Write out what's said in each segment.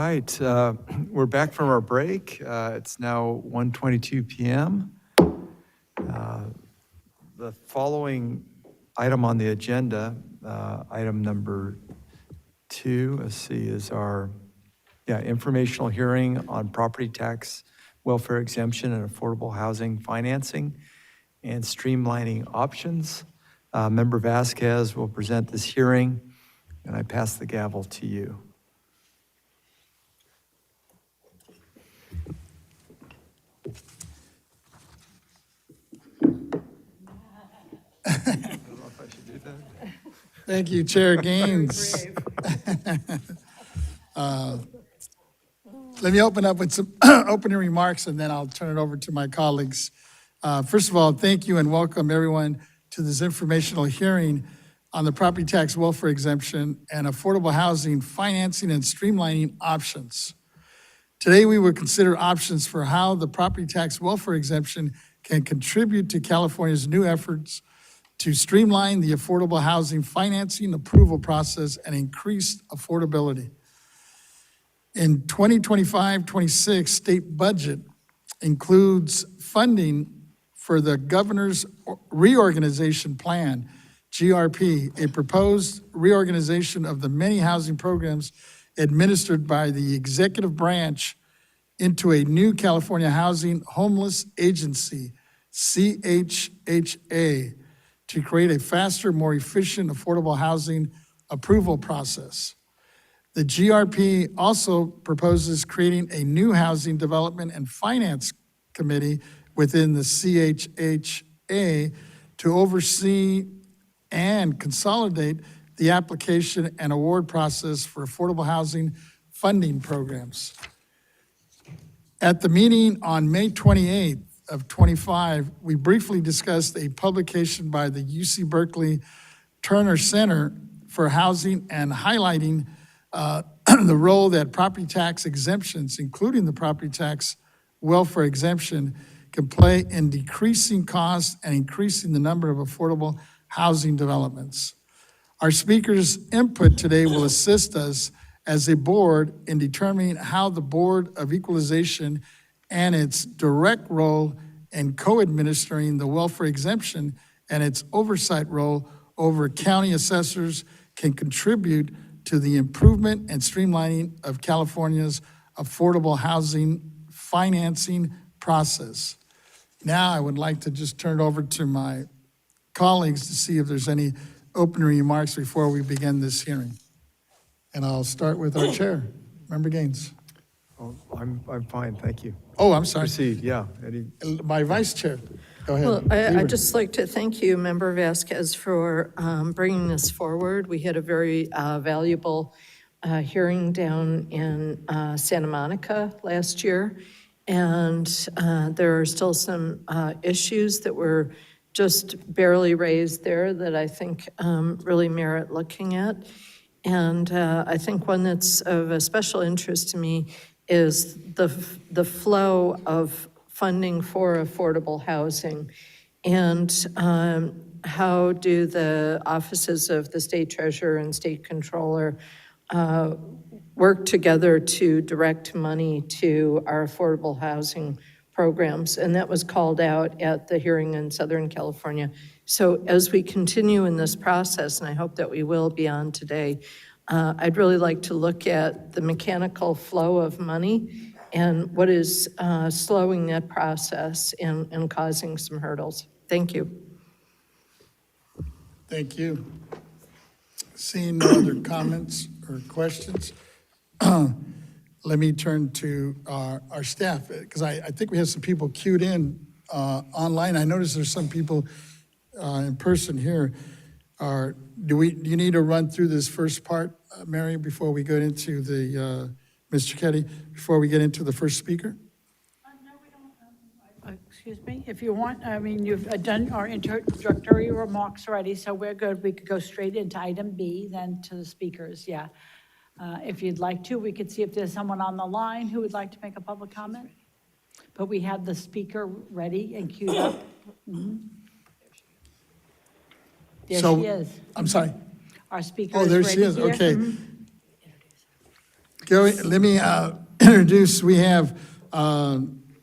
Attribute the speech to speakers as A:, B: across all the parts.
A: right, we're back from our break. It's now 1:22 p.m. The following item on the agenda, item number 2, let's see, is our informational hearing on property tax welfare exemption and affordable housing financing and streamlining options. Member Vasquez will present this hearing, and I pass the gavel to you.
B: Thank you, Chair Gaines. Let me open up with some opening remarks, and then I'll turn it over to my colleagues. First of all, thank you and welcome everyone to this informational hearing on the property tax welfare exemption and affordable housing financing and streamlining options. Today, we will consider options for how the property tax welfare exemption can contribute to California's new efforts to streamline the affordable housing financing approval process and increase affordability. In 2025-26 state budget includes funding for the Governor's Reorganization Plan, GRP, a proposed reorganization of the many housing programs administered by the executive branch into a new California Housing Homeless Agency, CHHA, to create a faster, more efficient, affordable housing approval process. The GRP also proposes creating a new Housing Development and Finance Committee within the CHHA to oversee and consolidate the application and award process for affordable housing funding programs. At the meeting on May 28th of 25, we briefly discussed a publication by the UC Berkeley Turner Center for Housing and highlighting the role that property tax exemptions, including the property tax welfare exemption, can play in decreasing costs and increasing the number of affordable housing developments. Our speakers' input today will assist us as a board in determining how the Board of Equalization and its direct role in co-administering the welfare exemption and its oversight role over county assessors can contribute to the improvement and streamlining of California's affordable housing financing process. Now I would like to just turn it over to my colleagues to see if there's any opening remarks before we begin this hearing. And I'll start with our chair, Member Gaines.
A: Oh, I'm fine, thank you.
B: Oh, I'm sorry.
A: Proceed, yeah.
B: My vice chair, go ahead.
C: Well, I'd just like to thank you, Member Vasquez, for bringing this forward. We had a very valuable hearing down in Santa Monica last year, and there are still some issues that were just barely raised there that I think really merit looking at. And I think one that's of a special interest to me is the flow of funding for affordable housing, and how do the offices of the state treasurer and state controller work together to direct money to our affordable housing programs. And that was called out at the hearing in Southern California. So as we continue in this process, and I hope that we will beyond today, I'd really like to look at the mechanical flow of money and what is slowing that process and causing some hurdles. Thank you.
B: Thank you. Seeing no other comments or questions, let me turn to our staff, because I think we have some people queued in online. I noticed there's some people in person here. Do you need to run through this first part, Mary, before we go into the, Ms. Cicchetti, before we get into the first speaker?
D: No, we don't. Excuse me, if you want, I mean, you've done our introductory remarks already, so we're good. We could go straight into item B, then to the speakers, yeah. If you'd like to, we could see if there's someone on the line who would like to make a public comment. But we have the speaker ready and queued up. Mm-hmm. There she is.
B: I'm sorry.
D: Our speaker
B: Oh,
D: is
B: there
D: ready
B: she is,
D: here.
B: okay.
D: Mm-hmm.
B: let me introduce, we have,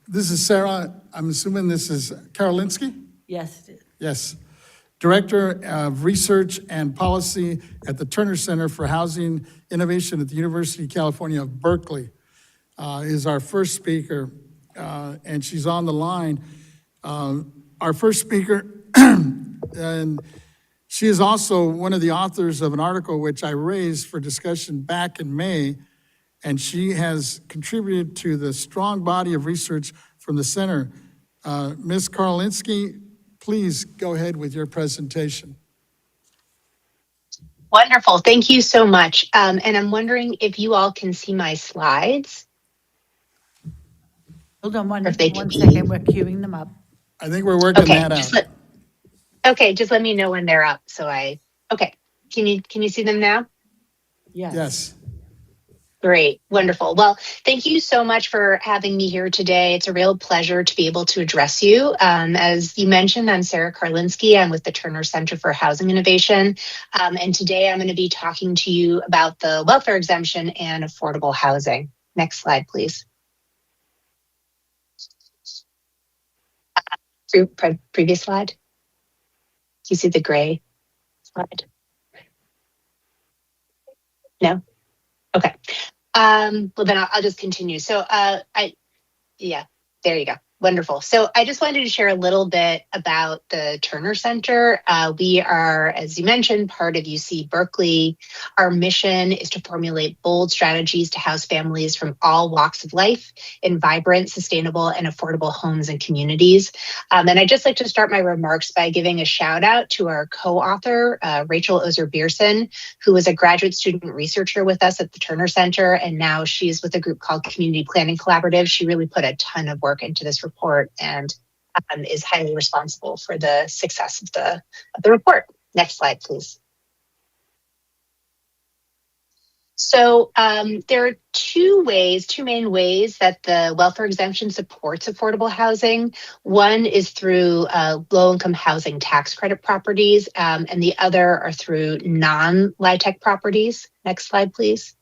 B: this is Sarah, I'm assuming this is Karolinski?
D: Yes,
B: Yes. Director of Research and Policy at the Turner Center for Housing Innovation at the University of California of Berkeley is our first speaker, and she's on the line. Our first speaker, and she is also one of the authors of an article which I raised for discussion back in May, and she has contributed to the strong body of research from the center. Ms. Karolinski, please go ahead with your presentation.
E: Wonderful. Thank you so much. And I'm wondering if you all can see my slides.
D: hold on one
E: Or if they can
D: second, we're queuing them up.
B: I think we're working
E: Okay,
B: that out.
E: just let me know when they're up. Okay. Can you see them now?
B: Yes.
E: Great. Wonderful. Well, thank you so much for having me here today. It's a real pleasure to be able to address you. As you mentioned, I'm Sarah Karlinski. I'm with the Turner Center for Housing Innovation. And today I'm going to be talking to you about the welfare exemption and affordable housing. Next slide, please. Previous slide. Do you see the gray slide? No? Okay. Well, then I'll just continue. Yeah, there you go. Wonderful. So I just wanted to share a little bit about the Turner Center. We are, as you mentioned, part of UC Berkeley. Our mission is to formulate bold strategies to house families from all walks of life in vibrant, sustainable, and affordable homes and communities. And I'd just like to start my remarks by giving a shout out to our co-author, Rachel Ozer-Beerson, who was a graduate student researcher with us at the Turner Center, and now she's with a group called Community Planning Collaborative. She really put a ton of work into this report and is highly responsible for the success of the report. Next slide, please. So there are two main ways that the welfare exemption supports affordable housing. One is through low-income housing tax credit properties, and the other are through non-LIHTC properties. Next slide, please.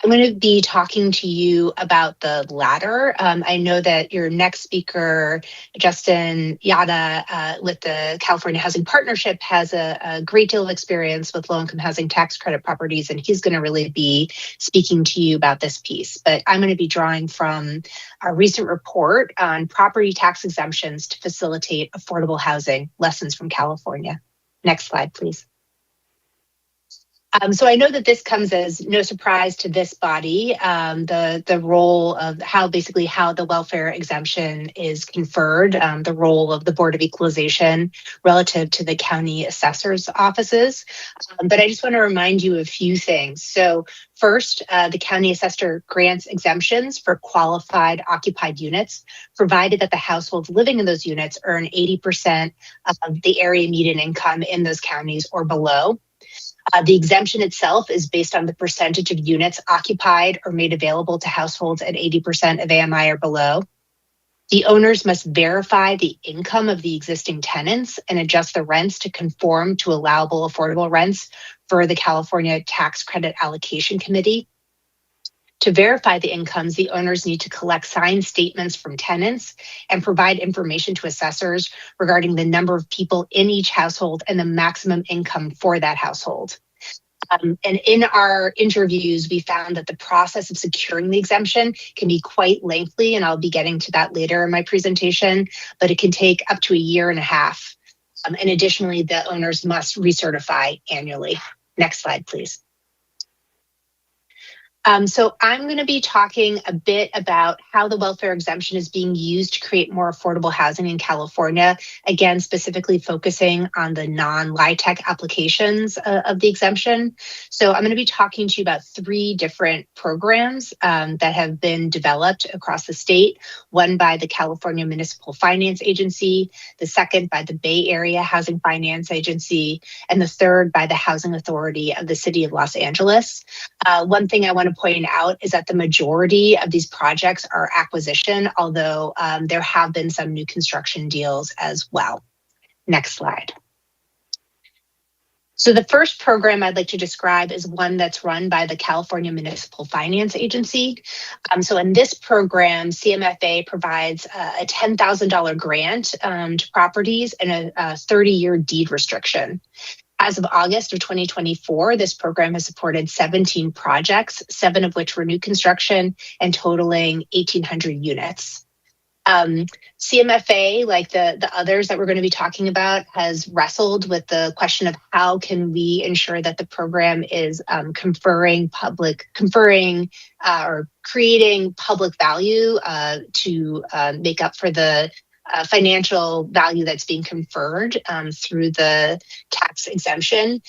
E: I'm going to be talking to you about the latter. I know that your next speaker, Justin Yada, with the California Housing Partnership, has a great deal of experience with low-income housing tax credit properties, and he's going to really be speaking to you about this piece. But I'm going to be drawing from our recent report on property tax exemptions to facilitate affordable housing, lessons from California. Next slide, please. So I know that this comes as no surprise to this body, the role of how the welfare exemption is conferred, the role of the Board of Equalization relative to the county assessor's offices. But I just want to remind you of a few things. So first, the county assessor grants exemptions for qualified occupied units, provided that the households living in those units earn 80% of the area median income in those counties or below. The exemption itself is based on the percentage of units occupied or made available to households at 80% of AMI or below. The owners must verify the income of the existing tenants and adjust the rents to conform to allowable affordable rents for the California Tax Credit Allocation Committee. To verify the incomes, the owners need to collect signed statements from tenants and provide information to assessors regarding the number of people in each household and the maximum income for that household. And in our interviews, we found that the process of securing the exemption can be quite lengthy, and I'll be getting to that later in my presentation, but it can take up to a year and a half. And additionally, the owners must recertify annually. Next slide, please. So I'm going to be talking a bit about how the welfare exemption is being used to create more affordable housing in California, again, specifically focusing on the non-LIHTC applications of the exemption. So I'm going to be talking to you about three different programs that have been developed across the state, one by the California Municipal Finance Agency, the second by the Bay Area Housing Finance Agency, and the third by the Housing Authority of the City of Los Angeles. One thing I want to point out is that the majority of these projects are acquisition, although there have been some new construction deals as well. Next slide. So the first program I'd like to describe is one that's run by the California Municipal Finance Agency. So in this program, CMFA provides a $10,000 grant to properties and a 30-year deed restriction. As of August of 2024, this program has supported 17 projects, 7 of which were new construction and totaling 1,800 units. CMFA, like the others that we're going to be talking about, has wrestled with the question of how can we ensure that the program is conferring or creating public value to make up for the financial value that's being conferred through the tax exemption.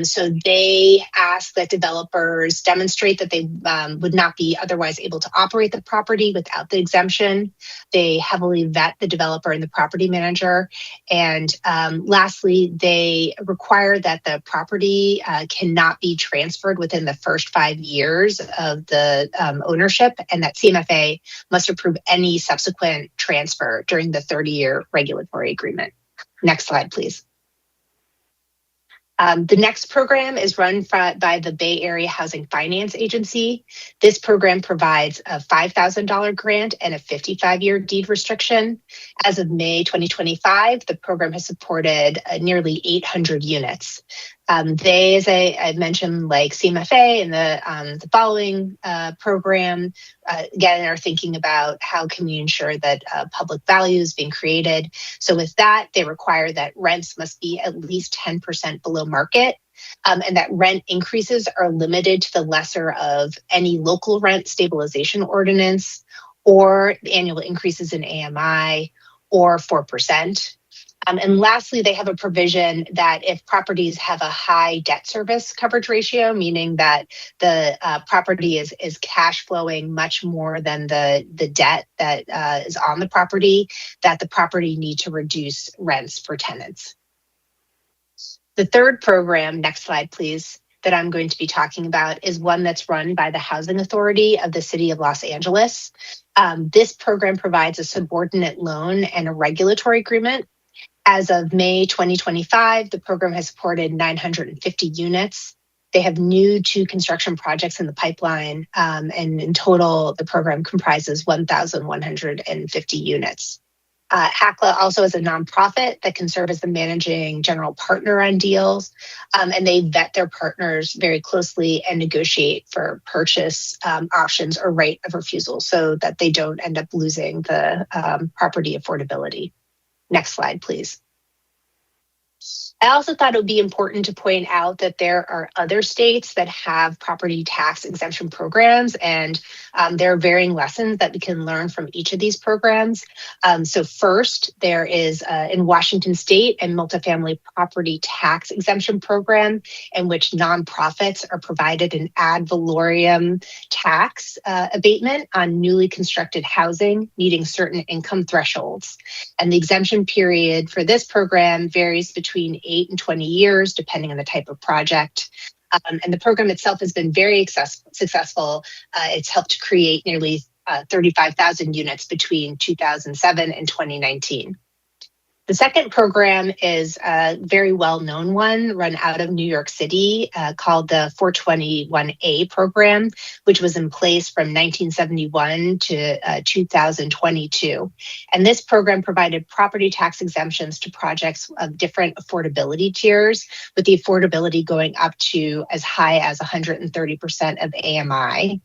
E: So they ask that developers demonstrate that they would not be otherwise able to operate the property without the exemption. They heavily vet the developer and the property manager. And lastly, they require that the property cannot be transferred within the first 5 years of the ownership, and that CMFA must approve any subsequent transfer during the 30-year regulatory agreement. Next slide, please. The next program is run by the Bay Area Housing Finance Agency. This program provides a $5,000 grant and a 55-year deed restriction. As of May 2025, the program has supported nearly 800 units. They, as I mentioned, like CMFA and the following program, again, are thinking about how can we ensure that public value is being created. So with that, they require that rents must be at least 10% below market, and that rent increases are limited to the lesser of any local rent stabilization ordinance or annual increases in AMI or 4%. And lastly, they have a provision that if properties have a high debt service coverage ratio, meaning that the property is cash flowing much more than the debt that is on the property, that the property need to reduce rents for tenants. The third program, next slide, please, that I'm going to be talking about is one that's run by the Housing Authority of the City of Los Angeles. This program provides a subordinate loan and a regulatory agreement. As of May 2025, the program has supported 950 units. They have new 2 construction projects in the pipeline, and in total, the program comprises 1,150 units. HACLA also is a nonprofit that can serve as the managing general partner on deals, and they vet their partners very closely and negotiate for purchase options or right of refusal so that they don't end up losing the property affordability. Next slide, please. I also thought it would be important to point out that there are other states that have property tax exemption programs, and there are varying lessons that we can learn from each of these programs. So first, there is in Washington State a multifamily property tax exemption program in which nonprofits are provided an ad valorem tax abatement on newly constructed housing meeting certain income thresholds. And the exemption period for this program varies between 8 and 20 years, depending on the type of project. And the program itself has been very successful. It's helped create nearly 35,000 units between 2007 and 2019. The second program is a very well-known one run out of New York City called the 421A program, which was in place from 1971 to 2022. And this program provided property tax exemptions to projects of different affordability tiers, with the affordability going up to as high as 130% of AMI,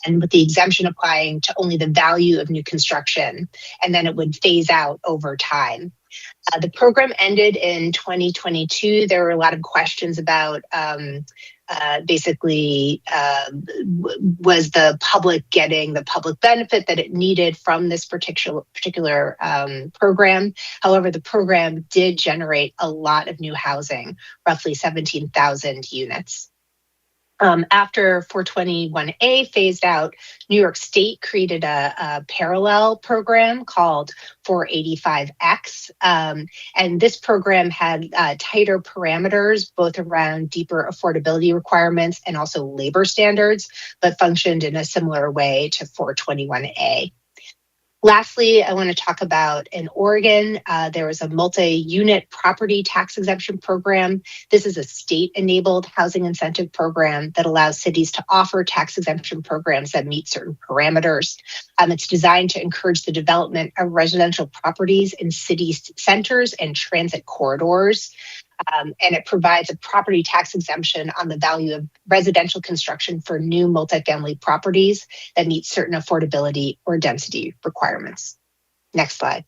E: and with the exemption applying to only the value of new construction, and then it would phase out over time. The program ended in 2022. There were a lot of questions about basically was the public getting the public benefit that it needed from this particular program. However, the program did generate a lot of new housing, roughly 17,000 units. After 421A phased out, New York State created a parallel program called 485X. And this program had tighter parameters, both around deeper affordability requirements and also labor standards, but functioned in a similar way to 421A. Lastly, I want to talk about in Oregon, there was a multi-unit property tax exemption program. This is a state-enabled housing incentive program that allows cities to offer tax exemption programs that meet certain parameters. It's designed to encourage the development of residential properties in city centers and transit corridors. And it provides a property tax exemption on the value of residential construction for new multifamily properties that meet certain affordability or density requirements. Next slide.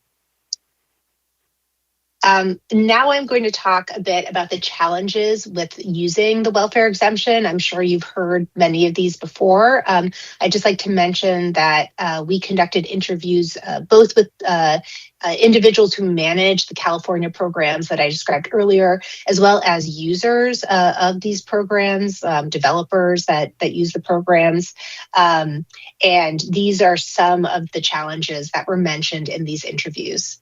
E: Now I'm going to talk a bit about the challenges with using the welfare exemption. I'm sure you've heard many of these before. I'd just like to mention that we conducted interviews both with individuals who manage the California programs that I described earlier, as well as users of these programs, developers that use the programs. And these are some of the challenges that were mentioned in these interviews.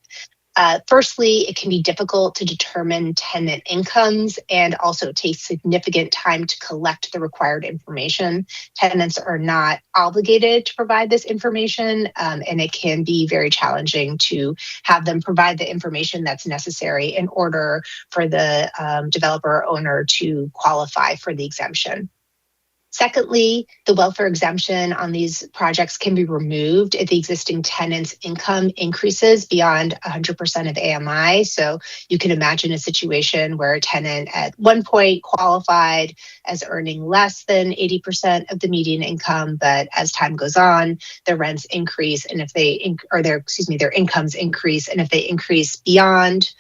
E: Firstly, it can be difficult to determine tenant incomes and also takes significant time to collect the required information. Tenants are not obligated to provide this information, and it can be very challenging to have them provide the information that's necessary in order for the developer or owner to qualify for the exemption. Secondly, the welfare exemption on these projects can be removed if the existing tenant's income increases beyond 100% of AMI. So you can imagine a situation where a tenant at one point qualified as earning less than 80% of the median income, but as time goes on, their rents increase, and if they their incomes increase, and if they increase beyond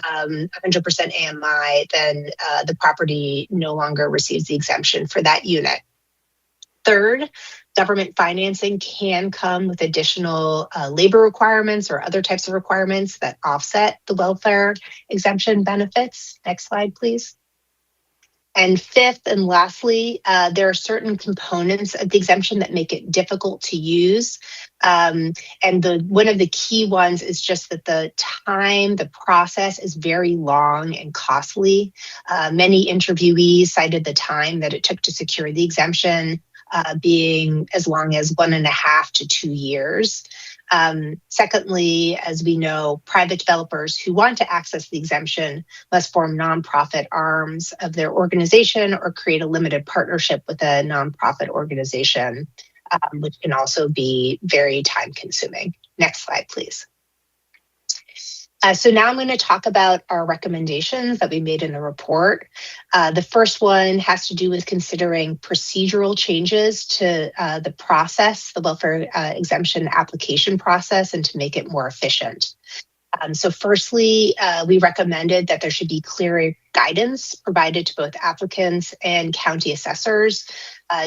E: 100% AMI, then the property no longer receives the exemption for that unit. Third, government financing can come with additional labor requirements or other types of requirements that offset the welfare exemption benefits. Next slide, please. And fifth and lastly, there are certain components of the exemption that make it difficult to use. And one of the key ones is just that the process is very long and costly. Many interviewees cited the time that it took to secure the exemption being as long as 1.5 to 2 years. Secondly, as we know, private developers who want to access the exemption must form nonprofit arms of their organization or create a limited partnership with a nonprofit organization, which can also be very time consuming. Next slide, please. So now I'm going to talk about our recommendations that we made in the report. The first one has to do with considering procedural changes to the process, the welfare exemption application process, and to make it more efficient. So firstly, we recommended that there should be clearer guidance provided to both applicants and county assessors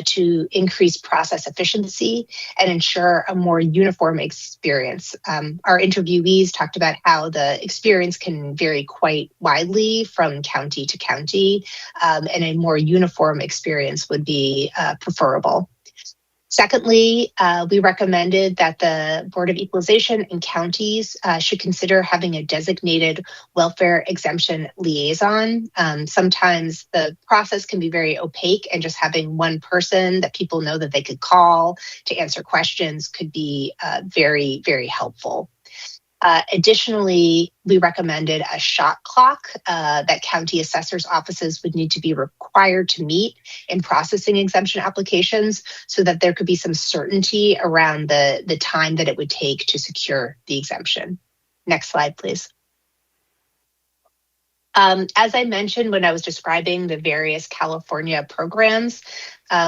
E: to increase process efficiency and ensure a more uniform experience. Our interviewees talked about how the experience can vary quite widely from county to county, and a more uniform experience would be preferable. Secondly, we recommended that the Board of Equalization and counties should consider having a designated welfare exemption liaison. Sometimes the process can be very opaque, and just having one person that people know that they could call to answer questions could be very, very helpful. Additionally, we recommended a shot clock that county assessors' offices would need to be required to meet in processing exemption applications so that there could be some certainty around the time that it would take to secure the exemption. Next slide, please. As I mentioned when I was describing the various California programs,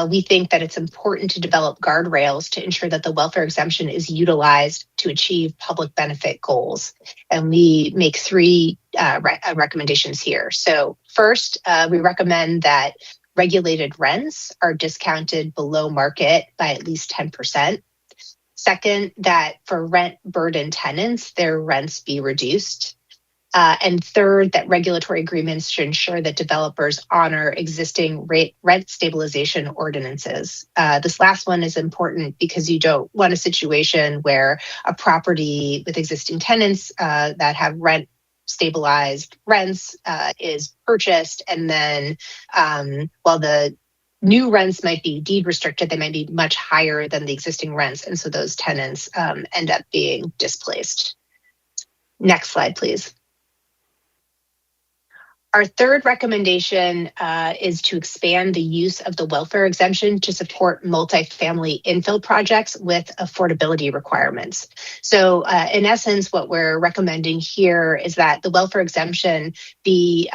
E: we think that it's important to develop guardrails to ensure that the welfare exemption is utilized to achieve public benefit goals. And we make three recommendations here. So first, we recommend that regulated rents are discounted below market by at least 10%. Second, that for rent burdened tenants, their rents be reduced. And third, that regulatory agreements should ensure that developers honor existing rent stabilization ordinances. This last one is important because you don't want a situation where a property with existing tenants that have rent stabilized rents is purchased, and then while the new rents might be deed restricted. They might be much higher than the existing rents. And so those tenants end up being displaced. Next slide, please. Our third recommendation is to expand the use of the welfare exemption to support multifamily infill projects with affordability requirements. So in essence, what we're recommending here is that the welfare exemption be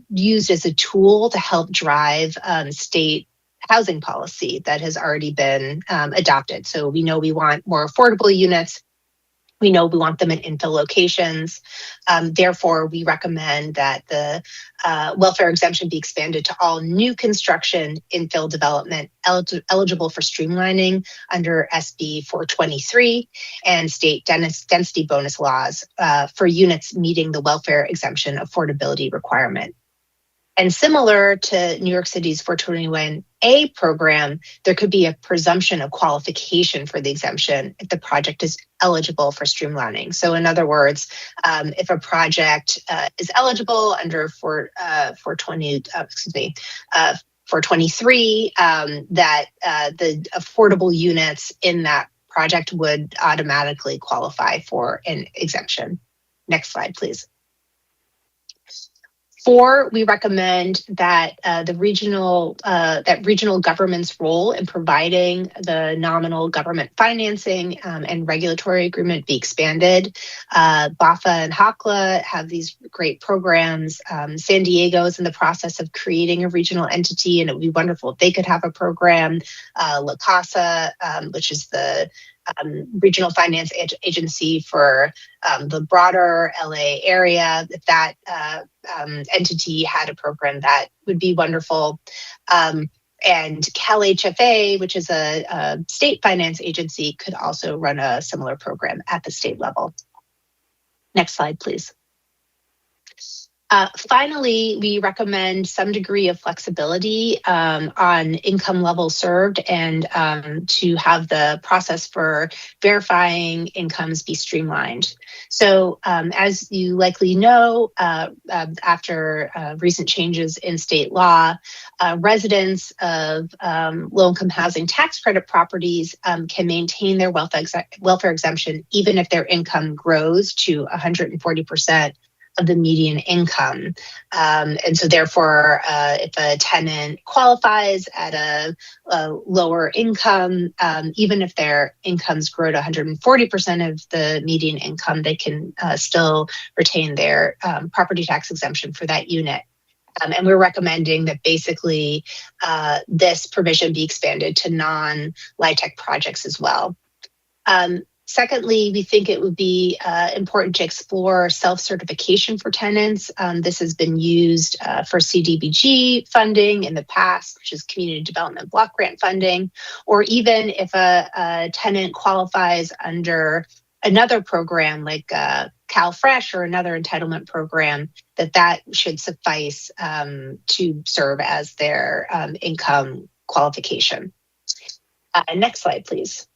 E: used as a tool to help drive state housing policy that has already been adopted. So we know we want more affordable units. We know we want them in infill locations. Therefore, we recommend that the welfare exemption be expanded to all new construction infill development eligible for streamlining under SB 423 and state density bonus laws for units meeting the welfare exemption affordability requirement. And similar to New York City's 421A program, there could be a presumption of qualification for the exemption if the project is eligible for streamlining. So in other words, if a project is eligible under 423, that the affordable units in that project would automatically qualify for an exemption. Next slide, please. 4, we recommend that regional government's role in providing the nominal government financing and regulatory agreement be expanded. BAFA and HACLA have these great programs. San Diego is in the process of creating a regional entity, and it would be wonderful if they could have a program. La Casa, which is the regional finance agency for the broader LA area, if that entity had a program, that would be wonderful. And CalHFA, which is a state finance agency, could also run a similar program at the state level. Next slide, please. Finally, we recommend some degree of flexibility on income level served and to have the process for verifying incomes be streamlined. So as you likely know, after recent changes in state law, residents of low-income housing tax credit properties can maintain their welfare exemption even if their income grows to 140% of the median income. And so therefore, if a tenant qualifies at a lower income, even if their incomes grow to 140% of the median income, they can still retain their property tax exemption for that unit. And we're recommending that basically this provision be expanded to non-LIHTC projects as well. Secondly, we think it would be important to explore self-certification for tenants. This has been used for CDBG funding in the past, which is community development block grant funding, or even if a tenant qualifies under another program like CalFresh or another entitlement program, that should suffice to serve as their income qualification. Next slide, please.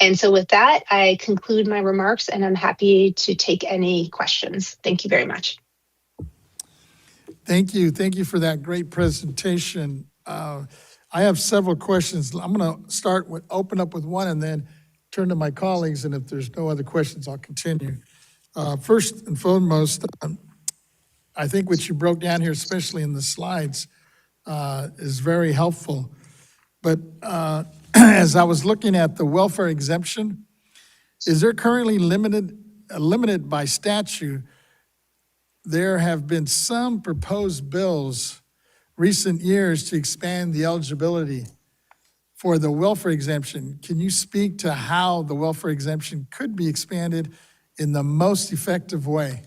E: And so with that, I conclude my remarks and I'm happy to take any questions. Thank you very much.
B: Thank you. Thank you for that great presentation. I have several questions. I'm going to open up with one and then turn to my colleagues. And if there's no other questions, I'll continue. First and foremost, I think what you broke down here, especially in the slides, is very helpful. But as I was looking at the welfare exemption, is there currently limited by statute? There have been some proposed bills recent years to expand the eligibility for the welfare exemption. Can you speak to how the welfare exemption could be expanded in the most effective way?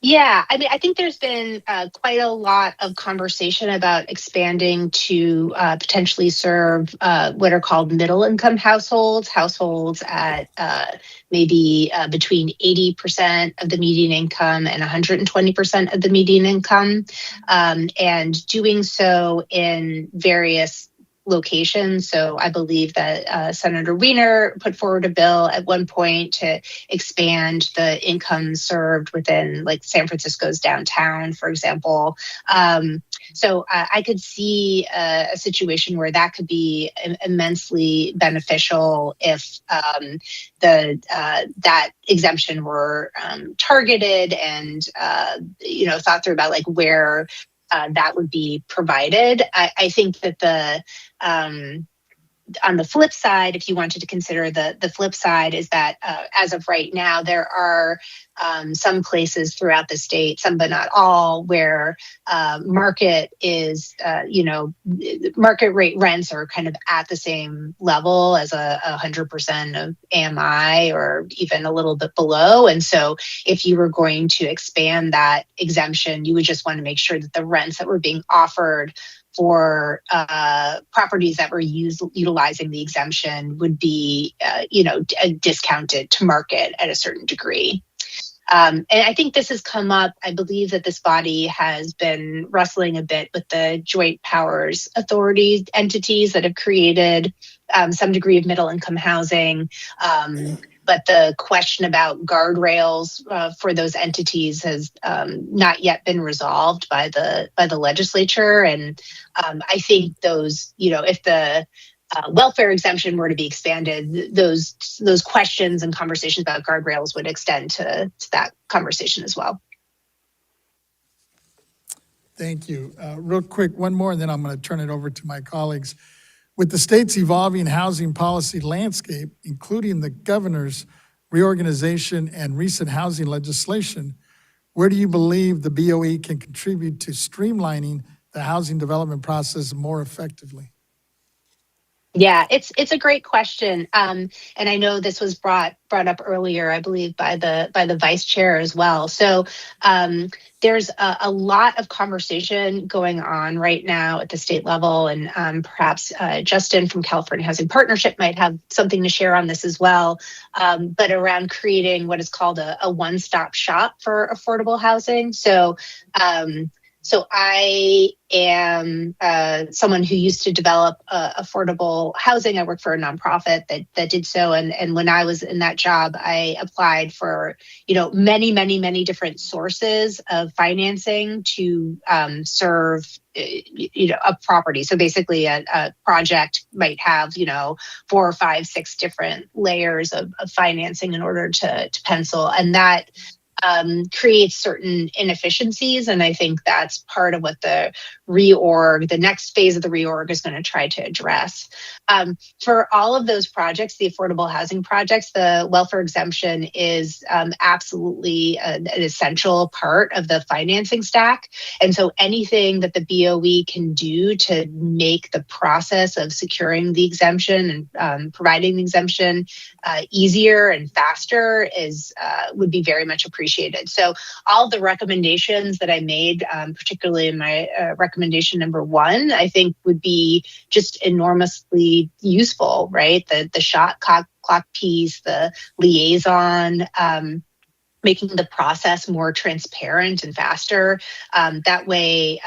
E: Yeah, I mean, I think there's been quite a lot of conversation about expanding to potentially serve what are called middle-income households at maybe between 80% of the median income and 120% of the median income, and doing so in various locations. So I believe that Senator Wiener put forward a bill at one point to expand the income served within like San Francisco's downtown, for example. So I could see a situation where that could be immensely beneficial if that exemption were targeted and thought through about like where that would be provided. I think that on the flip side, if you wanted to consider the flip side, is that as of right now, there are some places throughout the state, some but not all, where market rate rents are kind of at the same level as 100% of AMI or even a little bit below. And so if you were going to expand that exemption, you would just want to make sure that the rents that were being offered for properties that were utilizing the exemption would be, discounted to market at a certain degree. And I think this has come up. I believe that this body has been wrestling a bit with the joint powers authority entities that have created some degree of middle income housing. But the question about guardrails for those entities has not yet been resolved by the legislature. And I think those, if the welfare exemption were to be expanded, those questions and conversations about guardrails would extend to that conversation as well.
B: Thank you. Real quick, one more, and then I'm going to turn it over to my colleagues. With the state's evolving housing policy landscape, including the governor's reorganization and recent housing legislation, where do you believe the BOE can contribute to streamlining the housing development process more effectively?
E: Yeah, it's a great question, and I know this was brought up earlier, I believe, by the vice chair as well. So there's a lot of conversation going on right now at the state level, and perhaps Justin from California Housing Partnership might have something to share on this as well. But around creating what is called a one-stop shop for affordable housing. So I am someone who used to develop affordable housing. I worked for a nonprofit that did so. And when I was in that job, I applied for, many different sources of financing to serve, a property. So basically a project might have, 4 or 5, 6 different layers of financing in order to pencil. And that creates certain inefficiencies. And I think that's part of what the next phase of the reorg is going to try to address. For all of those projects, the affordable housing projects, the welfare exemption is absolutely an essential part of the financing stack. And so anything that the BOE can do to make the process of securing the exemption and providing the exemption easier and faster would be very much appreciated. So all the recommendations that I made, particularly in my recommendation number 1, I think would be just enormously useful, right? The shot clock piece, the liaison, making the process more transparent and faster. That way,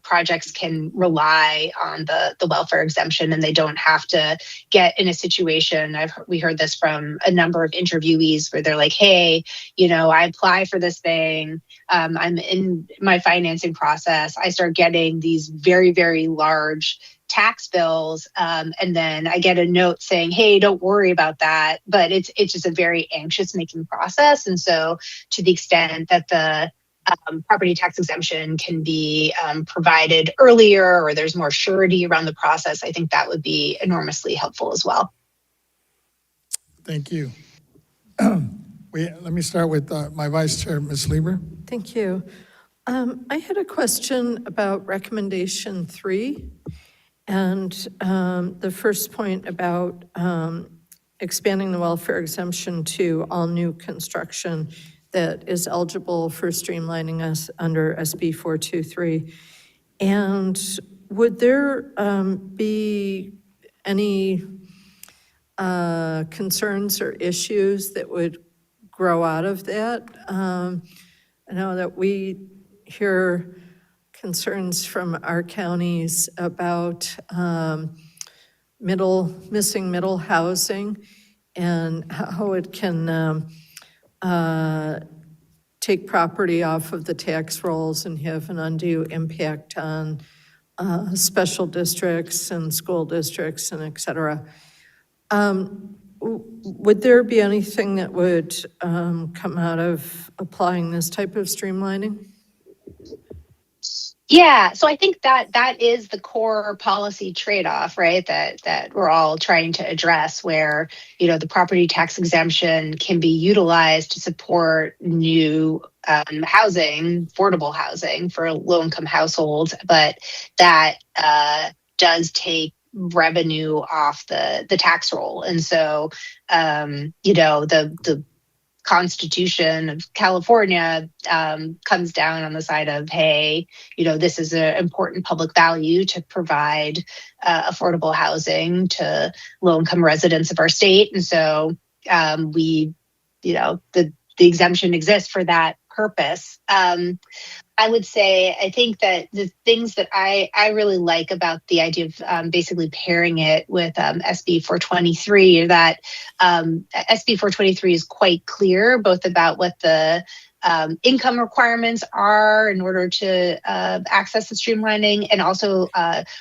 E: projects can rely on the welfare exemption and they don't have to get in a situation. We heard this from a number of interviewees where they're like, hey, I apply for this thing. I'm in my financing process. I start getting these very, very large tax bills, and then I get a note saying, hey, don't worry about that. But it's just a very anxious making process. And so to the extent that the property tax exemption can be provided earlier, or there's more surety around the process, I think that would be enormously helpful as well.
B: Thank you. Let me start with my vice chair, Ms. Lieber.
C: Thank you. I had a question about recommendation 3. And the first point about expanding the welfare exemption to all new construction that is eligible for streamlining us under SB 423. And would there be any concerns or issues that would grow out of that? I know that we hear concerns from our counties about missing middle housing and how it can take property off of the tax rolls and have an undue impact on special districts and school districts and et cetera. Would there be anything that would come out of applying this type of streamlining?
E: Yeah, so I think that that is the core policy trade-off, right? That we're all trying to address, where the property tax exemption can be utilized to support new housing, affordable housing for low-income households, but that does take revenue off the tax roll, and so the Constitution of California comes down on the side of, hey, this is an important public value to provide affordable housing to low-income residents of our state, and so the exemption exists for that purpose. I would say, I think that the things that I really like about the idea of basically pairing it with SB 423 are that SB 423 is quite clear, both about what the income requirements are in order to access the streamlining, and also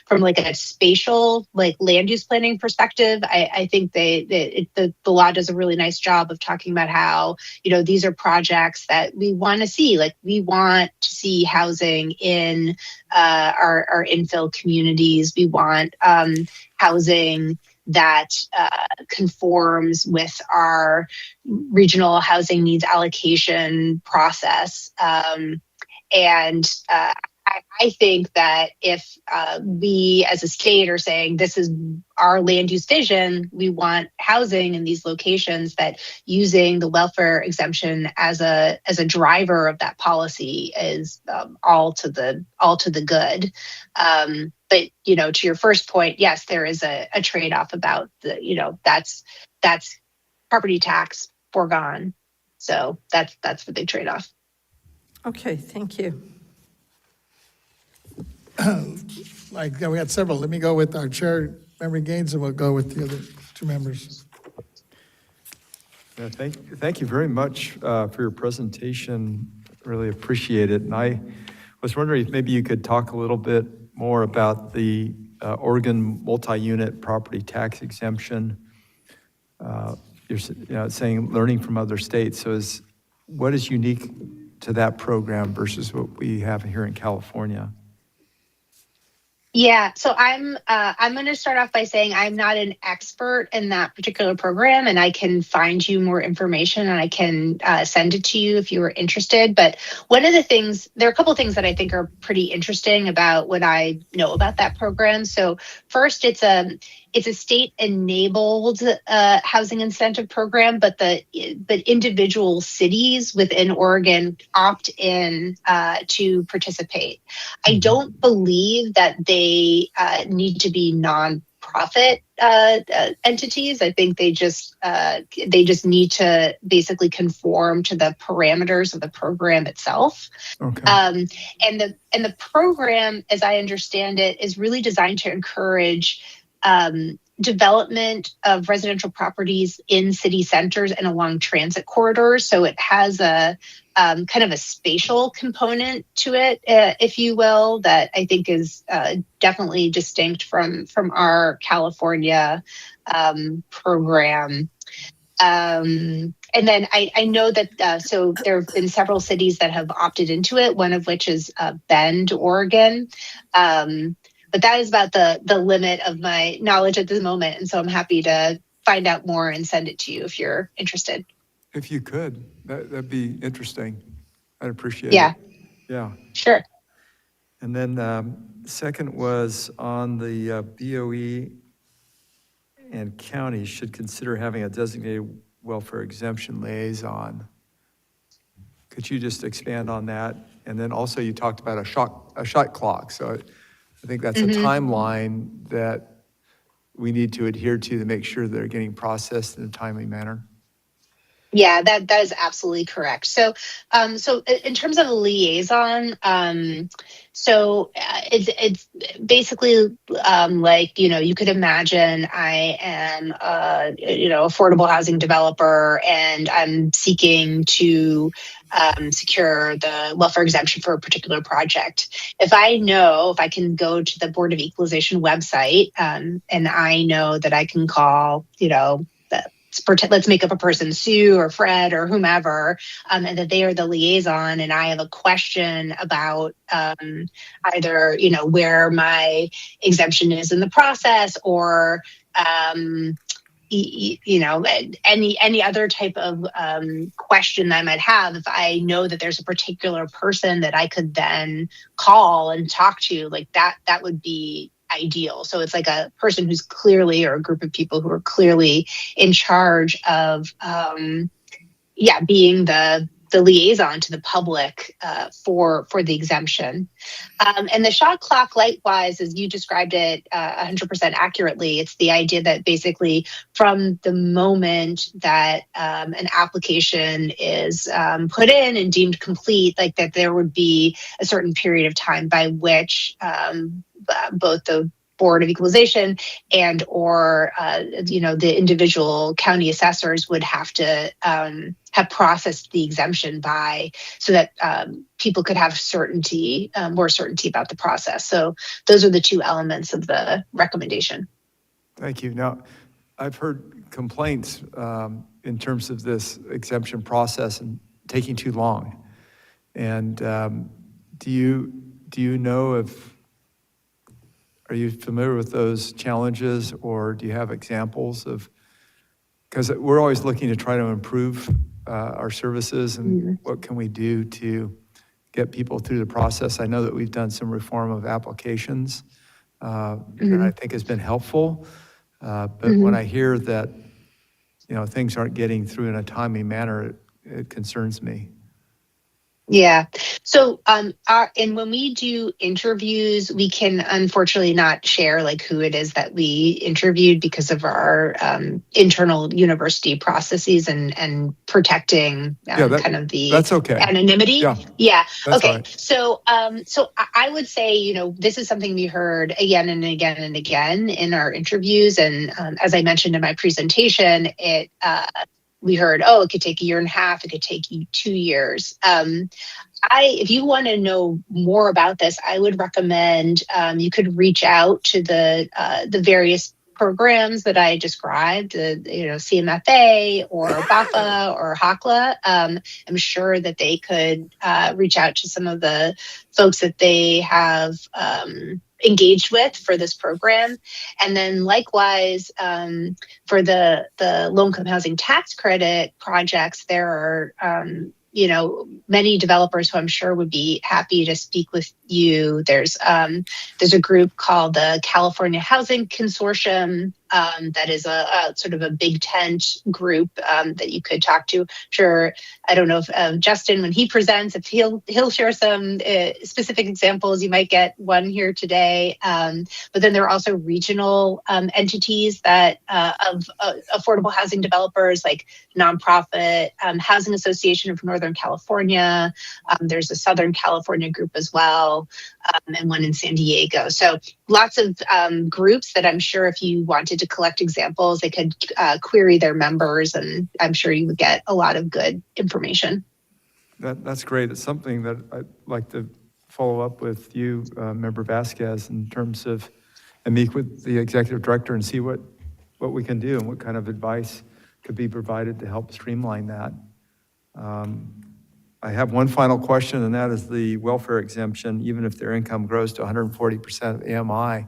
E: from like a spatial, like land use planning perspective. I think the law does a really nice job of talking about how these are projects that we want to see. Like, we want to see housing in our infill communities. We want housing that conforms with our regional housing needs allocation process. I think that if we as a state are saying this is our land use vision, we want housing in these locations, that using the welfare exemption as a driver of that policy is all to the good. But to your first point, yes, there is a trade-off about that's property tax foregone. So that's the big trade-off.
C: Okay, thank you.
B: Like, we had several. Let me go with our chair, Member Gaines, and we'll go with the other two members.
A: Yeah, thank you very much for your presentation. Really appreciate it. And I was wondering if maybe you could talk a little bit more about the Oregon multi-unit property tax exemption. You're saying learning from other states. So what is unique to that program versus what we have here in California?
E: Yeah, so I'm going to start off by saying I'm not an expert in that particular program, and I can find you more information and I can send it to you if you were interested. But one of the things, there are a couple of things that I think are pretty interesting about what I know about that program. So first, it's a state-enabled housing incentive program, but individual cities within Oregon opt in to participate. I don't believe that they need to be nonprofit entities. I think they just need to basically conform to the parameters of the program itself.
A: Okay.
E: And the program, as I understand it, is really designed to encourage development of residential properties in city centers and along transit corridors. So it has a kind of a spatial component to it, if you will, that I think is definitely distinct from our California program. And then I know that, so there have been several cities that have opted into it, one of which is Bend, Oregon. But that is about the limit of my knowledge at this moment. And so I'm happy to find out more and send it to you if you're interested.
A: If you could, that'd be interesting. I'd appreciate
E: Yeah.
A: it. Yeah.
E: Sure.
A: And then second was on the BOE and counties should consider having a designated welfare exemption liaison. Could you just expand on that? And then also you talked about a shot clock. So I think that's a timeline that we need to adhere to make sure they're getting processed in a timely manner.
E: Yeah, that is absolutely correct. So in terms of a liaison, it's basically like, you could imagine I am affordable housing developer, and I'm seeking to secure the welfare exemption for a particular project. If I can go to the Board of Equalization website, and I know that I can call, let's make up a person, Sue or Fred or whomever, and that they are the liaison, and I have a question about either where my exemption is in the process, or um, any other type of question that I might have. If I know that there's a particular person that I could then call and talk to, like that would be ideal. So it's like a person who's clearly, or a group of people who are clearly in charge of being the liaison to the public for the exemption. And the shot clock, likewise, as you described it 100% accurately, it's the idea that basically from the moment that an application is put in and deemed complete, like that there would be a certain period of time by which both the Board of Equalization and or the individual county assessors would have to have processed the exemption by, so that people could have certainty, more certainty about the process. So those are the two elements of the recommendation.
A: Thank you. Now, I've heard complaints in terms of this exemption process and taking too long. And do you know if, are you familiar with those challenges, or do you have examples of, because we're always looking to try to improve our services, and what can we do to get people through the process? I know that we've done some reform of applications that I think has been helpful. But when I hear that, things aren't getting through in a timely manner, it concerns me.
E: Yeah. So, and when we do interviews, we can unfortunately not share like who it is that we interviewed because of our internal university processes and protecting kind of the
A: that's okay.
E: anonymity.
A: Yeah, that's
E: Okay.
A: right.
E: So I would say, this is something we heard again and again and again in our interviews. And as I mentioned in my presentation, we heard, it could take a year and a half, it could take you 2 years. If you want to know more about this, I would recommend you could reach out to the various programs that I described, CMFA or BAFA or HACLA. I'm sure that they could reach out to some of the folks that they have engaged with for this program. And then likewise, for the low-income housing tax credit projects, there are many developers who I'm sure would be happy to speak with you. There's a group called the California Housing Consortium that is a sort of a big tent group that you could talk to. Sure, I don't know if Justin, when he presents, if he'll share some specific examples. You might get one here today. But then there are also regional entities that of affordable housing developers, like nonprofit Housing Association of Northern California. There's a Southern California group as well, and one in San Diego. So lots of groups that I'm sure if you wanted to collect examples, they could query their members, and I'm sure you would get a lot of good information.
A: That's great. It's something that I'd like to follow up with you, Member Vasquez, in terms of, and meet with the executive director and see what we can do and what kind of advice could be provided to help streamline that. I have one final question, and that is the welfare exemption, even if their income grows to 140% of AMI.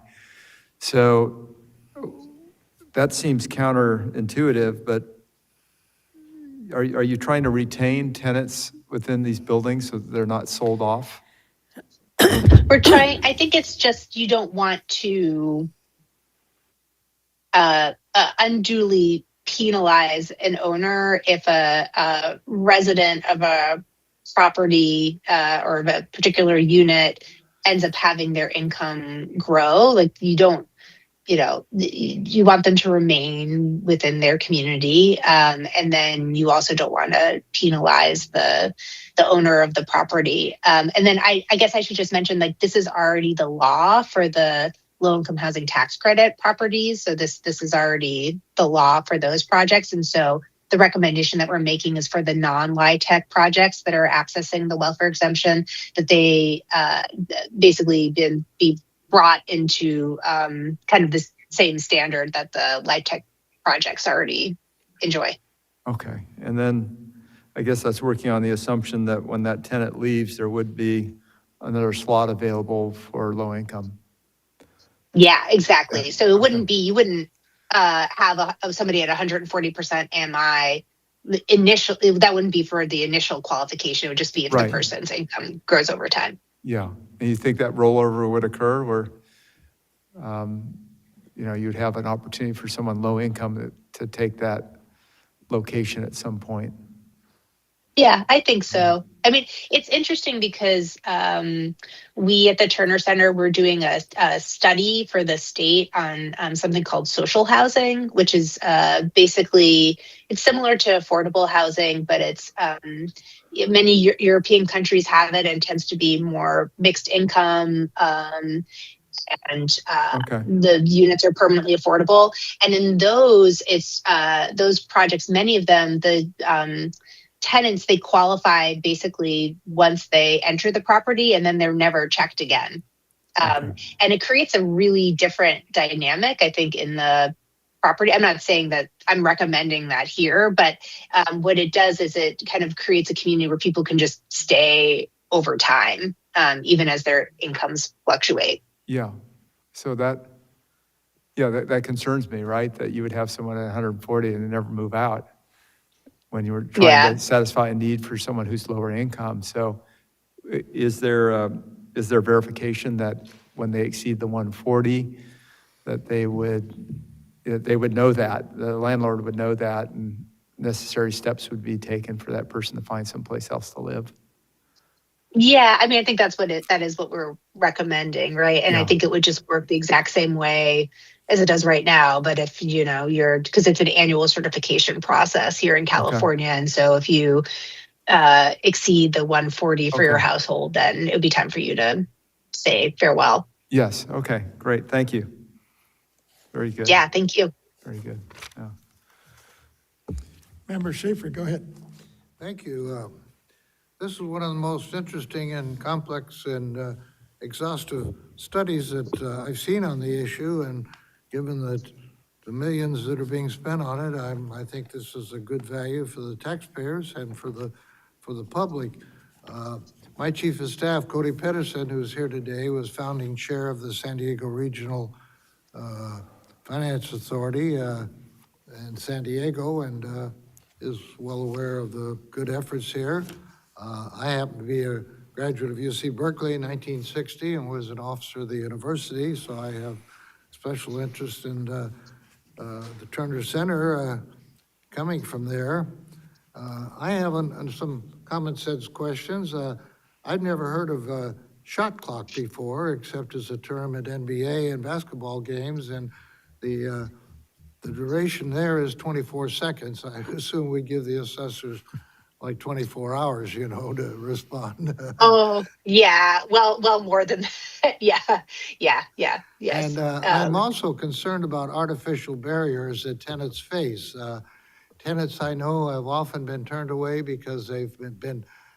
A: So that seems counterintuitive, but are you trying to retain tenants within these buildings so that they're not sold off?
E: We're trying, I think it's just you don't want to unduly penalize an owner if a resident of a property or of a particular unit ends up having their income grow. Like, you don't you want them to remain within their community, and then you also don't want to penalize the owner of the property. And then I guess I should just mention, like, this is already the law for the low-income housing tax credit properties. So this is already the law for those projects, and so the recommendation that we're making is for the non-LIHTC projects that are accessing the welfare exemption, that they basically be brought into kind of the same standard that the LIHTC projects already enjoy.
A: Okay, and then I guess that's working on the assumption that when that tenant leaves, there would be another slot available for low income.
E: Yeah, exactly. So it wouldn't
A: Okay.
E: be, you wouldn't have somebody at 140% MI initially. That wouldn't be for the initial qualification. It would just be if the
A: Right.
E: person's income grows over time.
A: Yeah, and you think that rollover would occur where, you'd have an opportunity for someone low income to take that location at some point?
E: Yeah, I think so. I mean, it's interesting because we at the Turner Center, we're doing a study for the state on something called social housing, which is basically, it's similar to affordable housing, but it's many European countries have it and tends to be more mixed income. And
A: Okay.
E: the units are permanently affordable. And in those, it's those projects, many of them, the tenants, they qualify basically once they enter the property, and then they're never checked again.
A: Okay.
E: And it creates a really different dynamic, I think, in the property. I'm not saying that I'm recommending that here, but what it does is it kind of creates a community where people can just stay over time, even as their incomes fluctuate.
A: Yeah, so that concerns me, right? That you would have someone at 140 and they never move out when you were trying
E: Yeah.
A: to satisfy a need for someone who's lower income. So is there verification that when they exceed the 140, that they would know that, the landlord would know that, and necessary steps would be taken for that person to find someplace else to live?
E: Yeah, I mean, I think that is what we're recommending, right? And I
A: Yeah.
E: think it would just work the exact same way as it does right now. But if, because it's an annual certification process here in California. And so if you exceed the 140 for your
A: Okay.
E: household, then it would be time for you to say farewell.
A: Yes, okay, great, thank you. Very good.
E: Yeah, thank you.
A: Very good, yeah.
B: Member Schaefer, go ahead.
F: Thank you. This is one of the most interesting and complex and exhaustive studies that I've seen on the issue, and given that the millions that are being spent on it, I think this is a good value for the taxpayers and for the public. My chief of staff, Cody Pedersen, who's here today, was founding chair of the San Diego Regional Finance Authority in San Diego, and is well aware of the good efforts here. I happen to be a graduate of UC Berkeley in 1960 and was an officer of the university, so I have special interest in the Turner Center coming from there. I have some common sense questions. I've never heard of a shot clock before, except as a term at NBA and basketball games, and the duration there is 24 seconds. I assume we give the assessors like 24 hours, to respond.
E: Oh, yeah. Well, more than that. Yeah. Yes.
F: And I'm also concerned about artificial barriers that tenants face. Tenants I know have often been turned away because they've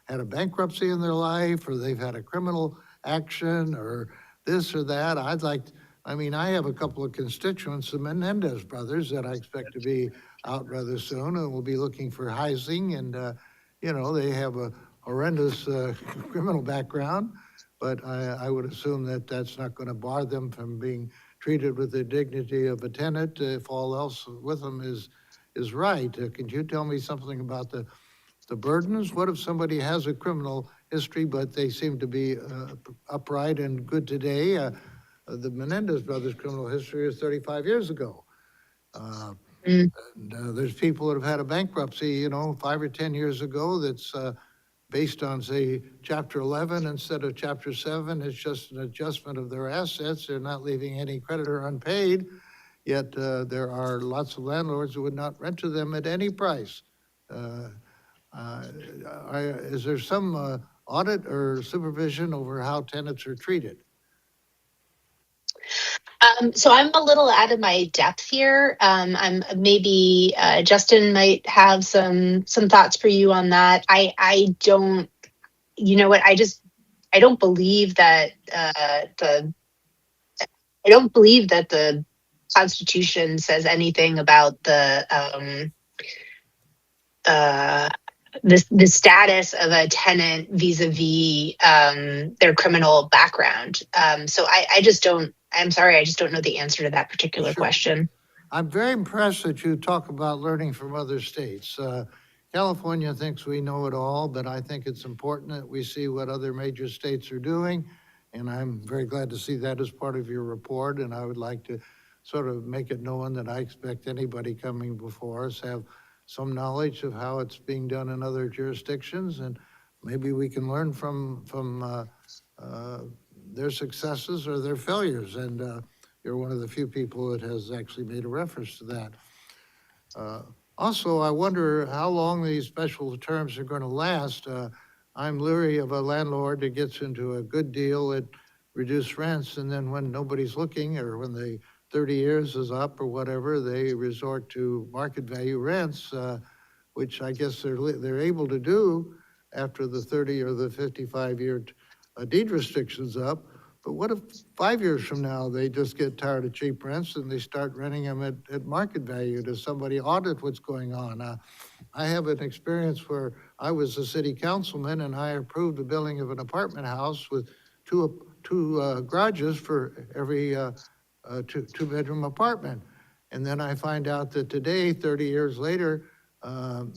F: had a bankruptcy in their life, or they've had a criminal action, or this or that. I have a couple of constituents, the Menendez brothers, that I expect to be out rather soon, and will be looking for housing, and they have a horrendous criminal background, but I would assume that that's not going to bar them from being treated with the dignity of a tenant if all else with them is right. Could you tell me something about the burdens? What if somebody has a criminal history, but they seem to be upright and good today? The Menendez brothers' criminal history is 35 years ago. And there's people that have had a bankruptcy, 5 or 10 years ago that's based on, say, Chapter 11 instead of Chapter 7. It's just an adjustment of their assets. They're not leaving any creditor unpaid, yet there are lots of landlords who would not rent to them at any price. Is there some audit or supervision over how tenants are treated?
E: So I'm a little out of my depth here. I'm maybe Justin might have some thoughts for you on that. I don't, you know what? I don't believe that I don't believe that the Constitution says anything about uh, the status of a tenant vis-a-vis their criminal background. So I just don't. I'm sorry, I just don't know the answer to that particular
F: Sure.
E: question.
F: I'm very impressed that you talk about learning from other states. California thinks we know it all, but I think it's important that we see what other major states are doing. And I'm very glad to see that as part of your report. And I would like to sort of make it known that I expect anybody coming before us have some knowledge of how it's being done in other jurisdictions. And maybe we can learn from their successes or their failures. And you're one of the few people that has actually made a reference to that. Also, I wonder how long these special terms are going to last. I'm leery of a landlord that gets into a good deal at reduced rents, and then when nobody's looking, or when the 30 years is up or whatever, they resort to market value rents, which I guess they're able to do after the 30 or the 55-year deed restrictions up. But what if 5 years from now, they just get tired of cheap rents and they start renting them at market value? Does somebody audit what's going on? I have an experience where I was a city councilman and I approved the building of an apartment house with two garages for every two-bedroom apartment. And then I find out that today, 30 years later,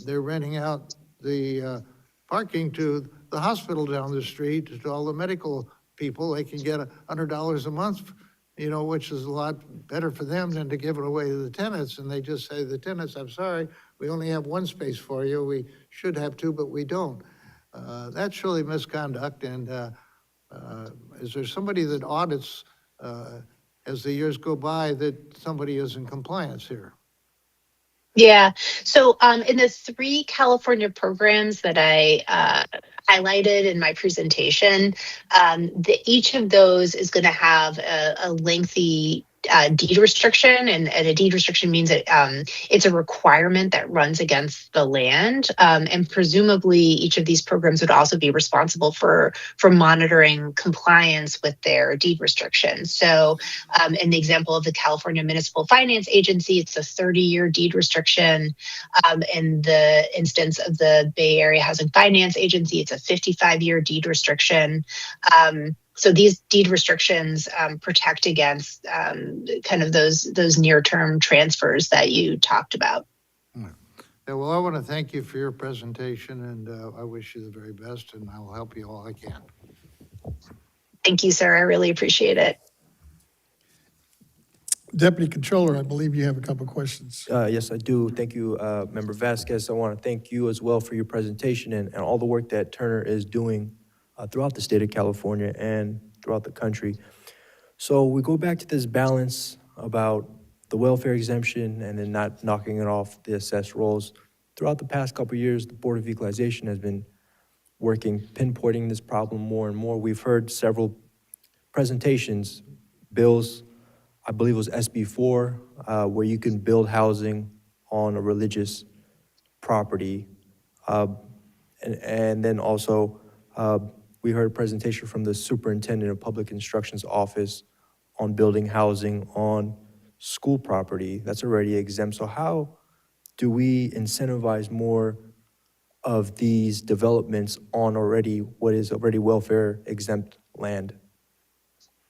F: they're renting out the parking to the hospital down the street, to all the medical people. They can get $100 a month, which is a lot better for them than to give it away to the tenants. And they just say to the tenants, I'm sorry, we only have one space for you. We should have two, but we don't. That's really misconduct. And is there somebody that audits as the years go by that somebody is in compliance here?
E: Yeah. So in the 3 California programs that I highlighted in my presentation, each of those is going to have a lengthy deed restriction, and a deed restriction means that it's a requirement that runs against the land, and presumably each of these programs would also be responsible for monitoring compliance with their deed restrictions. So in the example of the California Municipal Finance Agency, it's a 30-year deed restriction. In the instance of the Bay Area Housing Finance Agency, it's a 55-year deed restriction. So these deed restrictions protect against kind of those near-term transfers that you talked about.
F: Yeah, well, I want to thank you for your presentation, and I wish you the very best, and I'll help you all I can.
E: Thank you, sir. I really appreciate it.
B: Deputy Controller, I believe you have a couple of questions.
G: Yes, I do. Thank you, Member Vasquez. I want to thank you as well for your presentation and all the work that Turner is doing throughout the state of California and throughout the country. So we go back to this balance about the welfare exemption and then not knocking it off the assessed rolls. Throughout the past couple of years, the Board of Equalization has been working, pinpointing this problem more and more. We've heard several presentations, bills, I believe it was SB4, where you can build housing on a religious property. And then also, we heard a presentation from the Superintendent of Public Instruction's office on building housing on school property that's already exempt. So how do we incentivize more of these developments on what is already welfare exempt land?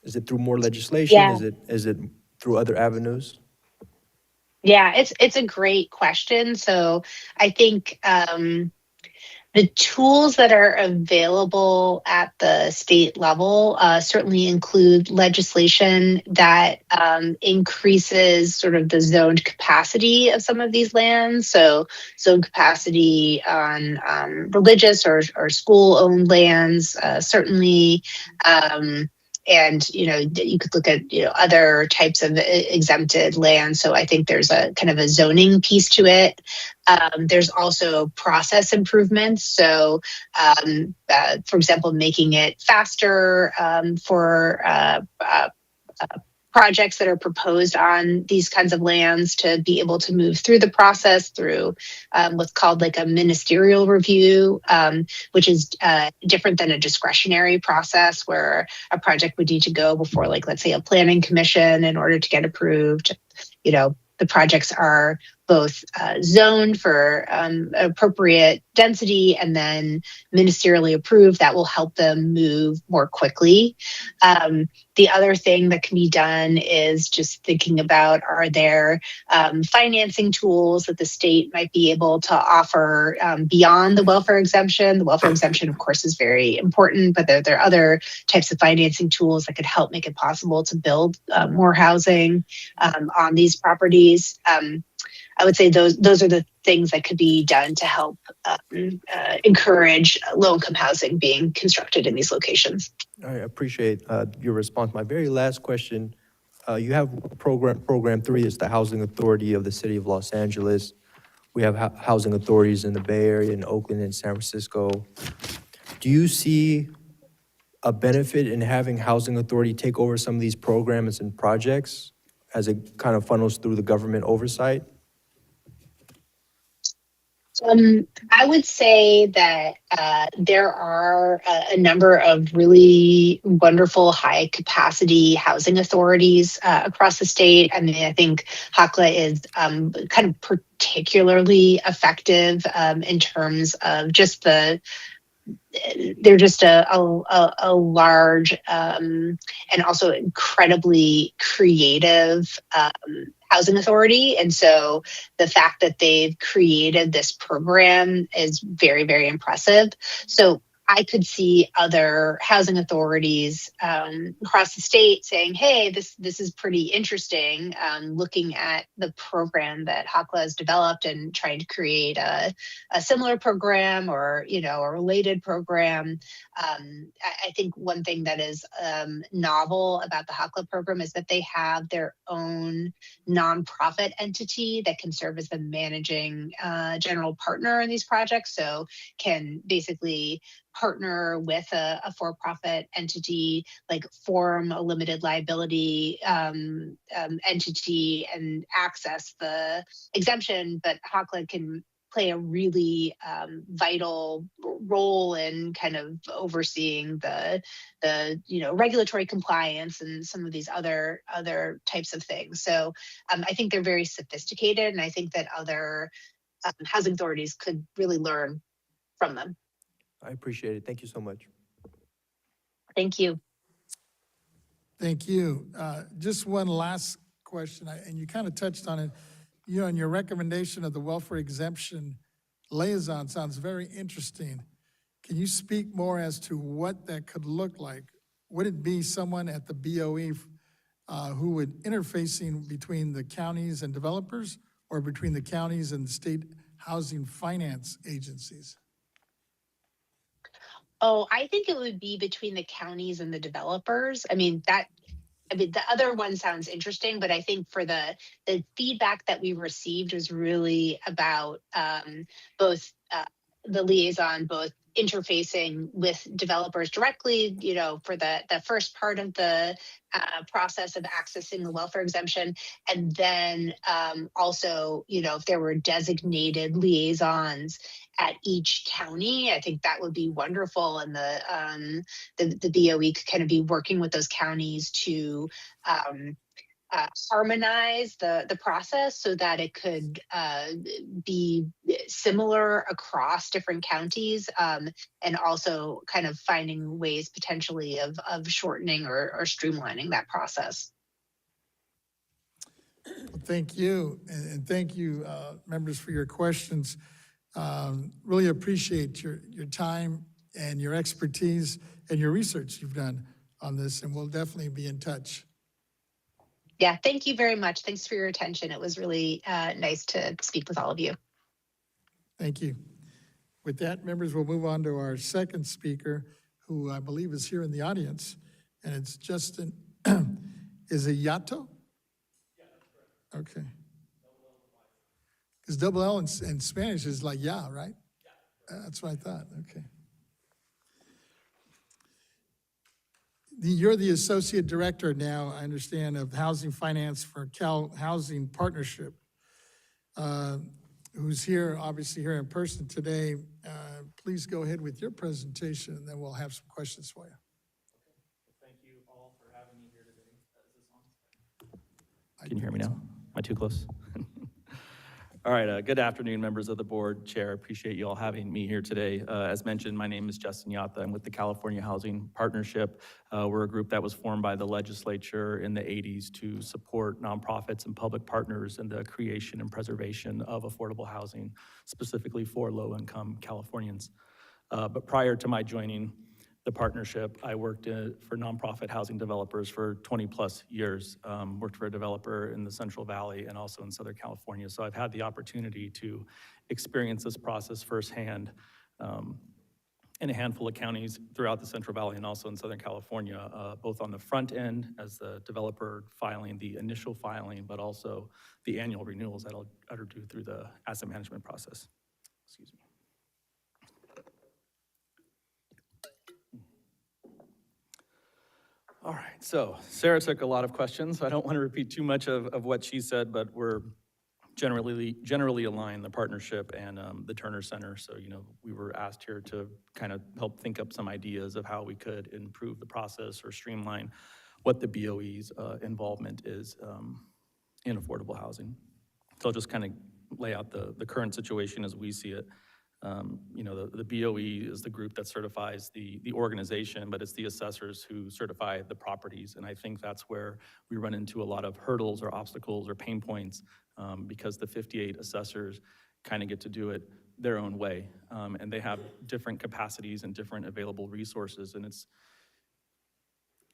G: Is it through more legislation?
E: Yeah.
G: Is it through other avenues?
E: Yeah, it's a great question. So I think The tools that are available at the state level certainly include legislation that increases sort of the zoned capacity of some of these lands. So, zone capacity on religious or school-owned lands, certainly. And you could look at other types of exempted land. So I think there's a kind of a zoning piece to it. There's also process improvements. So, for example, making it faster for projects that are proposed on these kinds of lands to be able to move through the process through what's called like a ministerial review, which is different than a discretionary process where a project would need to go before, like, let's say, a planning commission in order to get approved. The projects are both zoned for appropriate density and then ministerially approved. That will help them move more quickly. The other thing that can be done is just thinking about, are there financing tools that the state might be able to offer beyond the welfare exemption? The welfare exemption, of course, is very important, but there are other types of financing tools that could help make it possible to build more housing on these properties. I would say those are the things that could be done to help encourage low-income housing being constructed in these locations.
G: I appreciate your response. My very last question, you have program 3 is the Housing Authority of the City of Los Angeles. We have housing authorities in the Bay Area, in Oakland, and San Francisco. Do you see a benefit in having housing authority take over some of these programs and projects as it kind of funnels through the government oversight?
E: I would say that there are a number of really wonderful high capacity housing authorities across the state. I mean, I think HACLA is kind of particularly effective in terms of just they're just a large and also incredibly creative housing authority. And so the fact that they've created this program is very, very impressive. So I could see other housing authorities across the state saying, hey, this is pretty interesting, looking at the program that HACLA has developed and trying to create a similar program or, a related program. I think one thing that is novel about the HACLA program is that they have their own nonprofit entity that can serve as the managing general partner in these projects. So can basically partner with a for-profit entity, like form a limited liability entity and access the exemption, but HACLA can play a really vital role in kind of overseeing the regulatory compliance and some of these other types of things. So I think they're very sophisticated, and I think that other housing authorities could really learn from them.
G: I appreciate it. Thank you so much.
E: Thank you.
B: Thank you. Just one last question, and you kind of touched on it. And your recommendation of the welfare exemption liaison sounds very interesting. Can you speak more as to what that could look like? Would it be someone at the BOE who would interfacing between the counties and developers, or between the counties and state housing finance agencies?
E: Oh, I think it would be between the counties and the developers. The other one sounds interesting, but I think for the feedback that we received was really about both the liaison, both interfacing with developers directly, for the first part of the process of accessing the welfare exemption. And then also, if there were designated liaisons at each county, I think that would be wonderful. And the BOE could kind of be working with those counties to harmonize the process so that it could be similar across different counties, and also kind of finding ways potentially of shortening or streamlining that process.
B: Thank you, and thank you, members, for your questions. Really appreciate your time and your expertise and your research you've done on this, and we'll definitely be in touch.
E: Yeah, thank you very much. Thanks for your attention. It was really nice to speak with all of you.
B: Thank you. With that, members, we'll move on to our second speaker, who I believe is here in the audience, and it's Justin, is it Yato? Yeah, that's correct. Okay. Because double L in Spanish is like yeah, right? Yeah. That's what I thought, okay. You're the Associate Director now, I understand, of Housing Finance for Cal Housing Partnership, who's here, obviously here in person today. Please go ahead with your presentation, and then we'll have some questions for you.
H: Thank you all for having me here today. Is this on? Can you hear me now? Am I too close? All right, good afternoon, members of the board, chair. Appreciate you all having me here today. As mentioned, my name is Justin Yata. I'm with the California Housing Partnership. We're a group that was formed by the legislature in the 80s to support nonprofits and public partners in the creation and preservation of affordable housing, specifically for low-income Californians. But prior to my joining the partnership, I worked for nonprofit housing developers for 20 plus years. Worked for a developer in the Central Valley and also in Southern California. So I've had the opportunity to experience this process firsthand in a handful of counties throughout the Central Valley and also in Southern California, both on the front end as the developer filing the initial filing, but also the annual renewals that I'll do through the asset management process. Excuse me. All right, so Sarah took a lot of questions. I don't want to repeat too much of what she said, but we're generally aligned, the partnership and the Turner Center. So, we were asked here to kind of help think up some ideas of how we could improve the process or streamline what the BOE's involvement is in affordable housing. So I'll just kind of lay out the current situation as we see it. The BOE is the group that certifies the organization, but it's the assessors who certify the properties. And I think that's where we run into a lot of hurdles or obstacles or pain points because the 58 assessors kind of get to do it their own way. And they have different capacities and different available resources. And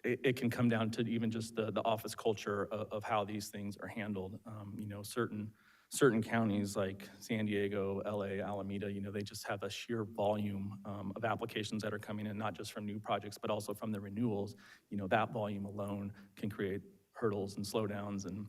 H: it can come down to even just the office culture of how these things are handled. Certain counties like San Diego, LA, Alameda, they just have a sheer volume of applications that are coming in, not just from new projects, but also from the renewals. That volume alone can create hurdles and slowdowns, and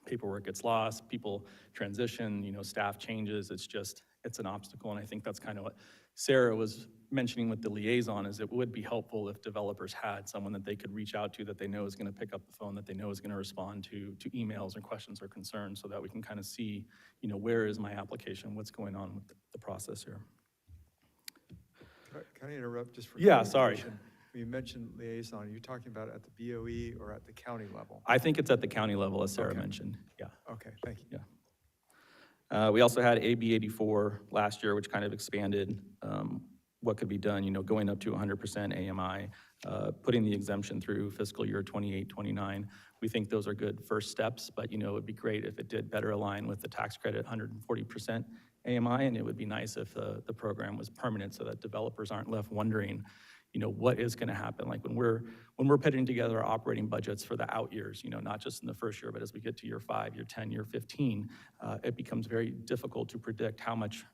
H: paperwork gets lost, people transition, staff changes. It's an obstacle. And I think that's kind of what Sarah was mentioning with the liaison, is it would be helpful if developers had someone that they could reach out to that they know is going to pick up the phone, that they know is going to respond to emails or questions or concerns, so that we can kind of see, where is my application, what's going on with the process here.
A: Can I interrupt just for
H: Yeah, sorry.
A: clarification? When you mentioned liaison, are you talking about at the BOE or at the county level?
H: I think it's at the county level, as Sarah
A: Okay.
H: mentioned. Yeah.
A: Okay, thank you.
H: Yeah. We also had AB 84 last year, which kind of expanded what could be done, going up to 100% AMI, putting the exemption through fiscal year 28, 29. We think those are good first steps, but it would be great if it did better align with the tax credit 140% AMI, and it would be nice if the program was permanent so that developers aren't left wondering, what is going to happen? Like when we're putting together our operating budgets for the out years, not just in the first year, but as we get to year 5, year 10, year 15, it becomes very difficult to predict how much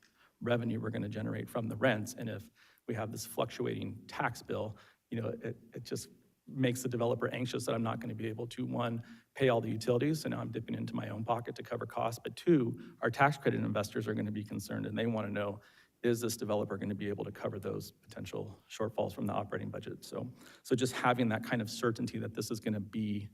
H: revenue we're going to generate from the rents. And if we have this fluctuating tax bill, it just makes the developer anxious that I'm not going to be able to, 1, pay all the utilities, so now I'm dipping into my own pocket to cover costs, but 2, our tax credit investors are going to be concerned, and they want to know, is this developer going to be able to cover those potential shortfalls from the operating budget? So just having that kind of certainty that this is going to be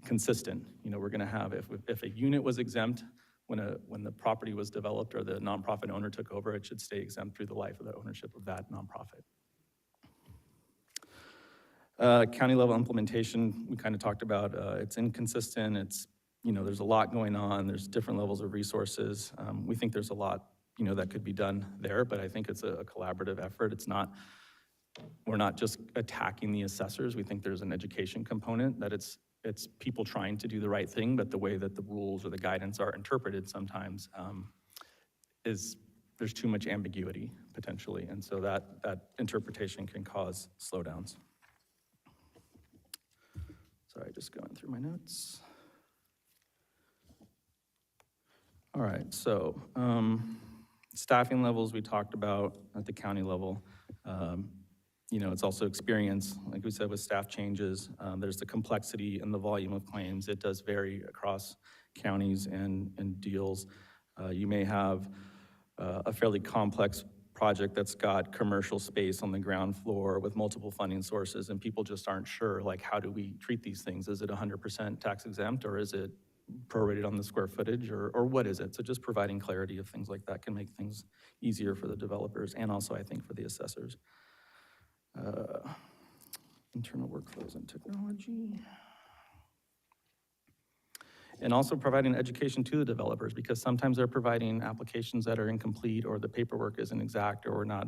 H: consistent. We're going to have, if a unit was exempt when the property was developed or the nonprofit owner took over, it should stay exempt through the life of the ownership of that nonprofit. County level implementation, we kind of talked about, it's inconsistent, there's a lot going on, there's different levels of resources. We think there's a lot, that could be done there, but I think it's a collaborative effort. We're not just attacking the assessors. We think there's an education component, that it's people trying to do the right thing, but the way that the rules or the guidance are interpreted sometimes is there's too much ambiguity potentially, and so that interpretation can cause slowdowns. Sorry, just going through my notes. All right, so staffing levels we talked about at the county level. It's also experience, like we said, with staff changes. There's the complexity and the volume of claims. It does vary across counties and deals. You may have a fairly complex project that's got commercial space on the ground floor with multiple funding sources, and people just aren't sure, like, how do we treat these things? Is it 100% tax exempt, or is it prorated on the square footage, or what is it? So just providing clarity of things like that can make things easier for the developers and also, I think, for the assessors. Internal workflows and technology. And also providing education to the developers, because sometimes they're providing applications that are incomplete, or the paperwork isn't exact, or we're not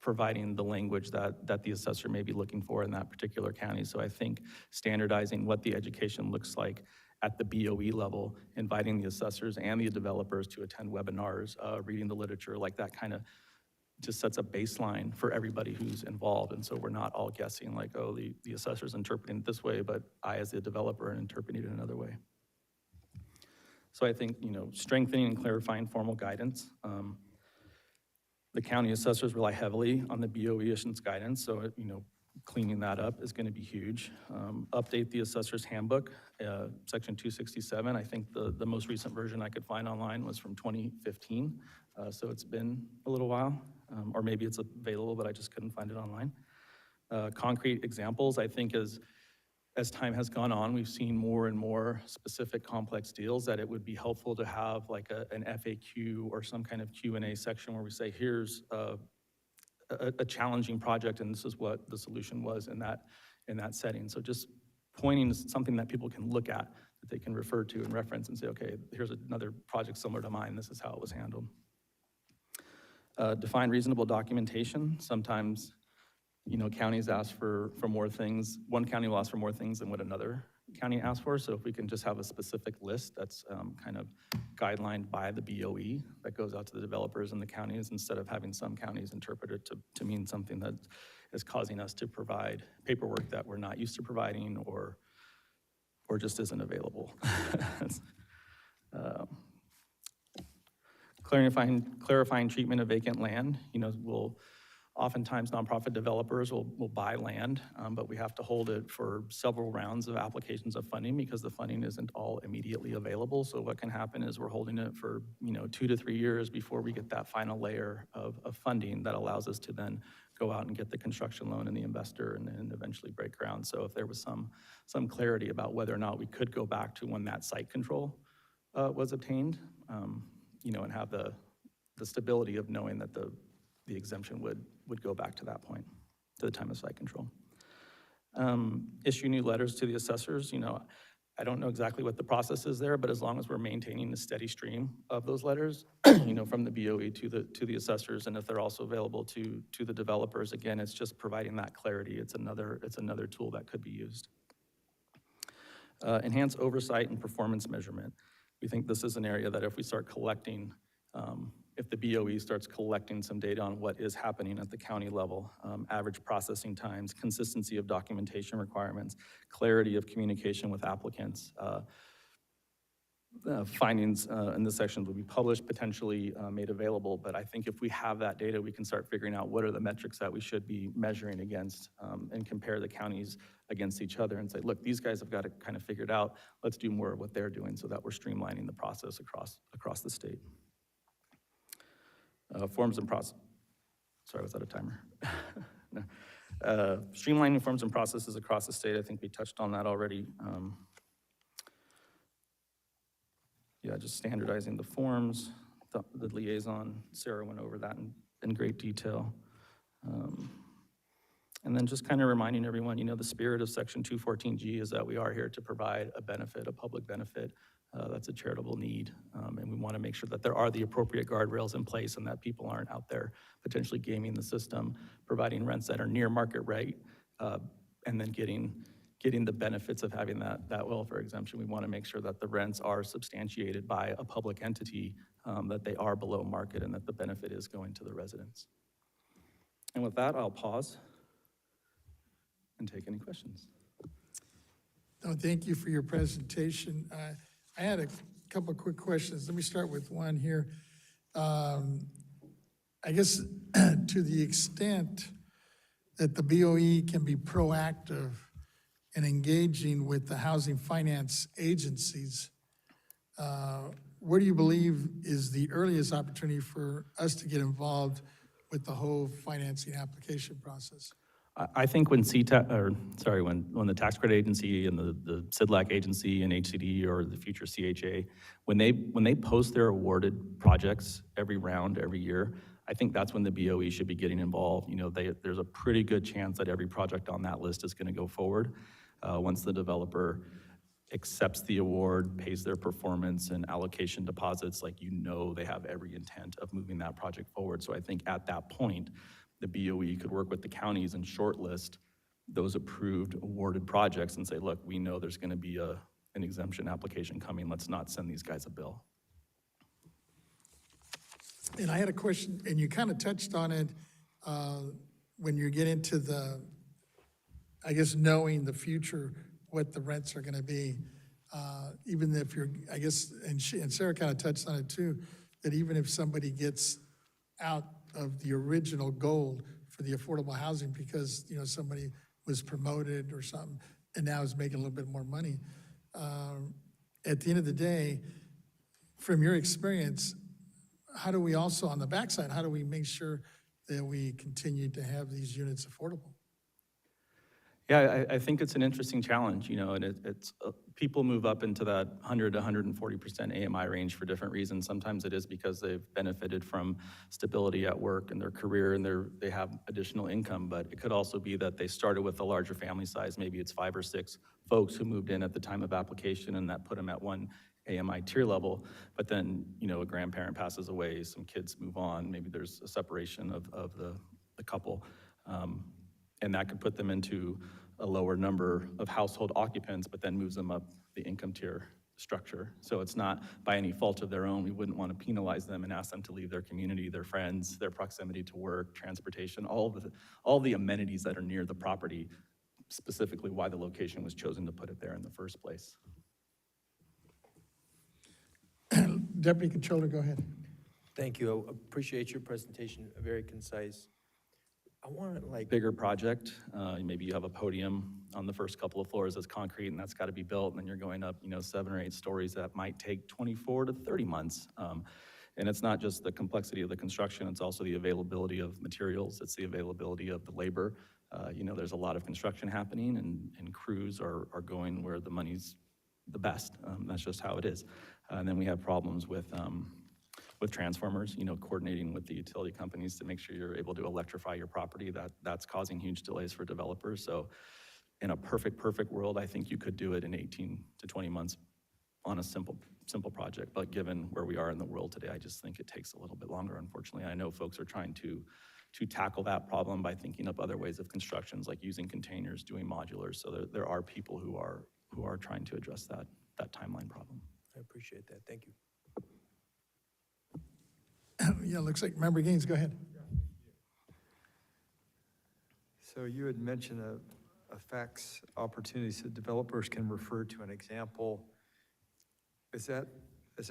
H: providing the language that the assessor may be looking for in that particular county. So I think standardizing what the education looks like at the BOE level, inviting the assessors and the developers to attend webinars, reading the literature, like that kind of just sets a baseline for everybody who's involved. And so we're not all guessing like, oh, the assessor's interpreting it this way, but I, as the developer, am interpreting it another way. So I think, strengthening and clarifying formal guidance. The county assessors rely heavily on the BOE issuance guidance, so, cleaning that up is gonna be huge. Update the assessor's handbook, section 267. I think the most recent version I could find online was from 2015, so it's been a little while, or maybe it's available, but I just couldn't find it online. Concrete examples, I think as time has gone on, we've seen more and more specific complex deals that it would be helpful to have like an FAQ or some kind of Q&A section where we say, here's a challenging project and this is what the solution was in that setting. So just pointing to something that people can look at, that they can refer to and reference and say, okay, here's another project similar to mine, this is how it was handled. Define reasonable documentation. Sometimes counties ask for more things. One county will ask for more things than what another county asks for. So if we can just have a specific list that's kind of guidelined by the BOE that goes out to the developers and the counties, instead of having some counties interpret it to mean something that is causing us to provide paperwork that we're not used to providing or just isn't available. Clarifying treatment of vacant land. Oftentimes, nonprofit developers will buy land, but we have to hold it for several rounds of applications of funding because the funding isn't all immediately available. So what can happen is we're holding it for 2 to 3 years before we get that final layer of funding that allows us to then go out and get the construction loan and the investor and then eventually break ground. So if there was some clarity about whether or not we could go back to when that site control was obtained, and have the stability of knowing that the exemption would go back to that point, to the time of site control. Issue new letters to the assessors. I don't know exactly what the process is there, but as long as we're maintaining a steady stream of those letters, from the BOE to the assessors, and if they're also available to the developers, again, it's just providing that clarity. It's another tool that could be used. Enhance oversight and performance measurement. We think this is an area that if we start collecting, if the BOE starts collecting some data on what is happening at the county level, average processing times, consistency of documentation requirements, clarity of communication with applicants, findings in this section will be published, potentially made available, but I think if we have that data, we can start figuring out what are the metrics that we should be measuring against and compare the counties against each other and say, look, these guys have got it kind of figured out, let's do more of what they're doing so that we're streamlining the process across the state. Forms and process. Sorry, was that a timer? No. Streamlining forms and processes across the state. I think we touched on that already. Just standardizing the forms. The liaison, Sarah went over that in great detail. And then just kind of reminding everyone, the spirit of Section 214G is that we are here to provide a benefit, a public benefit. That's a charitable need, and we want to make sure that there are the appropriate guardrails in place and that people aren't out there potentially gaming the system, providing rents that are near market rate, and then getting the benefits of having that welfare exemption. We want to make sure that the rents are substantiated by a public entity that they are below market and that the benefit is going to the residents. And with that, I'll pause and take any questions.
B: No, thank you for your presentation. I had a couple of quick questions. Let me start with one here. I guess to the extent that the BOE can be proactive in engaging with the housing finance agencies, where do you believe is the earliest opportunity for us to get involved with the whole financing application process?
H: I think when when the tax credit agency and the CIDLAC agency and HCD or the future CHA, when they post their awarded projects every round, every year, I think that's when the BOE should be getting involved. You know, there's a pretty good chance that every project on that list is gonna go forward. Once the developer accepts the award, pays their performance and allocation deposits, like, you know, they have every intent of moving that project forward. So I think at that point, the BOE could work with the counties and shortlist those approved awarded projects and say, look, we know there's gonna be an exemption application coming, let's not send these guys a bill.
B: And I had a question, and you kind of touched on it when you get into the, I guess, knowing the future, what the rents are going to be. Even if you're, I guess, and Sarah kind of touched on it too, that even if somebody gets out of the original goal for the affordable housing because, you know, somebody was promoted or something and now is making a little bit more money, at the end of the day, from your experience, how do we also, on the backside, how do we make sure that we continue to have these units affordable?
H: Yeah, I think it's an interesting challenge, you know, and it's people move up into that 100 to 140% AMI range for different reasons. Sometimes it is because they've benefited from stability at work and their career and they have additional income, but it could also be that they started with a larger family size. Maybe it's 5 or 6 folks who moved in at the time of application and that put them at one AMI tier level, but then, you know, a grandparent passes away, some kids move on, maybe there's a separation of the couple. And that could put them into a lower number of household occupants, but then moves them up the income tier structure. So it's not by any fault of their own. We wouldn't want to penalize them and ask them to leave their community, their friends, their proximity to work, transportation, all the amenities that are near the property, specifically why the location was chosen to put it there in the first place.
B: Deputy Controller, go ahead.
G: Thank you. I appreciate your presentation, very concise. I want to
H: Bigger project, maybe you have a podium on the first couple of floors that's concrete and that's got to be built, and then you're going up, you know, 7 or 8 stories that might take 24 to 30 months. And it's not just the complexity of the construction, it's also the availability of materials, it's the availability of the labor. You know, there's a lot of construction happening and crews are going where the money's the best. That's just how it is. And then we have problems with transformers, you know, coordinating with the utility companies to make sure you're able to electrify your property. That's causing huge delays for developers. So in a perfect world, I think you could do it in 18 to 20 months on a simple project. But given where we are in the world today, I just think it takes a little bit longer, unfortunately. I know folks are trying to tackle that problem by thinking up other ways of constructions, like using containers, doing modulars. So there are people who are trying to address that timeline problem.
G: I appreciate that. Thank you.
B: Yeah, looks like Member Gaines, go ahead.
A: So you had mentioned affects opportunities that developers can refer to an example. Is that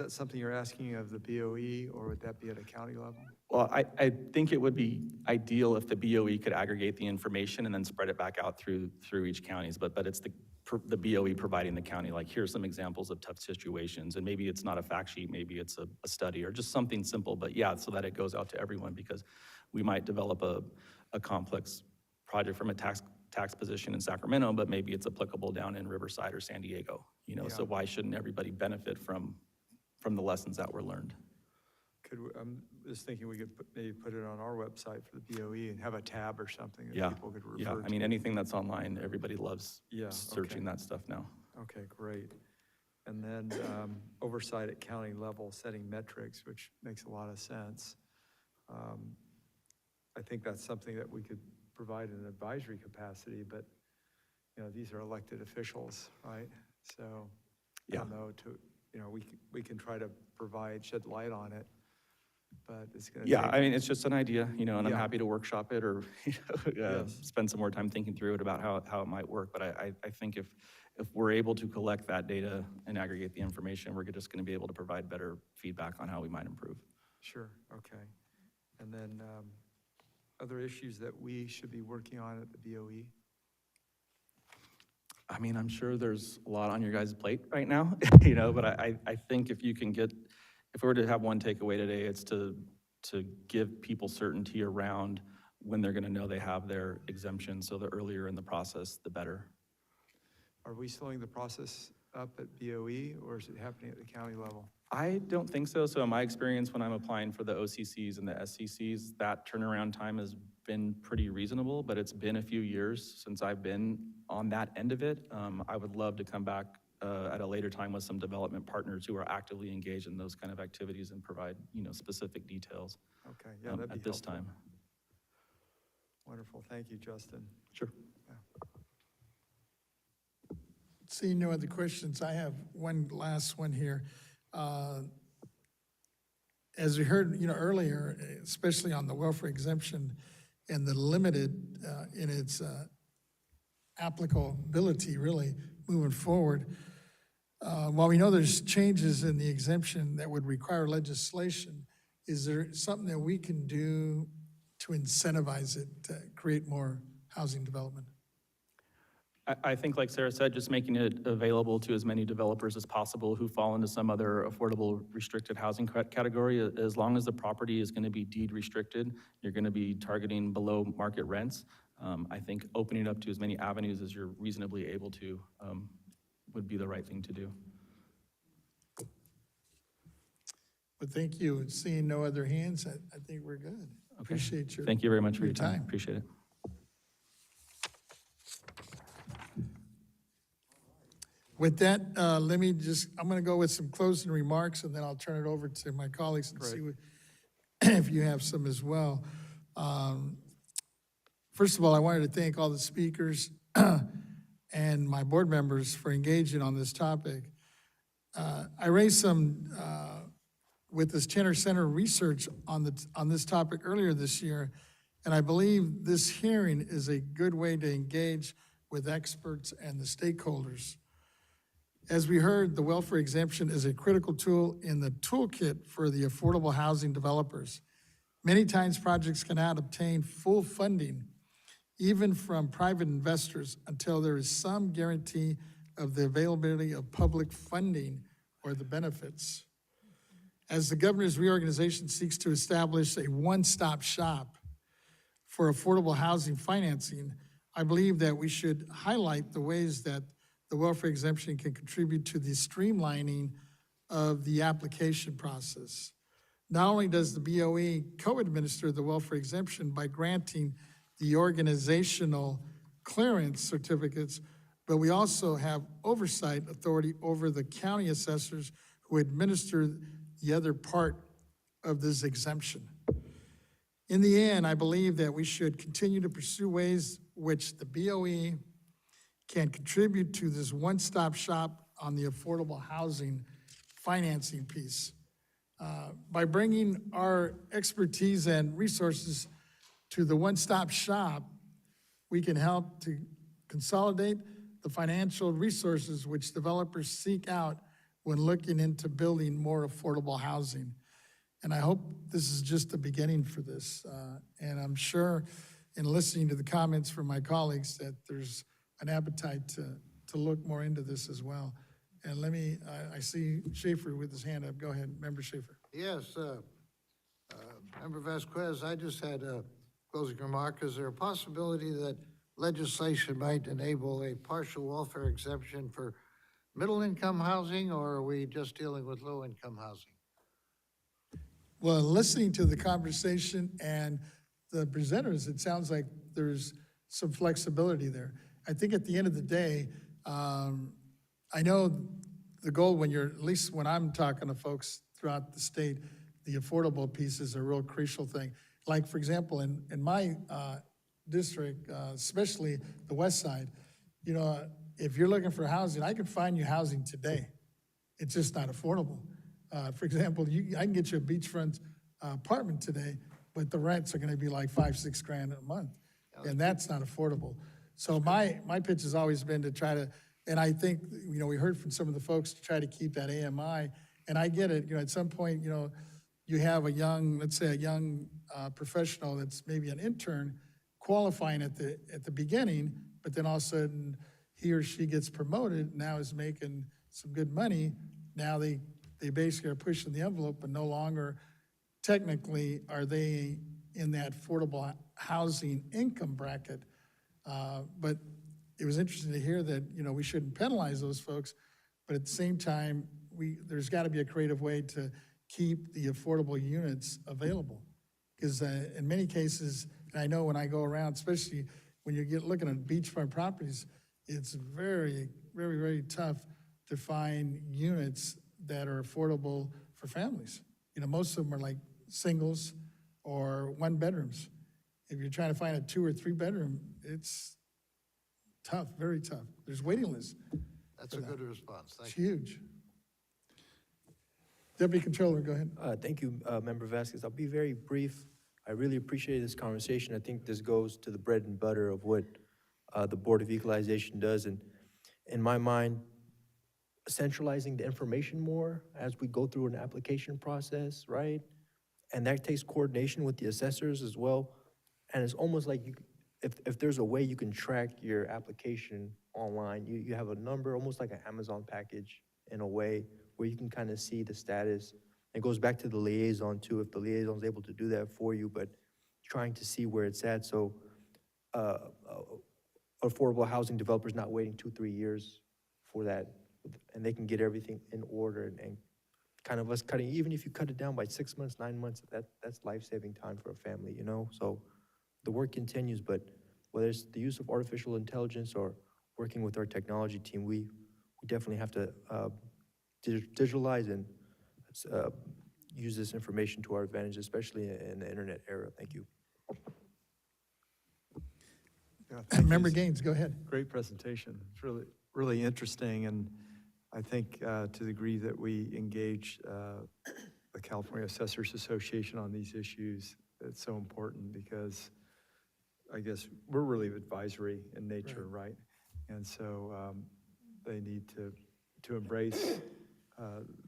A: something you're asking of the BOE, or would that be at a county level?
H: Well, I think it would be ideal if the BOE could aggregate the information and then spread it back out through each counties, but it's the BOE providing the county, like, here's some examples of tough situations, and maybe it's not a fact sheet, maybe it's a study or just something simple, but yeah, so that it goes out to everyone, because we might develop a complex project from a tax position in Sacramento, but maybe it's applicable down in Riverside or San Diego, you know,
A: Yeah.
H: So why shouldn't everybody benefit from the lessons that were learned?
A: I'm just thinking we could maybe put it on our website for the BOE and have a tab or something
H: Yeah,
A: that people could refer
H: yeah.
A: to.
H: I mean, anything that's online, everybody loves
A: Yeah,
H: searching
A: okay.
H: that stuff now.
A: Okay, great. And then oversight at county level, setting metrics, which makes a lot of sense. I think that's something that we could provide in an advisory capacity, but, you know, these are elected officials, right? So I don't know, we can try to shed light on it, but it's going to
H: Yeah,
A: take.
H: I mean, it's just an idea, and I'm
A: Yeah.
H: happy to workshop it or,
A: Yes.
H: spend some more time thinking through it about how it might work. But I think if we're able to collect that data and aggregate the information, we're just going to be able to provide better feedback on how we might improve.
A: Sure, okay. And then other issues that we should be working on at the BOE?
H: I mean, I'm sure there's a lot on your guys' plate right now, but I think if we were to have one takeaway today, it's to give people certainty around when they're gonna know they have their exemption, so the earlier in the process, the better.
A: Are we slowing the process up at BOE, or is it happening at the county level?
H: I don't think so. So in my experience, when I'm applying for the OCCs and the SCCs, that turnaround time has been pretty reasonable, but it's been a few years since I've been on that end of it. I would love to come back at a later time with some development partners who are actively engaged in those kind of activities and provide, specific details
A: Okay, yeah, that'd be
H: at this
A: helpful.
H: time.
A: Wonderful, thank you, Justin.
H: Sure.
B: Seeing no other questions, I have one last one here. As we heard, earlier, especially on the welfare exemption and the limited in its applicability, really, moving forward, while we know there's changes in the exemption that would require legislation, is there something that we can do to incentivize it, to create more housing development?
H: I think, like Sarah said, just making it available to as many developers as possible who fall into some other affordable restricted housing category. As long as the property is going to be deed restricted, you're going to be targeting below market rents. I think opening up to as many avenues as you're reasonably able to would be the right thing to do.
B: Well, thank you. Seeing no other hands, I think we're good. Appreciate your
H: Thank you very much for
B: your
H: your time.
B: time.
H: Appreciate it.
B: With that, I'm going to go with some closing remarks, and then I'll turn it over to my colleagues and see if you have some as well. First of all, I wanted to thank all the speakers and my board members for engaging on this topic. I raised some, with this Tanner Center research on this topic earlier this year, and I believe this hearing is a good way to engage with experts and the stakeholders. As we heard, the welfare exemption is a critical tool in the toolkit for the affordable housing developers. Many times projects cannot obtain full funding, even from private investors, until there is some guarantee of the availability of public funding or the benefits. As the governor's reorganization seeks to establish a one-stop shop for affordable housing financing, I believe that we should highlight the ways that the welfare exemption can contribute to the streamlining of the application process. Not only does the BOE co-administer the welfare exemption by granting the organizational clearance certificates, but we also have oversight authority over the county assessors who administer the other part of this exemption. In the end, I believe that we should continue to pursue ways which the BOE can contribute to this one-stop shop on the affordable housing financing piece. By bringing our expertise and resources to the one-stop shop, we can help to consolidate the financial resources which developers seek out when looking into building more affordable housing. And I hope this is just the beginning for this. And I'm sure in listening to the comments from my colleagues that there's an appetite to look more into this as well. And I see Schaefer with his hand up. Go ahead, Member Schaefer.
F: Yes, Member Vasquez, I just had a closing remark. Is there a possibility that legislation might enable a partial welfare exemption for middle-income housing, or are we just dealing with low-income housing?
B: Well, listening to the conversation and the presenters, it sounds like there's some flexibility there. I think at the end of the day, I know the goal at least when I'm talking to folks throughout the state, the affordable piece is a real crucial thing. Like, for example, in my district, especially the west side, if you're looking for housing, I can find you housing today. It's just not affordable. For example, I can get you a beachfront apartment today, but the rents are gonna be like 5, 6 grand a month. And that's not affordable. So my pitch has always been to try to, and I think, we heard from some of the folks to try to keep that AMI. And I get it, at some point, you have a young, let's say a young professional that's maybe an intern qualifying at the beginning, but then all of a sudden, he or she gets promoted, now is making some good money. Now they basically are pushing the envelope, but no longer technically are they in that affordable housing income bracket. But it was interesting to hear that, we shouldn't penalize those folks, but at the same time, there's got to be a creative way to keep the affordable units available. Because in many cases, and I know when I go around, especially when you get looking at beachfront properties, it's very, very, very tough to find units that are affordable for families. Most of them are like singles or one bedrooms. If you're trying to find a 2 or 3 bedroom, it's tough, very tough. There's waiting lists.
F: That's a good response.
B: It's
F: Thank you.
B: huge. Deputy Controller, go ahead.
G: Thank you, Member Vasquez. I'll be very brief. I really appreciate this conversation. I think this goes to the bread and butter of what the Board of Equalization does. And in my mind, centralizing the information more as we go through an application process, right? And that takes coordination with the assessors as well. And it's almost like if there's a way you can track your application online, you have a number, almost like an Amazon package in a way where you can kind of see the status. It goes back to the liaison too, if the liaison is able to do that for you, but trying to see where it's at. So affordable housing developers not waiting 2-3 years for that, and they can get everything in order and kind of us cutting, even if you cut it down by 6 months, 9 months, that's life-saving time for a family, So the work continues, but whether it's the use of artificial intelligence or working with our technology team, we definitely have to digitalize and use this information to our advantage, especially in the internet era. Thank you.
A: Yeah, thank you.
B: Member Gaines, go ahead.
A: Great presentation. It's really, really interesting, and I think to the degree that we engage the California Assessors Association on these issues, it's so important because I guess we're really advisory in nature, right? And so they need to embrace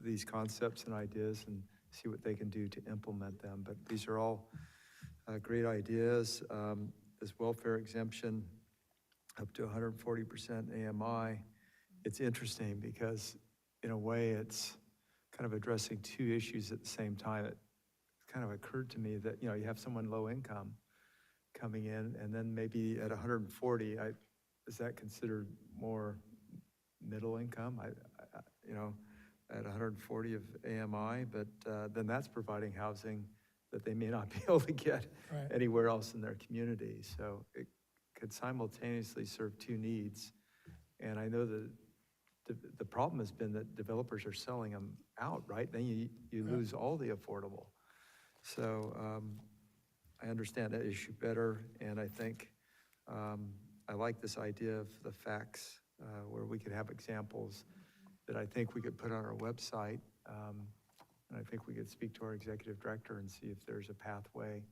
A: these concepts and ideas and see what they can do to implement them. But these are all great ideas. This welfare exemption up to 140% AMI, it's interesting because in a way it's kind of addressing two issues at the same time. It kind of occurred to me that, you have someone low income coming in and then maybe at 140, is that considered more middle income? At 140 of AMI, but then that's providing housing that they may not be able to get
B: Right.
A: anywhere else in their community. So it could simultaneously serve two needs. And I know that the problem has been that developers are selling them out, right? Then you lose all the affordable. So I understand that issue better, and I think I like this idea of the facts where we could have examples that I think we could put on our website. And I think we could speak to our executive director and see if there's a pathway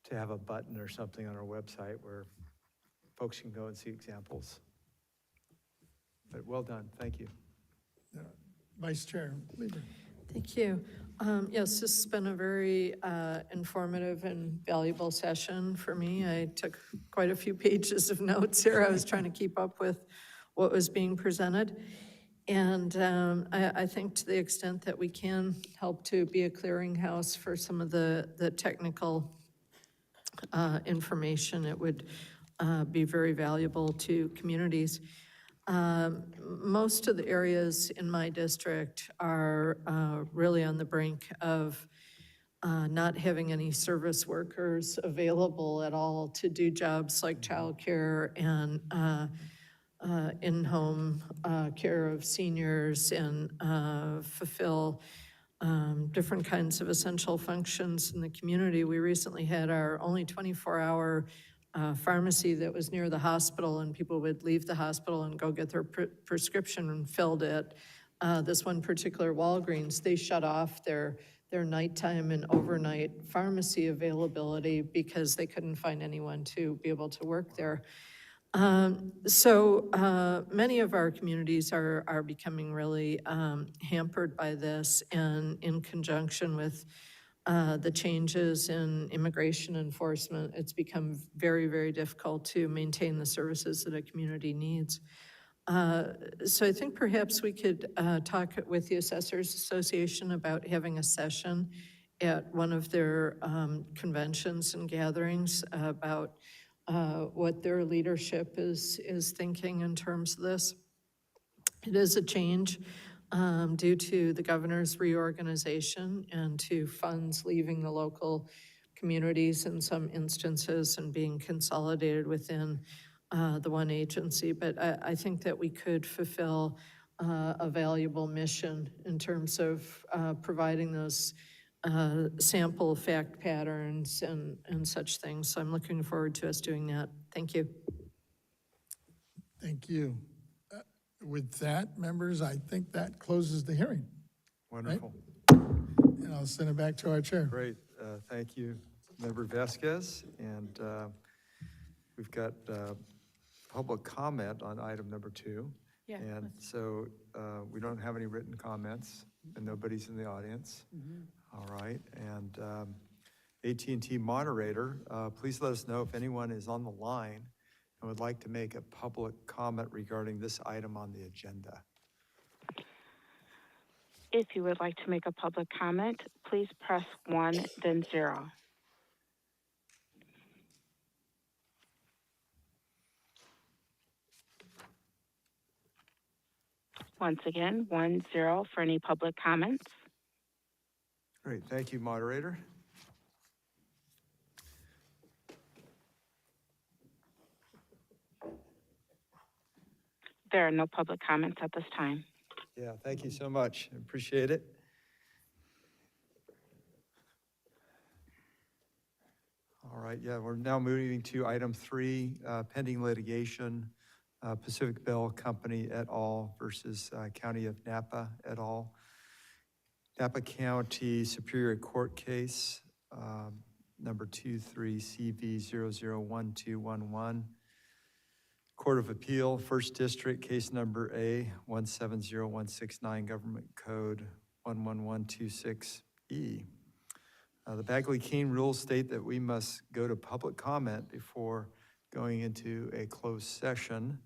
A: to have a button or something on our website where folks can go and see examples. But well done, thank you.
B: Vice Chair Lieber.
C: Thank you. Yes, this has been a very informative and valuable session for me. I took quite a few pages of notes here. I was trying to keep up with what was being presented. And I think to the extent that we can help to be a clearinghouse for some of the technical information, it would be very valuable to communities. Most of the areas in my district are really on the brink of not having any service workers available at all to do jobs like childcare and in-home care of seniors and fulfill different kinds of essential functions in the community. We recently had our only 24-hour pharmacy that was near the hospital, and people would leave the hospital and go get their prescription filled at this one particular Walgreens, they shut off their nighttime and overnight pharmacy availability because they couldn't find anyone to be able to work there. So many of our communities are becoming really hampered by this, and in conjunction with the changes in immigration enforcement, it's become very, very difficult to maintain the services that a community needs. So I think perhaps we could talk with the Assessors Association about having a session at one of their conventions and gatherings about what their leadership is thinking in terms of this. It is a change due to the governor's reorganization and to funds leaving the local communities in some instances and being consolidated within the one agency. But I think that we could fulfill a valuable mission in terms of providing those sample fact patterns and such things. So I'm looking forward to us doing that. Thank you.
B: Thank you. With that, members, I think that closes the hearing,
A: Wonderful.
B: and I'll send it back to our chair.
A: Great. Thank you, Member Vasquez. And we've got public comment on item number 2.
D: Yeah,
A: And so we don't have any written comments, and nobody's in the audience. All right. And AT&T moderator, please let us know if anyone is on the line and would like to make a public comment regarding this item on the agenda.
I: If you would like to make a public comment, please press 1, then 0. Once again, 1, 0 for any public comments.
A: Great. Thank you, moderator.
I: There are no public comments at this time.
A: Yeah, thank you so much. Appreciate it. All right, yeah, we're now moving to item 3, pending litigation, Pacific Bell Company et al. Versus County of Napa et al. Napa County Superior Court case, number 23CV001211. Court of Appeal, First District, case number A 170169, Government Code 11126E. The Bagley-Keene rules state that we must go to public comment before going into a closed session.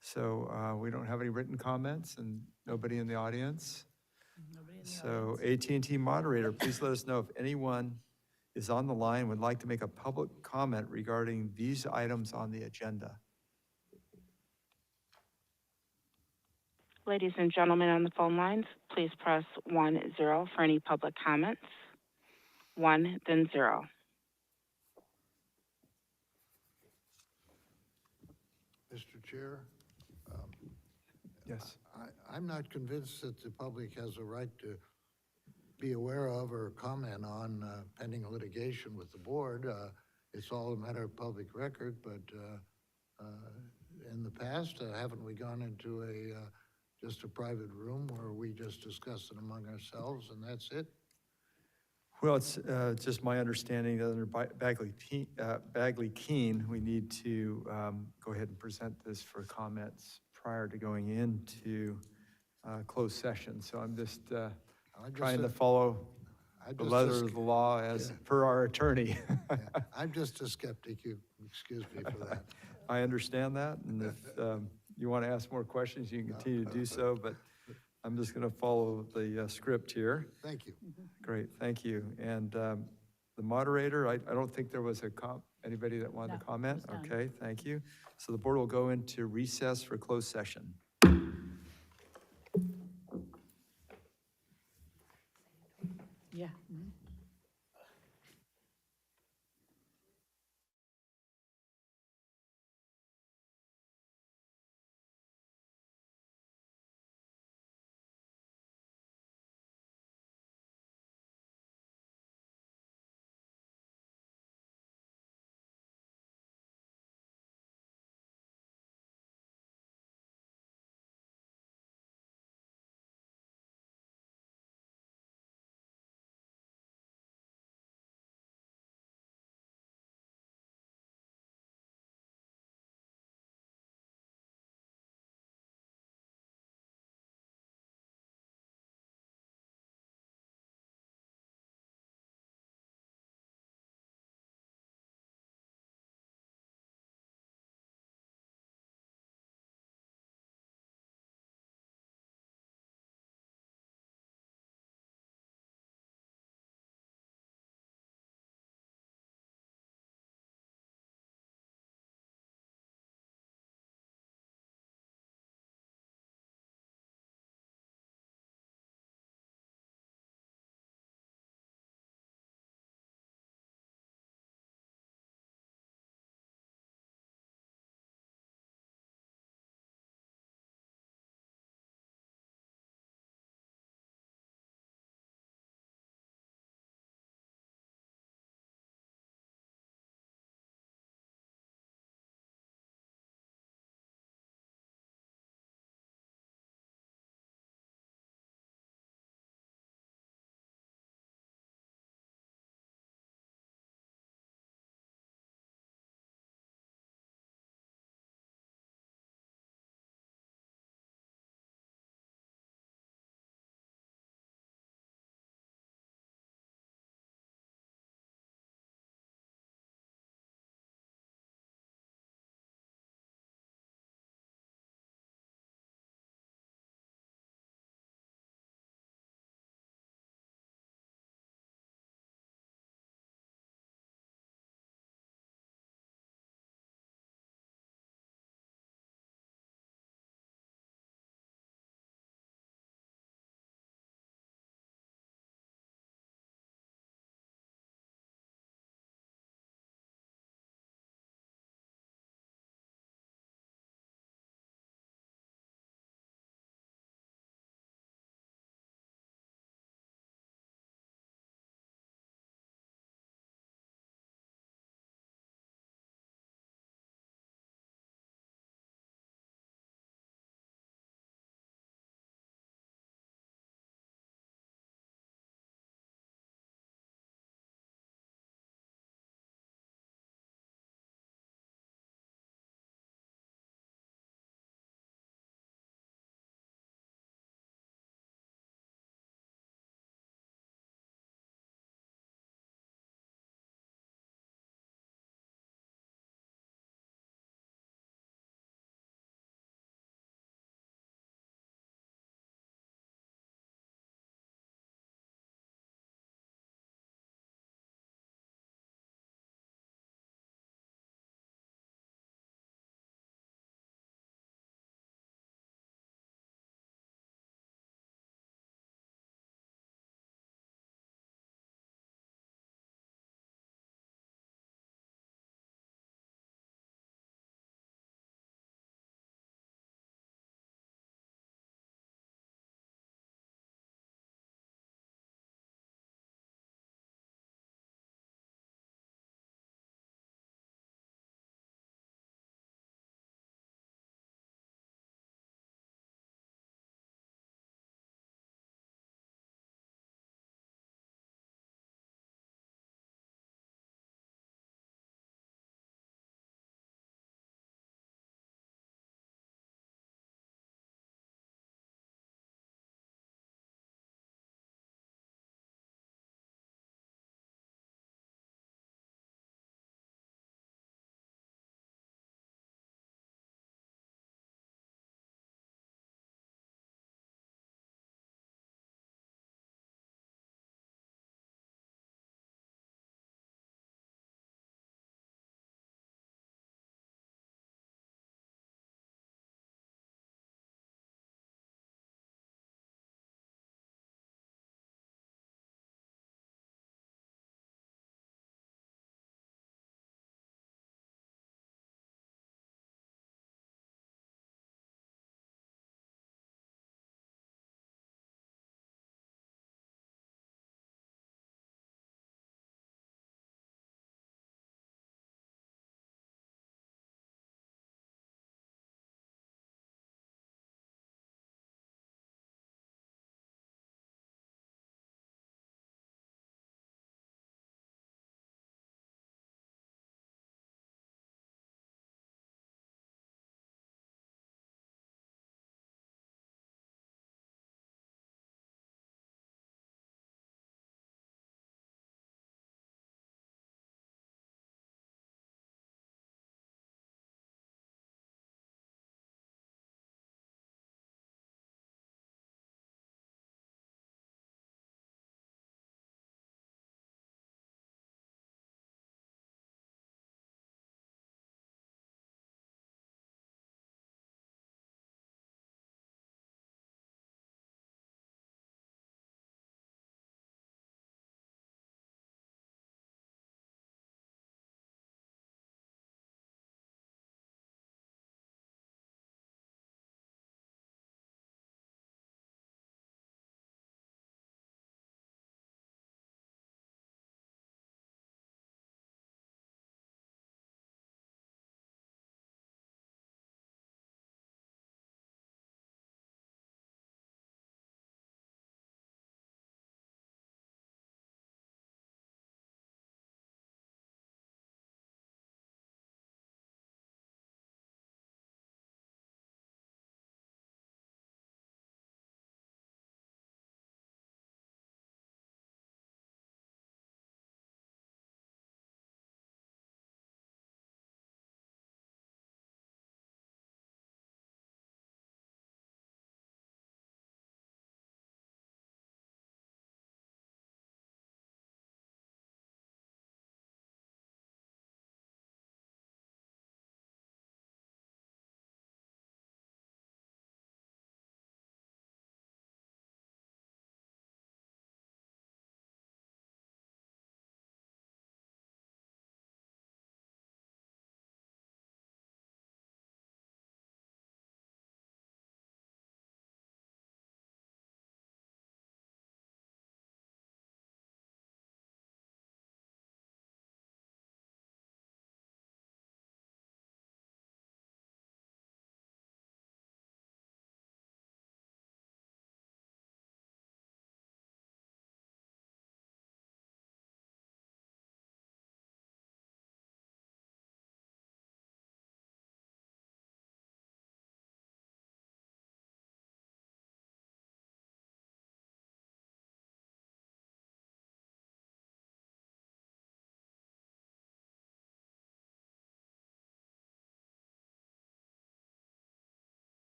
A: So we don't have any written comments and nobody in the audience. So AT&T moderator, please let us know if anyone is on the line, would like to make a public comment regarding these items on the agenda.
I: Ladies and gentlemen on the phone lines, please press 1, 0 for any public comments. 1, then 0.
F: Mr. Chair,
A: Yes.
F: I'm not convinced that the public has a right to be aware of or comment on pending litigation with the board. It's all a matter of public record, but in the past, haven't we gone into just a private room where we just discuss it among ourselves and that's it?
A: Well, it's just my understanding that under Bagley-Keene, we need to go ahead and present this for comments prior to going into closed session. So I'm just trying to follow the letter of the law as per our attorney.
F: Yeah, I'm just a skeptic, you excuse me for that.
A: I understand that, and if you want to ask more questions, you can continue to do so, but I'm just going to follow the script here.
F: Thank you.
A: Great, thank you. And the moderator, I don't think there was anybody that wanted to comment?
D: it was done.
A: Okay, thank you. So the board will go into recess for closed session.
D: Yeah.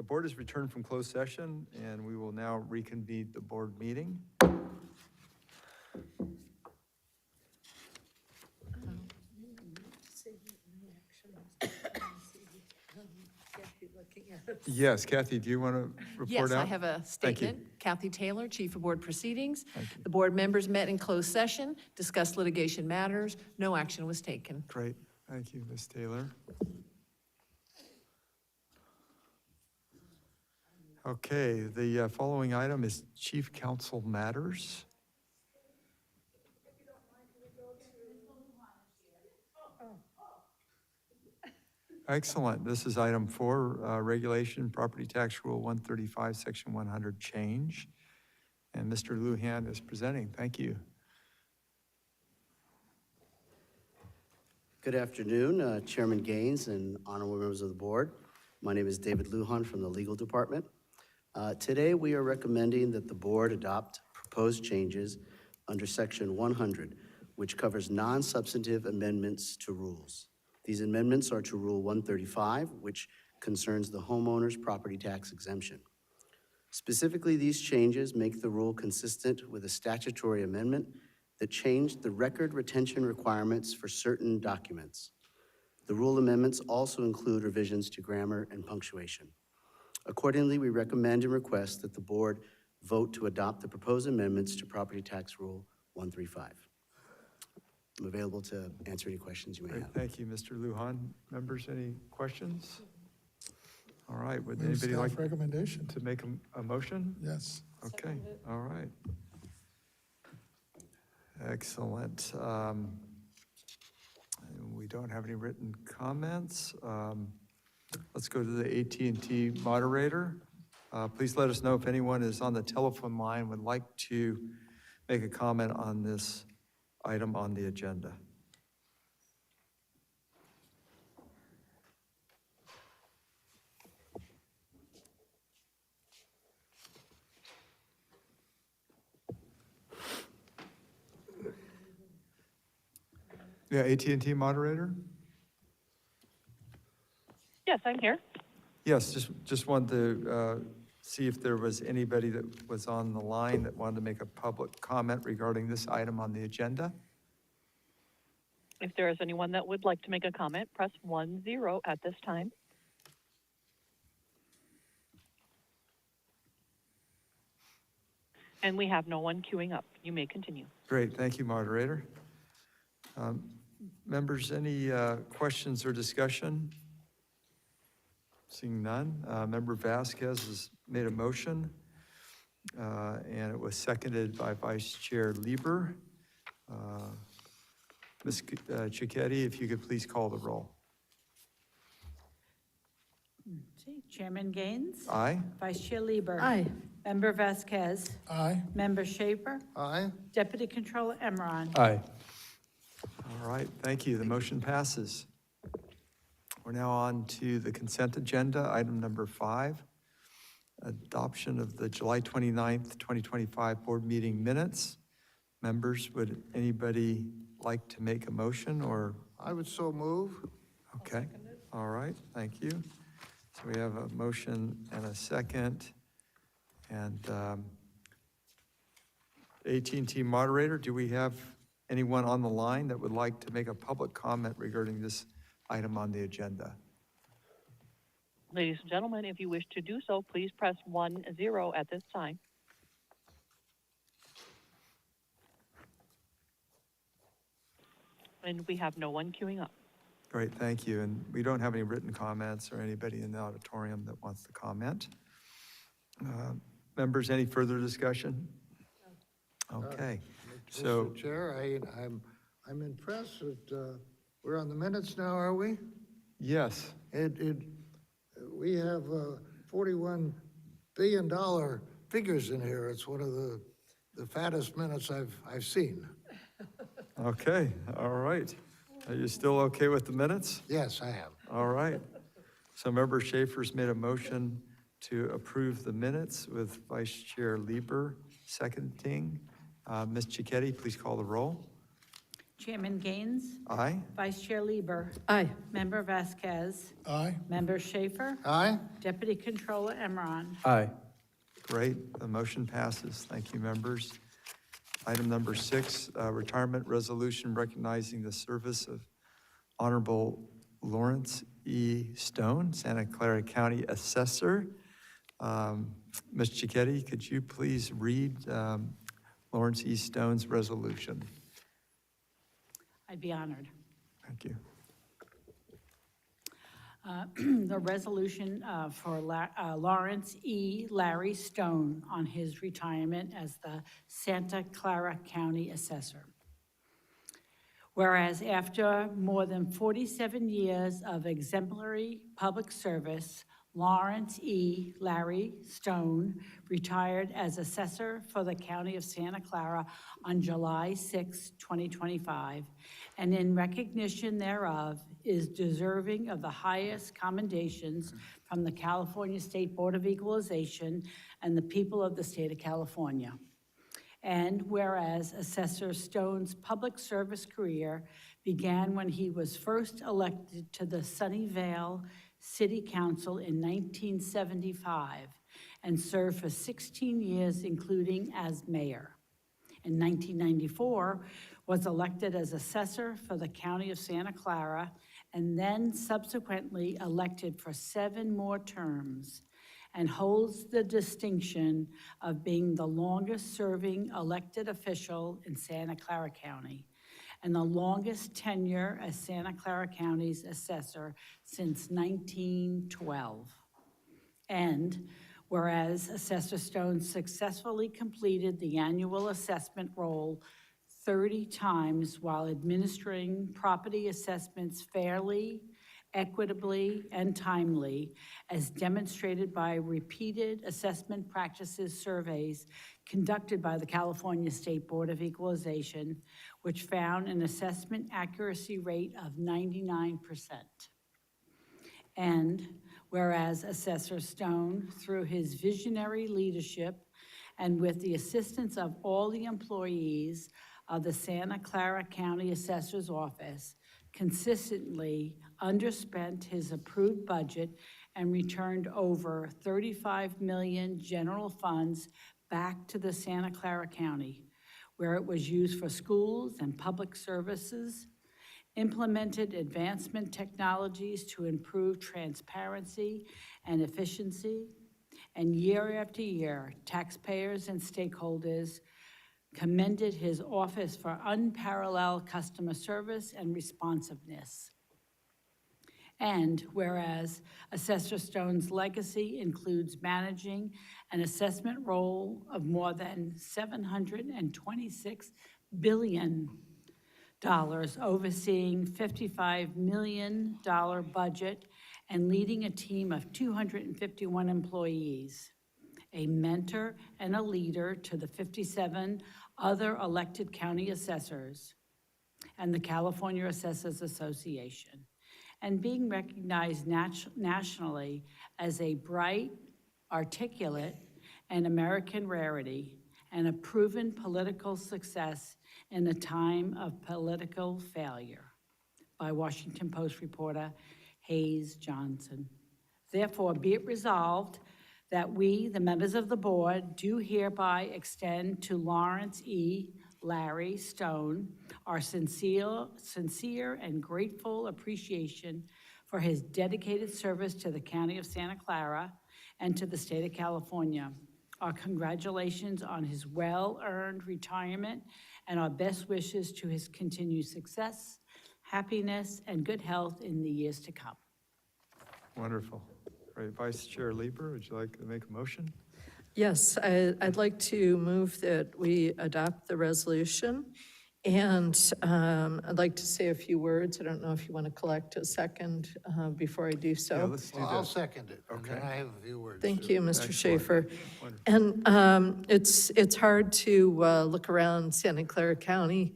A: board has returned from closed session, and we will now reconvene the board meeting. Yes, Kathy, do you want to report
J: Yes,
A: out?
J: I have a
A: Thank you.
J: statement. Kathy Taylor, Chief of Board Proceedings.
A: Thank you.
J: The board members met in closed session, discussed litigation matters. No action was taken.
A: Great, thank you, Ms. Taylor. Okay, the following item is Chief Counsel Matters. Excellent. This is item 4, Regulation Property Tax Rule 135, Section 100 change. And Mr. Lujan is presenting. Thank you.
K: Good afternoon, Chairman Gaines and honorable members of the board. My name is David Lujan from the Legal Department. Today, we are recommending that the board adopt proposed changes under Section 100, which covers non-substantive amendments to rules. These amendments are to Rule 135, which concerns the homeowner's property tax exemption. Specifically, these changes make the rule consistent with a statutory amendment that changed the record retention requirements for certain documents. The rule amendments also include revisions to grammar and punctuation. Accordingly, we recommend and request that the board vote to adopt the proposed amendments to Property Tax Rule 135. I'm available to answer any questions you may
A: Great,
K: have.
A: thank you, Mr. Lujan. Members, any questions? All right, would
B: Move
A: anybody like
B: staff recommendation.
A: to make a motion?
B: Yes.
A: Okay, all right. Excellent. We don't have any written comments. Let's go to the AT&T moderator. Please let us know if anyone is on the telephone line would like to make a comment on this item on the agenda. Yeah, AT&T moderator?
L: Yes, I'm here.
A: Yes, just wanted to see if there was anybody that was on the line that wanted to make a public comment regarding this item on the agenda.
L: If there is anyone that would like to make a comment, press 10 at this time. And we have no one queuing up. You may continue.
A: Great, thank you, moderator. Members, any questions or discussion? Seeing none. Member Vasquez has made a motion, and it was seconded by Vice Chair Lieber. Ms. Cicchetti, if you could please call the roll.
D: See, Chairman Gaines.
A: Aye?
D: Vice Chair Lieber.
C: Aye.
D: Member Vasquez.
B: Aye.
D: Member Schaefer.
F: Aye.
D: Deputy Controller Emron.
A: Aye. All right, thank you. The motion passes. We're now on to the consent agenda, item number 5, adoption of the July 29th, 2025 board meeting minutes. Members, would anybody like to make a motion or?
F: I would so move.
A: Okay, all right, thank you. So we have a motion and a second. And AT&T moderator, do we have anyone on the line that would like to make a public comment regarding this item on the agenda?
L: Ladies and gentlemen, if you wish to do so, please press 10 at this time. And we have no one queuing up.
A: Great, thank you. And we don't have any written comments or anybody in the auditorium that wants to comment. Members, any further discussion? Okay, so,
F: Mr. Chair, I'm impressed that we're on the minutes now, are we?
A: yes,
F: We have $41 billion figures in here. It's one of the fattest minutes I've seen.
A: okay, all right. Are you still okay with the minutes?
F: Yes, I am.
A: All right. So Member Schaefer's made a motion to approve the minutes with Vice Chair Lieber seconding. Ms. Cicchetti, please call the roll.
D: Chairman Gaines,
A: Aye?
D: Vice Chair Lieber,
C: Aye.
D: Member Vasquez,
B: Aye.
D: Member Schaefer,
F: Aye?
D: Deputy Controller Emron.
G: Aye.
A: Great, the motion passes. Thank you, members. Item number 6, retirement resolution recognizing the service of Honorable Lawrence E. Stone, Santa Clara County Assessor. Ms. Cicchetti, could you please read Lawrence E. Stone's resolution?
D: I'd be honored.
A: Thank you.
D: The resolution for Lawrence E. Larry Stone on his retirement as the Santa Clara County Assessor. Whereas after more than 47 years of exemplary public service, Lawrence E. Larry Stone retired as assessor for the County of Santa Clara on July 6, 2025, and in recognition thereof is deserving of the highest commendations from the California State Board of Equalization and the people of the state of California. And whereas Assessor Stone's public service career began when he was first elected to the Sunnyvale City Council in 1975 and served for 16 years, including as mayor. In 1994, was elected as assessor for the County of Santa Clara and then subsequently elected for 7 more terms, and holds the distinction of being the longest-serving elected official in Santa Clara County and the longest tenure as Santa Clara County's assessor since 1912. And whereas Assessor Stone successfully completed the annual assessment roll 30 times while administering property assessments fairly, equitably, and timely, as demonstrated by repeated assessment practices surveys conducted by the California State Board of Equalization, which found an assessment accuracy rate of 99%. And whereas Assessor Stone, through his visionary leadership and with the assistance of all the employees of the Santa Clara County Assessor's Office, consistently underspent his approved budget and returned over 35 million general funds back to the Santa Clara County, where it was used for schools and public services, implemented advancement technologies to improve transparency and efficiency, and year after year, taxpayers and stakeholders commended his office for unparalleled customer service and responsiveness. And whereas Assessor Stone's legacy includes managing an assessment roll of more than $726 billion, overseeing $55 million budget and leading a team of 251 employees, a mentor and a leader to the 57 other elected county assessors and the California Assessors Association, and being recognized nationally as a bright, articulate, and American rarity, and a proven political success in a time of political failure, by Washington Post reporter Hayes Johnson. Therefore, be it resolved that we, the members of the board, do hereby extend to Lawrence E. Larry Stone our sincere and grateful appreciation for his dedicated service to the County of Santa Clara and to the state of California. Our congratulations on his well-earned retirement and our best wishes to his continued success, happiness, and good health in the years to come.
A: Wonderful. Great. Vice Chair Lieber, would you like to make a motion?
C: Yes, I'd like to move that we adopt the resolution. And I'd like to say a few words. I don't know if you want to collect a second before I do so.
A: Yeah, let's do
F: Well, I'll
A: that.
F: second it, and then
A: Okay.
F: I have a few words.
C: Thank
F: too.
C: you, Mr.
A: Excellent.
C: Schaefer.
A: Wonderful.
C: And it's hard to look around Santa Clara County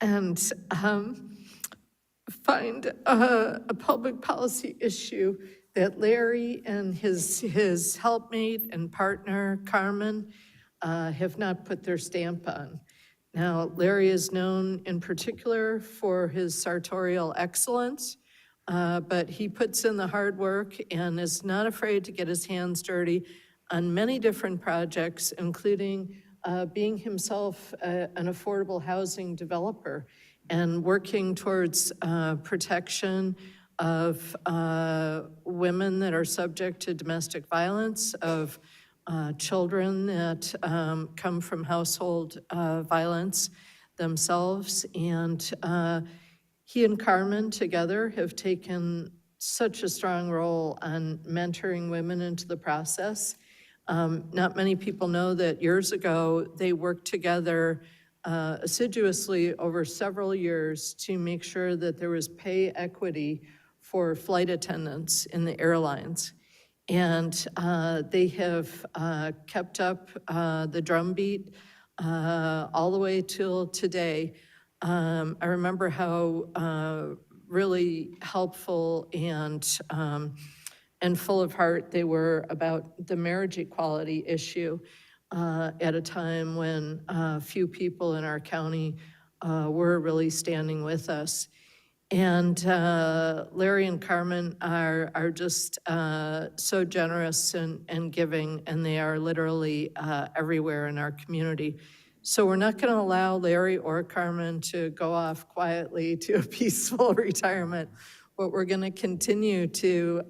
C: and find a public policy issue that Larry and his helpmate and partner, Carmen, have not put their stamp on. Now, Larry is known in particular for his sartorial excellence, but he puts in the hard work and is not afraid to get his hands dirty on many different projects, including being himself an affordable housing developer and working towards protection of women that are subject to domestic violence, of children that come from household violence themselves. And he and Carmen together have taken such a strong role on mentoring women into the process. Not many people know that years ago, they worked together assiduously over several years to make sure that there was pay equity for flight attendants in the airlines. And they have kept up the drumbeat all the way till today. I remember how really helpful and full of heart they were about the marriage equality issue at a time when few people in our county were really standing with us. And Larry and Carmen are just so generous and giving, and they are literally everywhere in our community. So we're not going to allow Larry or Carmen to go off quietly to a peaceful retirement, but we're going to continue to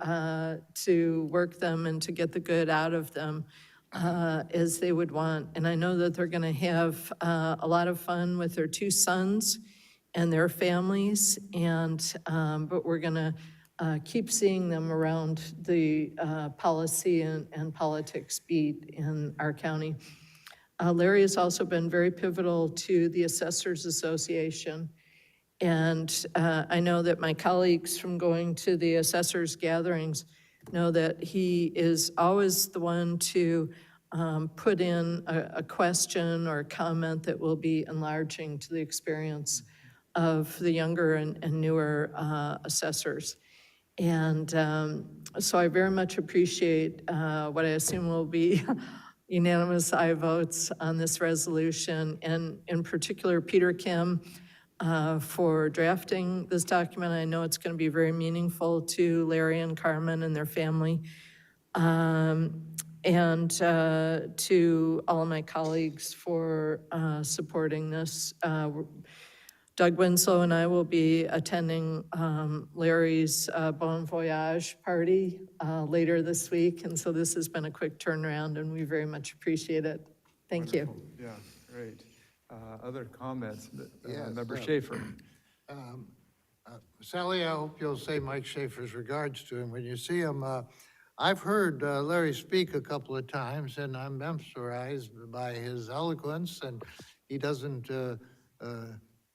C: work them and to get the good out of them as they would want. And I know that they're going to have a lot of fun with their two sons and their families, and but we're gonna keep seeing them around the policy and politics beat in our county. Larry has also been very pivotal to the Assessors Association, and I know that my colleagues from going to the assessors gatherings know that he is always the one to put in a question or a comment that will be enlarging to the experience of the younger and newer assessors. And so I very much appreciate what I assume will be unanimous aye votes on this resolution, and in particular, Peter Kim for drafting this document. I know it's going to be very meaningful to Larry and Carmen and their family. And to all of my colleagues for supporting this. Doug Winslow and I will be attending Larry's Bon Voyage party later this week, and so this has been a quick turnaround, and we very much appreciate it. Thank you.
A: Wonderful. Yeah, great. Other comments?
F: Yes,
A: Member Schaefer.
F: Sally, I hope you'll say Mike Schaefer's regards to him when you see him. I've heard Larry speak a couple of times, and I'm mesmerized by his eloquence, and he doesn't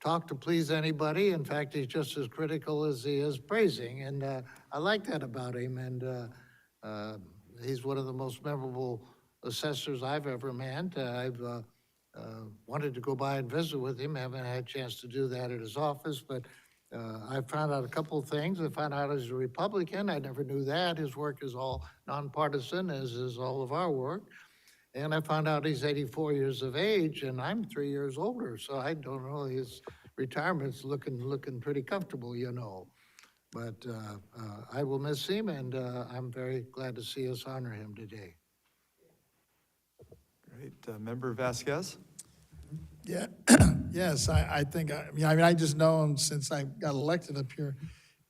F: talk to please anybody. In fact, he's just as critical as he is praising, and I like that about him, and he's one of the most memorable assessors I've ever met. I've wanted to go by and visit with him, haven't had a chance to do that at his office, but I found out a couple of things. I found out he's a Republican. I never knew that. His work is all nonpartisan, as is all of our work. And I found out he's 84 years of age, and I'm 3 years older, so I don't know, his retirement's looking pretty comfortable, you know. But I will miss him, and I'm very glad to see us honor him today.
A: Great. Member Vasquez?
B: Yeah, yes, I think, I just know him since I got elected up here.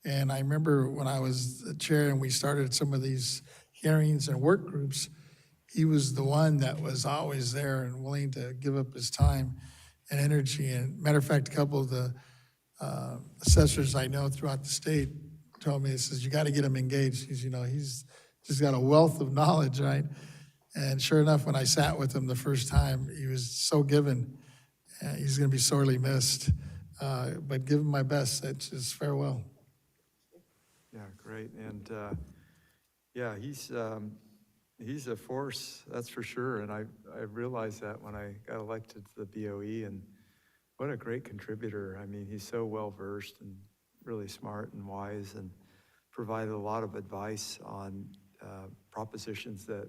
B: And I remember when I was the chair and we started some of these hearings and work groups, he was the one that was always there and willing to give up his time and energy. And matter of fact, a couple of the assessors I know throughout the state told me, he says, you got to get him engaged. He's just got a wealth of knowledge, right? And sure enough, when I sat with him the first time, he was so given. He's going to be sorely missed, but give him my best. That's his farewell.
A: Yeah, great. And yeah, he's a force, that's for sure. And I realized that when I got elected to the BOE, and what a great contributor. I mean, he's so well-versed and really smart and wise, and provided a lot of advice on propositions that,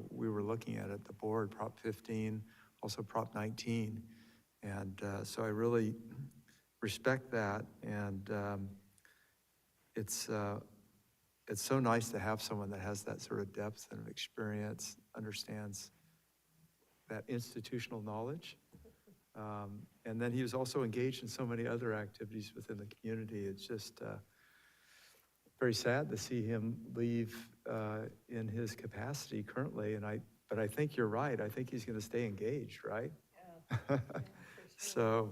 A: we were looking at the board, Prop 15, also Prop 19. And so I really respect that. And it's so nice to have someone that has that sort of depth and experience, understands that institutional knowledge. And then he was also engaged in so many other activities within the community. It's just very sad to see him leave in his capacity currently. But I think you're right. I think he's going to stay engaged, right? Yeah. So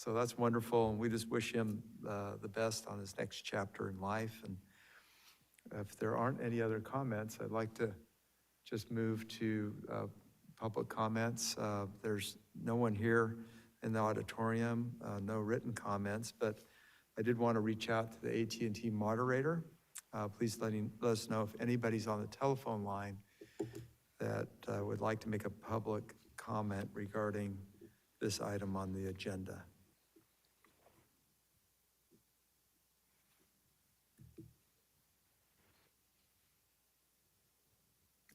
A: that's wonderful, and we just wish him the best on his next chapter in life. And if there aren't any other comments, I'd like to just move to public comments. There's no one here in the auditorium, no written comments, but I did want to reach out to the AT&T moderator. Please let us know if anybody's on the telephone line that would like to make a public comment regarding this item on the agenda.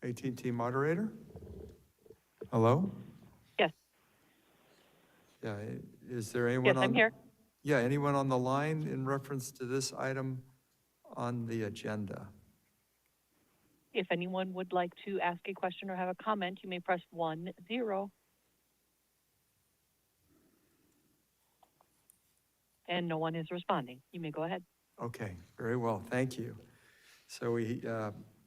A: AT&T moderator? Hello?
L: Yes,
A: Yeah, is there anyone
L: yes,
A: on?
L: I'm here.
A: Yeah, anyone on the line in reference to this item on the agenda?
L: If anyone would like to ask a question or have a comment, you may press 10. And no one is responding. You may go ahead.
A: Okay, very well, thank you. So we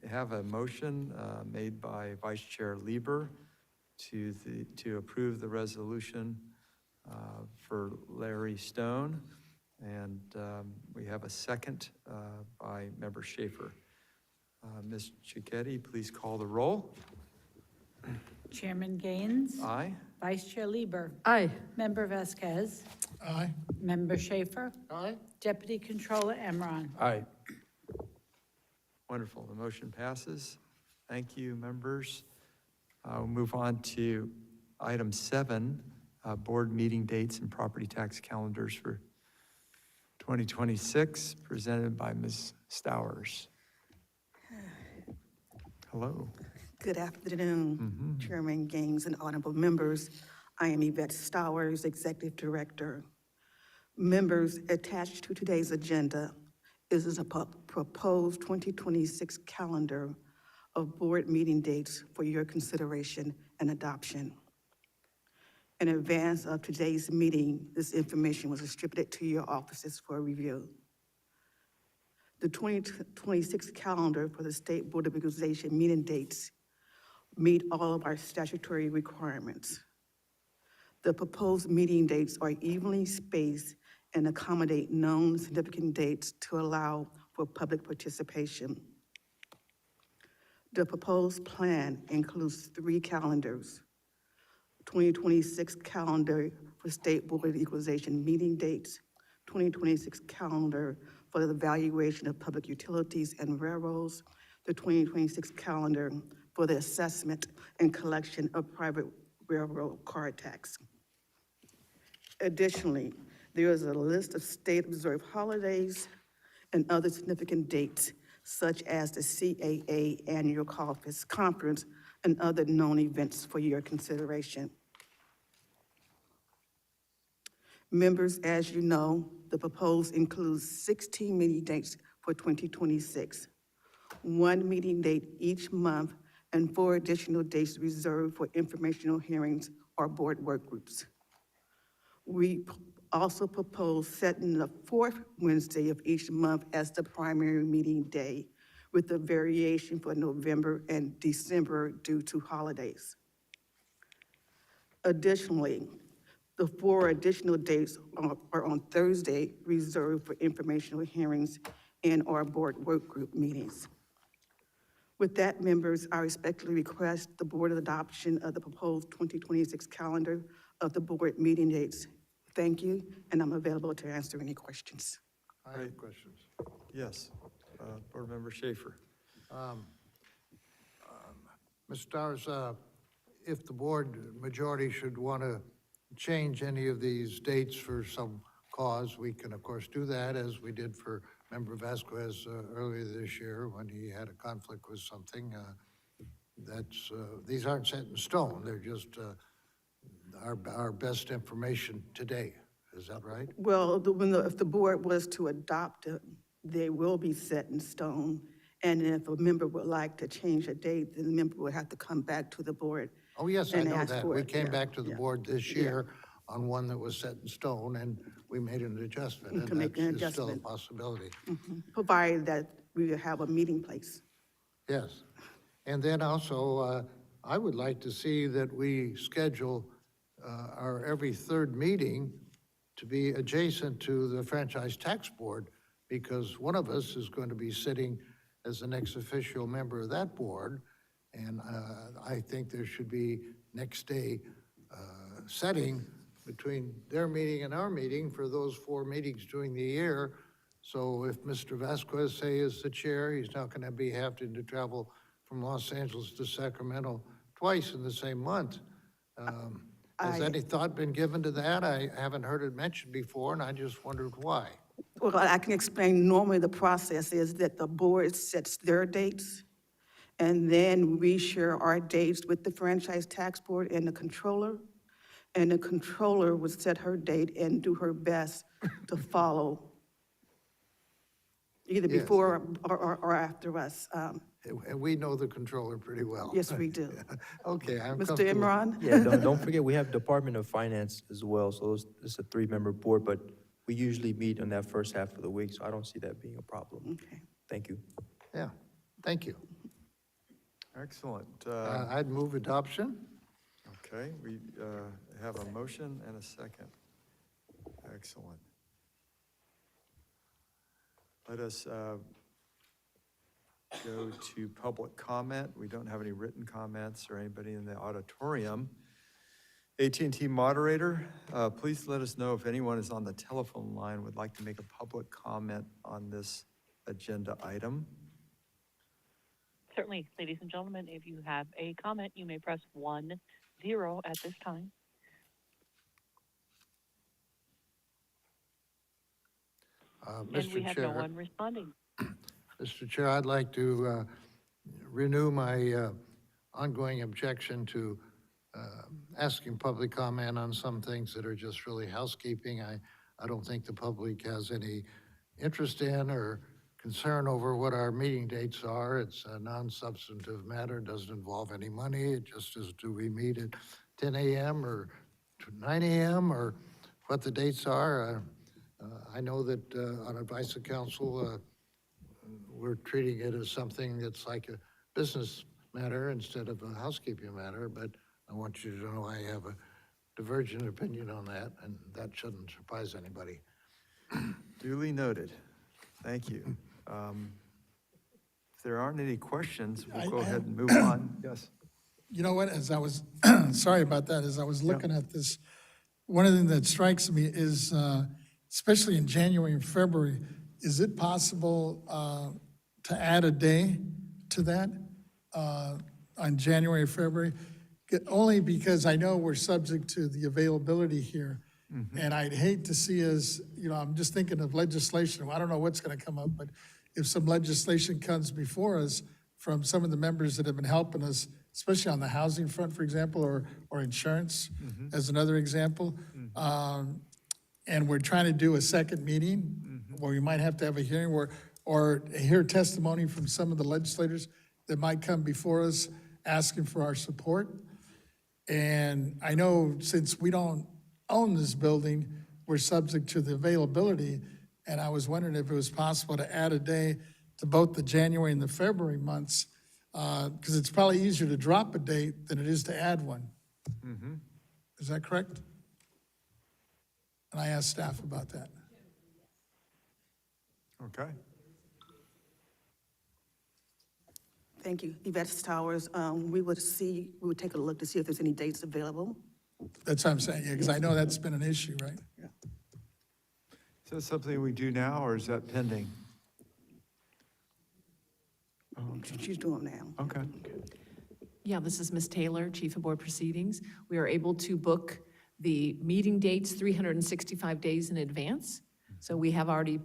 A: have a motion made by Vice Chair Lieber to approve the resolution for Larry Stone. And we have a second by Member Schaefer. Ms. Cicchetti, please call the roll.
D: Chairman Gaines.
A: Aye.
D: Vice Chair Lieber.
C: Aye.
D: Member Vasquez.
B: Aye.
D: Member Schaefer.
B: Aye.
D: Deputy Controller Emron.
A: Aye. Wonderful, the motion passes. Thank you, members. We'll move on to item 7, board meeting dates and property tax calendars for 2026, presented by Ms. Stowers. Hello.
M: Good afternoon, Chairman Gaines and honorable members. I am Yvette Stowers, Executive Director. Members, attached to today's agenda is a proposed 2026 calendar of board meeting dates for your consideration and adoption. In advance of today's meeting, this information was distributed to your offices for review. The 2026 calendar for the State Board of Equalization meeting dates meet all of our statutory requirements. The proposed meeting dates are evenly spaced and accommodate known significant dates to allow for public participation. The proposed plan includes 3 calendars: 2026 calendar for State Board of Equalization meeting dates, 2026 calendar for the evaluation of public utilities and railroads, the 2026 calendar for the assessment and collection of private railroad car tax. Additionally, there is a list of state-observed holidays and other significant dates, such as the CAA Annual Conference and other known events for your consideration. Members, as you know, the proposal includes 16 meeting dates for 2026, 1 meeting date each month, and 4 additional dates reserved for informational hearings or board work groups. We also propose setting the 4th Wednesday of each month as the primary meeting day, with a variation for November and December due to holidays. Additionally, the 4 additional dates are on Thursday, reserved for informational hearings and our board work group meetings. With that, members, I respectfully request the board adoption of the proposed 2026 calendar of the board meeting dates. Thank you, and I'm available to answer any questions.
F: I have questions.
A: Yes, Board Member Schaefer.
F: Ms. Stowers, if the board majority should want to change any of these dates for some cause, we can, of course, do that, as we did for Member Vasquez earlier this year when he had a conflict with something. These aren't set in stone. They're just our best information today. Is that right?
M: Well, if the board was to adopt it, they will be set in stone. And if a member would like to change a date, then the member would have to come back to the board.
F: Oh, yes, I
M: and
F: know
M: ask
F: that.
M: for
F: We
M: it.
F: came
M: Yeah,
F: back to the
M: yeah.
F: board this
M: Yeah.
F: year on one that was set in stone, and we made an adjustment.
M: To make an
F: And that's still a
M: adjustment.
F: possibility.
M: Provided that we have a meeting place.
F: Yes. And then also, I would like to see that we schedule our every third meeting to be adjacent to the Franchise Tax Board, because one of us is going to be sitting as an ex officio member of that board. And I think there should be next day setting between their meeting and our meeting for those 4 meetings during the year. So if Mr. Vasquez, say, is the chair, he's not going to be having to travel from Los Angeles to Sacramento twice in the same month. Has any thought been given to that? I haven't heard it mentioned before, and I just wondered why.
M: Well, I can explain, normally the process is that the board sets their dates, and then we share our dates with the Franchise Tax Board and the controller. And the controller would set her date and do her best to follow, either
F: Yes.
M: before or after us.
F: And we know the controller pretty well.
M: Yes, we do.
F: Okay, I'm
M: Mr.
F: comfortable.
M: Imran?
G: Yeah, don't forget, we have Department of Finance as well, so it's a 3-member board, but we usually meet on that first half of the week, so I don't see that being a problem.
M: Okay.
G: Thank you.
F: Yeah, thank you.
A: Excellent.
F: I'd move adoption.
A: Okay, we have a motion and a second. Excellent. Let us go to public comment. We don't have any written comments or anybody in the auditorium. AT&T moderator, please let us know if anyone is on the telephone line would like to make a public comment on this agenda item.
L: Certainly, ladies and gentlemen, if you have a comment, you may press 10 at this time. And we
F: Mr.
L: have no
F: Chair,
L: one responding.
F: Mr. Chair, I'd like to renew my ongoing objection to asking public comment on some things that are just really housekeeping. I don't think the public has any interest in or concern over what our meeting dates are. It's a non-substantive matter, doesn't involve any money. It just is, do we meet at 10 a.m. or 9 a.m. or what the dates are? I know that on advice of counsel, we're treating it as something that's like a business matter instead of a housekeeping matter, but I want you to know I have a divergent opinion on that, and that shouldn't surprise anybody.
A: Duly noted. Thank you. If there aren't any questions, we'll go ahead and move on. Yes.
B: You know what, as I was, sorry about that, as I was looking at this, one of the things that strikes me is, especially in January and February, is it possible to add a day to that on January, February? Only because I know we're subject to the availability here. And I'd hate to see us, I'm just thinking of legislation. I don't know what's going to come up, but if some legislation comes before us from some of the members that have been helping us, especially on the housing front, for example, or insurance as another example, and we're trying to do a second meeting where we might have to have a hearing or hear testimony from some of the legislators that might come before us asking for our support. And I know since we don't own this building, we're subject to the availability. And I was wondering if it was possible to add a day to both the January and the February months, because it's probably easier to drop a date than it is to add one. Is that correct? And I asked staff about that.
A: Okay.
M: Thank you. Yvette Towers, we would take a look to see if there's any dates available.
B: That's what I'm saying, yeah, because I know that's been an issue, right?
A: Is that something we do now, or is that pending?
M: She's doing now.
A: Okay.
J: Yeah, this is Ms. Taylor, Chief of Board Proceedings. We are able to book the meeting dates 365 days in advance. So we have already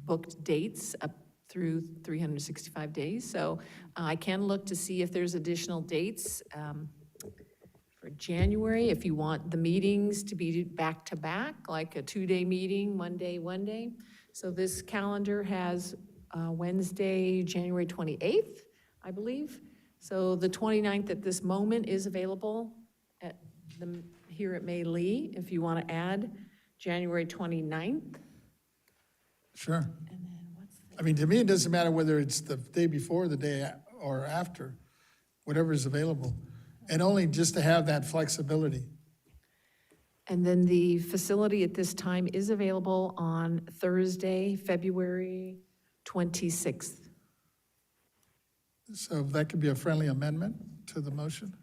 J: booked dates up through 365 days. So I can look to see if there's additional dates for January, if you want the meetings to be back-to-back, like a two-day meeting, one day. So this calendar has Wednesday, January 28th, I believe. So the 29th at this moment is available at here at May Lee, if you want to add January 29th.
B: Sure. I mean, to me, it doesn't matter whether it's the day before, the day or after, whatever is available. And only just to have that flexibility.
J: And then the facility at this time is available on Thursday, February 26th.
B: So that could be a friendly amendment to the motion?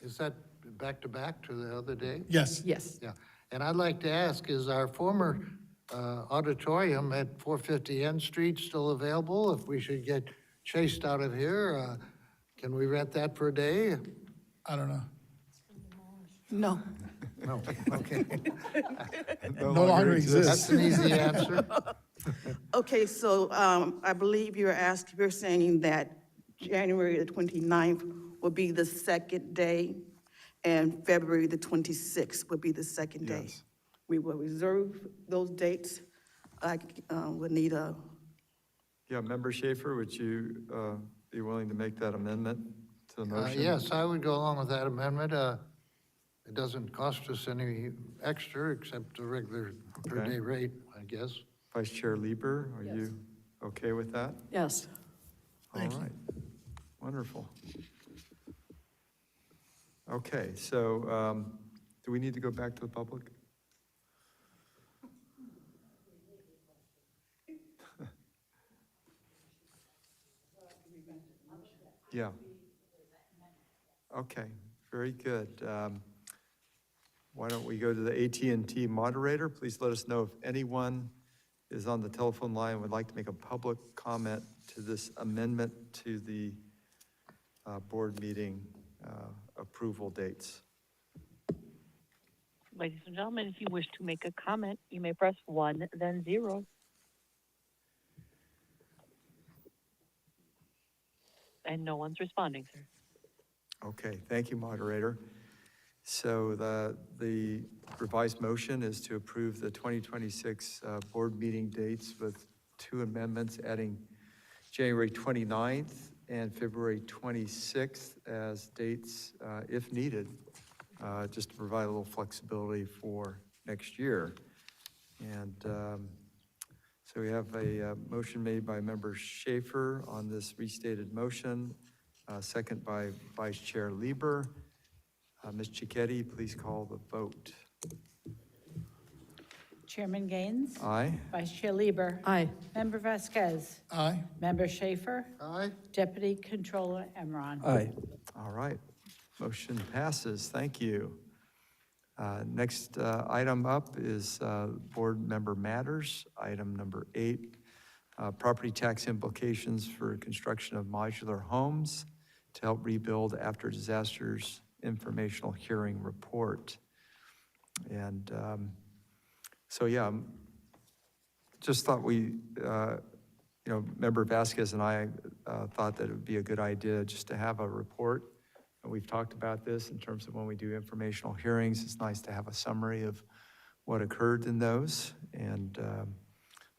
F: Is that back to the other day?
B: Yes.
J: Yes.
F: Yeah, and I'd like to ask, is our former auditorium at 450 N Street still available? If we should get chased out of here, can we rent that for a day?
B: I don't know.
M: No.
F: No, okay.
B: No longer
F: That's
B: exists.
F: an easy answer.
M: Okay, so I believe you're saying that January the 29th will be the second day, and February the 26th will be the second day.
A: Yes.
M: We will reserve those dates. I would need a,
A: Yeah, Member Schaefer, would you be willing to make that amendment to the motion?
F: Yes, I would go along with that amendment. It doesn't cost us any extra except the regular per-day rate, I guess.
A: Vice Chair Lieber, are
C: Yes.
A: you okay with that?
C: Yes.
A: All right, wonderful. Okay, so do we need to go back to the public? Yeah. Okay, very good. Why don't we go to the AT&T moderator? Please let us know if anyone is on the telephone line and would like to make a public comment to this amendment to the board meeting approval dates.
L: Ladies and gentlemen, if you wish to make a comment, you may press 1, then 0. And no one's responding, sir.
A: Okay, thank you, moderator. So the revised motion is to approve the 2026 board meeting dates with two amendments, adding January 29th and February 26th as dates if needed, just to provide a little flexibility for next year. And so we have a motion made by Member Schaefer on this restated motion, second by Vice Chair Lieber. Ms. Cicchetti, please call the vote.
D: Chairman Gaines?
A: Aye.
D: Vice Chair Lieber?
C: Aye.
D: Member Vasquez?
B: Aye.
D: Member Schaefer?
F: Aye?
D: Deputy Controller Emron?
G: Aye.
A: All right, motion passes, thank you. Next item up is board member matters, item number 8, property tax implications for construction of modular homes to help rebuild after disasters informational hearing report. And so, yeah, just thought we, Member Vasquez and I thought that it would be a good idea just to have a report. And we've talked about this in terms of when we do informational hearings. It's nice to have a summary of what occurred in those. And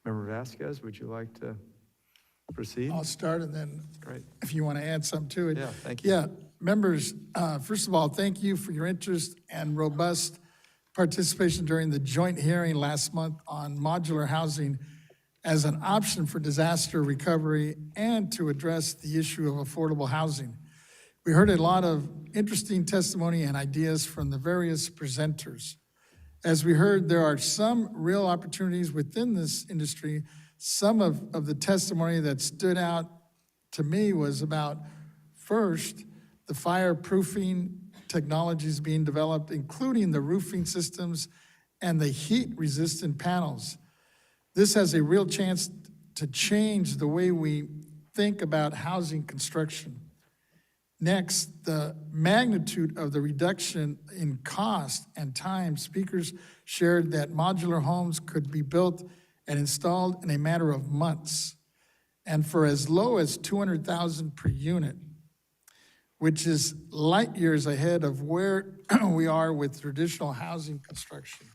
A: Member Vasquez, would you like to proceed?
B: I'll start, and then
A: Great.
B: if you want to add something to it.
A: Yeah, thank you.
B: Yeah, members, first of all, thank you for your interest and robust participation during the joint hearing last month on modular housing as an option for disaster recovery and to address the issue of affordable housing. We heard a lot of interesting testimony and ideas from the various presenters. As we heard, there are some real opportunities within this industry. Some of the testimony that stood out to me was about, first, the fireproofing technologies being developed, including the roofing systems and the heat-resistant panels. This has a real chance to change the way we think about housing construction. Next, the magnitude of the reduction in cost and time. Speakers shared that modular homes could be built and installed in a matter of months, and for as low as $200,000 per unit. which is light years ahead of where we are with traditional housing construction.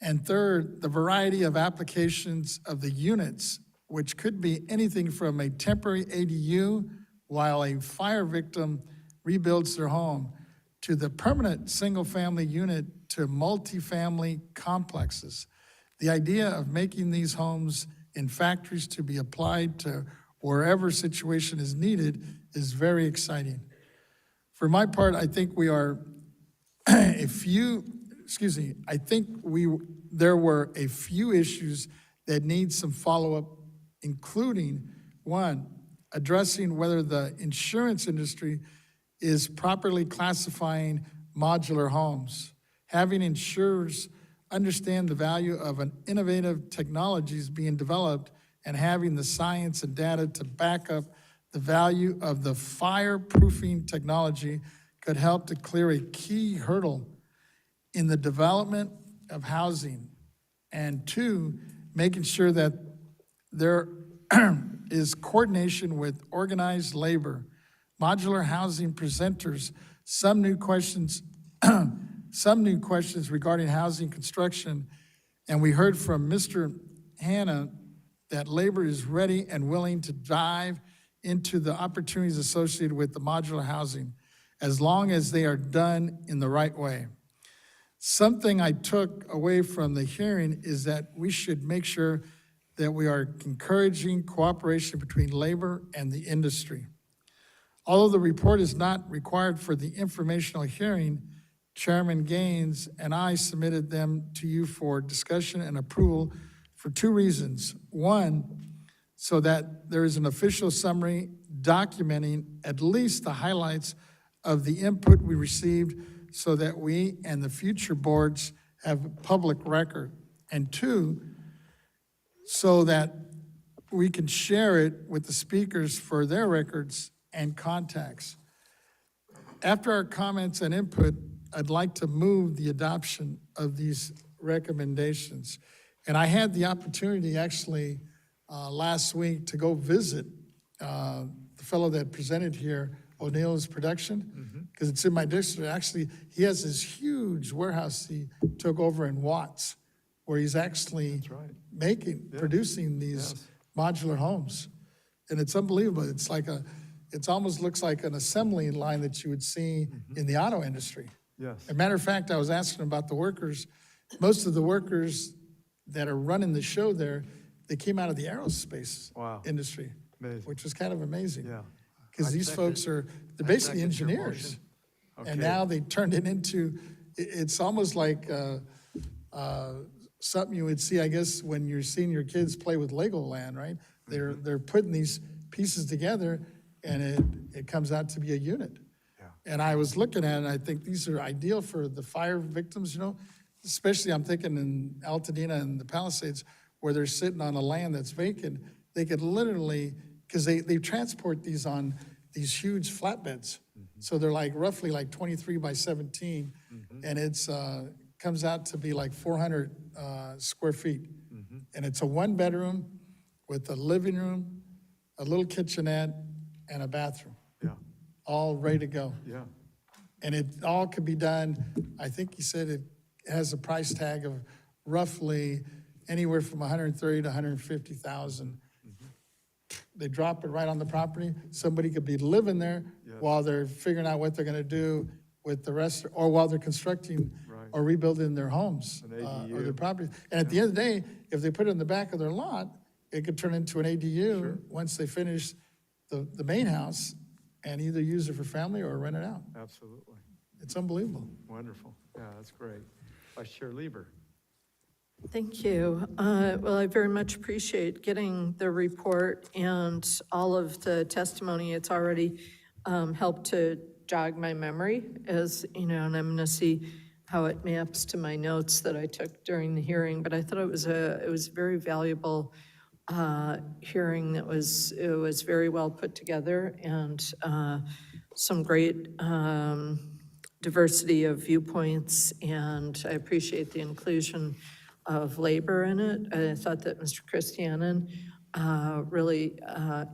B: And third, the variety of applications of the units, which could be anything from a temporary ADU while a fire victim rebuilds their home, to the permanent single-family unit to multifamily complexes. The idea of making these homes in factories to be applied to wherever situation is needed is very exciting. For my part, I think we are a few, I think there were a few issues that need some follow-up, including, one, addressing whether the insurance industry is properly classifying modular homes, having insurers understand the value of an innovative technologies being developed, and having the science and data to back up the value of the fireproofing technology could help to clear a key hurdle in the development of housing. And two, making sure that there is coordination with organized labor, modular housing presenters, some new questions regarding housing construction. And we heard from Mr. Hanna that labor is ready and willing to dive into the opportunities associated with the modular housing, as long as they are done in the right way. Something I took away from the hearing is that we should make sure that we are encouraging cooperation between labor and the industry. Although the report is not required for the informational hearing, Chairman Gaines and I submitted them to you for discussion and approval for two reasons. One, so that there is an official summary documenting at least the highlights of the input we received, so that we and the future boards have public record. And two, so that we can share it with the speakers for their records and contacts. After our comments and input, I'd like to move the adoption of these recommendations. And I had the opportunity actually last week to go visit the fellow that presented here, O'Neill's production, because it's in my district. Actually, he has this huge warehouse he took over in Watts, where he's actually producing these modular homes. And it's unbelievable. It's like it almost looks like an assembly line that you would see in the auto industry.
A: Yes.
B: As a matter of fact, I was asking about the workers. Most of the workers that are running the show there, they came out of the aerospace industry,
A: Amazing.
B: which was kind of amazing.
A: Yeah.
B: Because these folks they're basically engineers.
A: Okay.
B: And now they turned it into, it's almost like something you would see, I guess, when you're seeing your kids play with Legoland, right? They're putting these pieces together, and it comes out to be a unit.
A: Yeah.
B: And I was looking at it, and I think these are ideal for the fire victims, especially I'm thinking in Altadena and the Palisades, where they're sitting on a land that's vacant. They could literally, because they transport these on these huge flatbeds. So they're like roughly like 23 by 17, and it's comes out to be like 400 square feet. And it's a one-bedroom with a living room, a little kitchenette, and a bathroom,
A: Yeah.
B: all ready to go.
A: Yeah.
B: And it all could be done, I think he said it has a price tag of roughly anywhere from 130 to 150,000. They drop it right on the property. Somebody could be living there while they're figuring out what they're gonna do with the rest, or while they're constructing or rebuilding their homes
A: An
B: or their
A: ADU.
B: properties. And at the end of the day, if they put it in the back of their lot, it could turn into an ADU once they finish the main house, and either use it for family or rent it out.
A: Absolutely.
B: It's unbelievable.
A: Wonderful. Yeah, that's great. Vice Chair Lieber.
C: Thank you. Well, I very much appreciate getting the report and all of the testimony. It's already helped to jog my memory, as and I'm going to see how it maps to my notes that I took during the hearing. But I thought it was a very valuable hearing. It was very well put together, and some great diversity of viewpoints, and I appreciate the inclusion of labor in it. I thought that Mr. Christianen really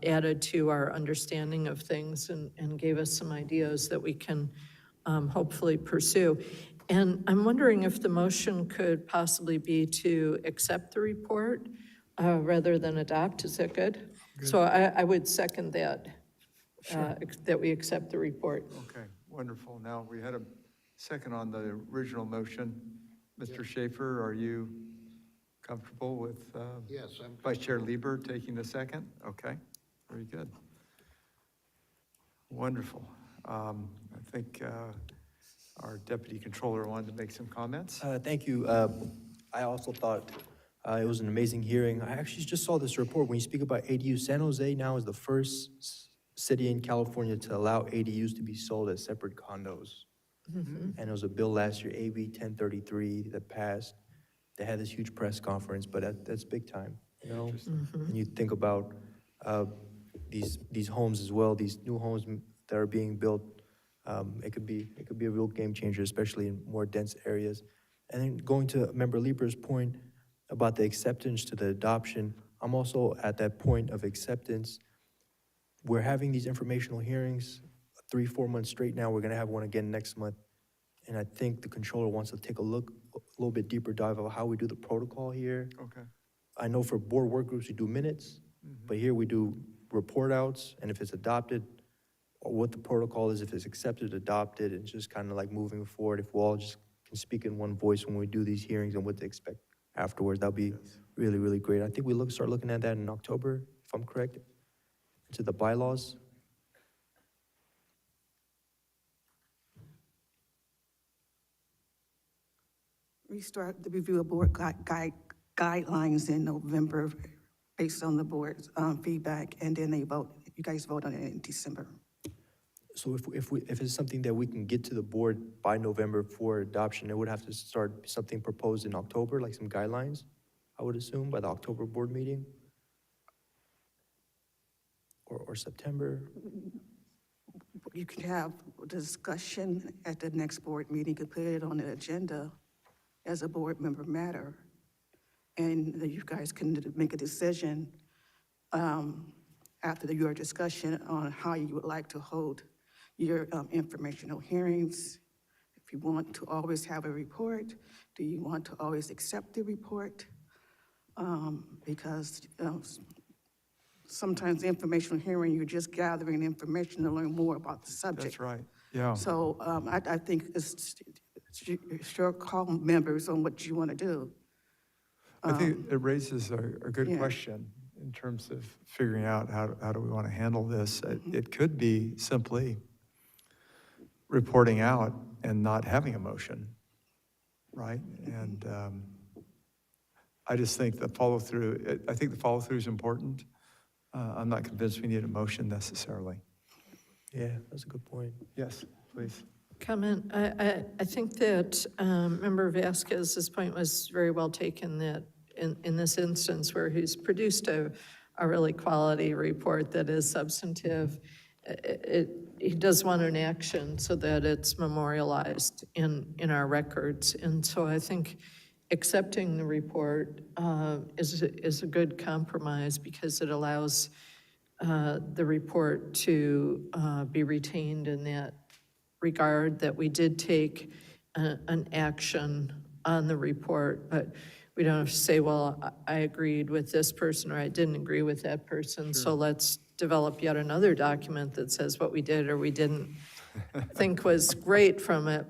C: added to our understanding of things and gave us some ideas that we can hopefully pursue. And I'm wondering if the motion could possibly be to accept the report rather than adopt. Is that good? So I would second that, that we accept the report.
A: Okay, wonderful. Now, we had a second on the original motion. Mr. Schaefer, are you comfortable with
F: Yes, I'm
A: Vice Chair Lieber taking the second? Okay, very good. Wonderful. I think our Deputy Controller wanted to make some comments.
G: Thank you. I also thought it was an amazing hearing. I actually just saw this report. When you speak about ADUs, San Jose now is the first city in California to allow ADUs to be sold as separate condos. And there was a bill last year, AB 1033, that passed. They had this huge press conference, but that's big time, you know? And you think about these homes as well, these new homes that are being built. It could be a real game changer, especially in more dense areas. And then going to Member Lieber's point about the acceptance to the adoption, I'm also at that point of acceptance. We're having these informational hearings 3-4 months straight now. We're gonna have one again next month. And I think the controller wants to take a little bit deeper dive of how we do the protocol here.
A: Okay.
G: I know for board work groups, we do minutes, but here we do report outs, and if it's adopted, or what the protocol is, if it's accepted, adopted, and just kind of like moving forward, if we all just can speak in one voice when we do these hearings and what to expect afterwards, that'll be really, really great. I think we start looking at that in October, if I'm correct, to the bylaws.
M: We start the review of board guidelines in November based on the board's feedback, and then you guys vote on it in December.
G: So if it's something that we can get to the board by November for adoption, it would have to start something proposed in October, like some guidelines, I would assume, by the October board meeting? Or September?
M: You can have a discussion at the next board meeting, you could put it on the agenda as a board member matter, and then you guys can make a decision after your discussion on how you would like to hold your informational hearings. If you want to always have a report, do you want to always accept the report? Because sometimes the informational hearing, you're just gathering information to learn more about the subject.
A: That's right, yeah.
M: So I think it's your call, members, on what you want to do.
A: I think it raises a good
M: yeah.
A: question in terms of figuring out how do we want to handle this. It could be simply reporting out and not having a motion, right? And I just think the follow-through, I think the follow-through is important. I'm not convinced we need a motion necessarily.
G: Yeah, that's a good point.
A: Yes, please.
C: Comment. I think that Member Vasquez's point was very well taken, that in this instance where he's produced a really quality report that is substantive, he does want an action so that it's memorialized in our records. And so I think accepting the report is a good compromise, because it allows the report to be retained in that regard, that we did take an action on the report, but we don't have to say, well, I agreed with this person or I didn't agree with that person, so let's develop yet another document that says what we did or we didn't think was great from it.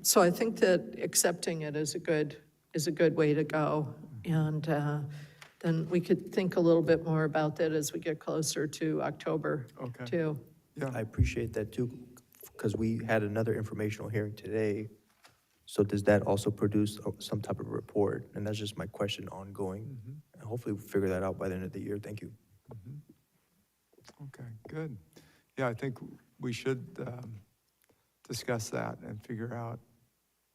C: So I think that accepting it is a good way to go, and then we could think a little bit more about that as we get closer to October,
A: Okay.
C: too.
A: Yeah.
G: I appreciate that too, because we had another informational hearing today. So does that also produce some type of report? And that's just my question ongoing. And hopefully we'll figure that out by the end of the year. Thank you.
A: Okay, good. Yeah, I think we should discuss that and figure out,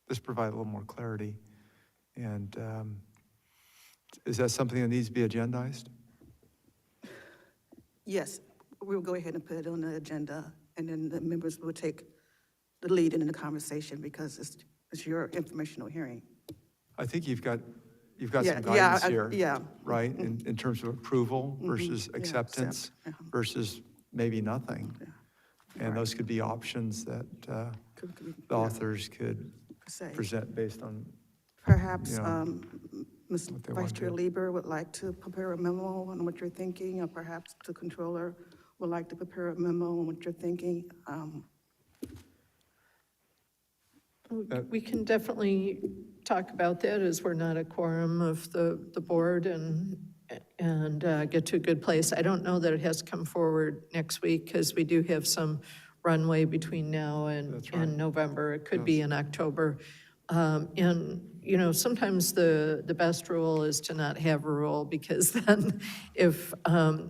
A: just provide a little more clarity. And is that something that needs to be agendized?
M: Yes, we'll go ahead and put it on the agenda, and then the members will take the lead in the conversation, because it's your informational hearing.
A: I think you've got you've got
M: Yeah,
A: some
M: yeah,
A: guidance here.
M: yeah.
A: Right, in terms of approval versus
M: yeah,
A: acceptance
M: accept,
A: versus maybe nothing. And those could be options that
M: Could be,
A: the
M: yeah,
A: authors could
M: say.
A: present based on,
M: Perhaps
A: Yeah.
M: Ms.
A: What they
M: Vice
A: want to
M: Chair
A: do.
M: Lieber would like to prepare a memo on what you're thinking, or perhaps the controller would like to prepare a memo on what you're thinking.
C: We can definitely talk about that, as we're not a quorum of the board, and get to a good place. I don't know that it has to come forward next week, because we do have some runway between now and November. It could be in October. And, you know, sometimes the best rule is to not have a rule, because then if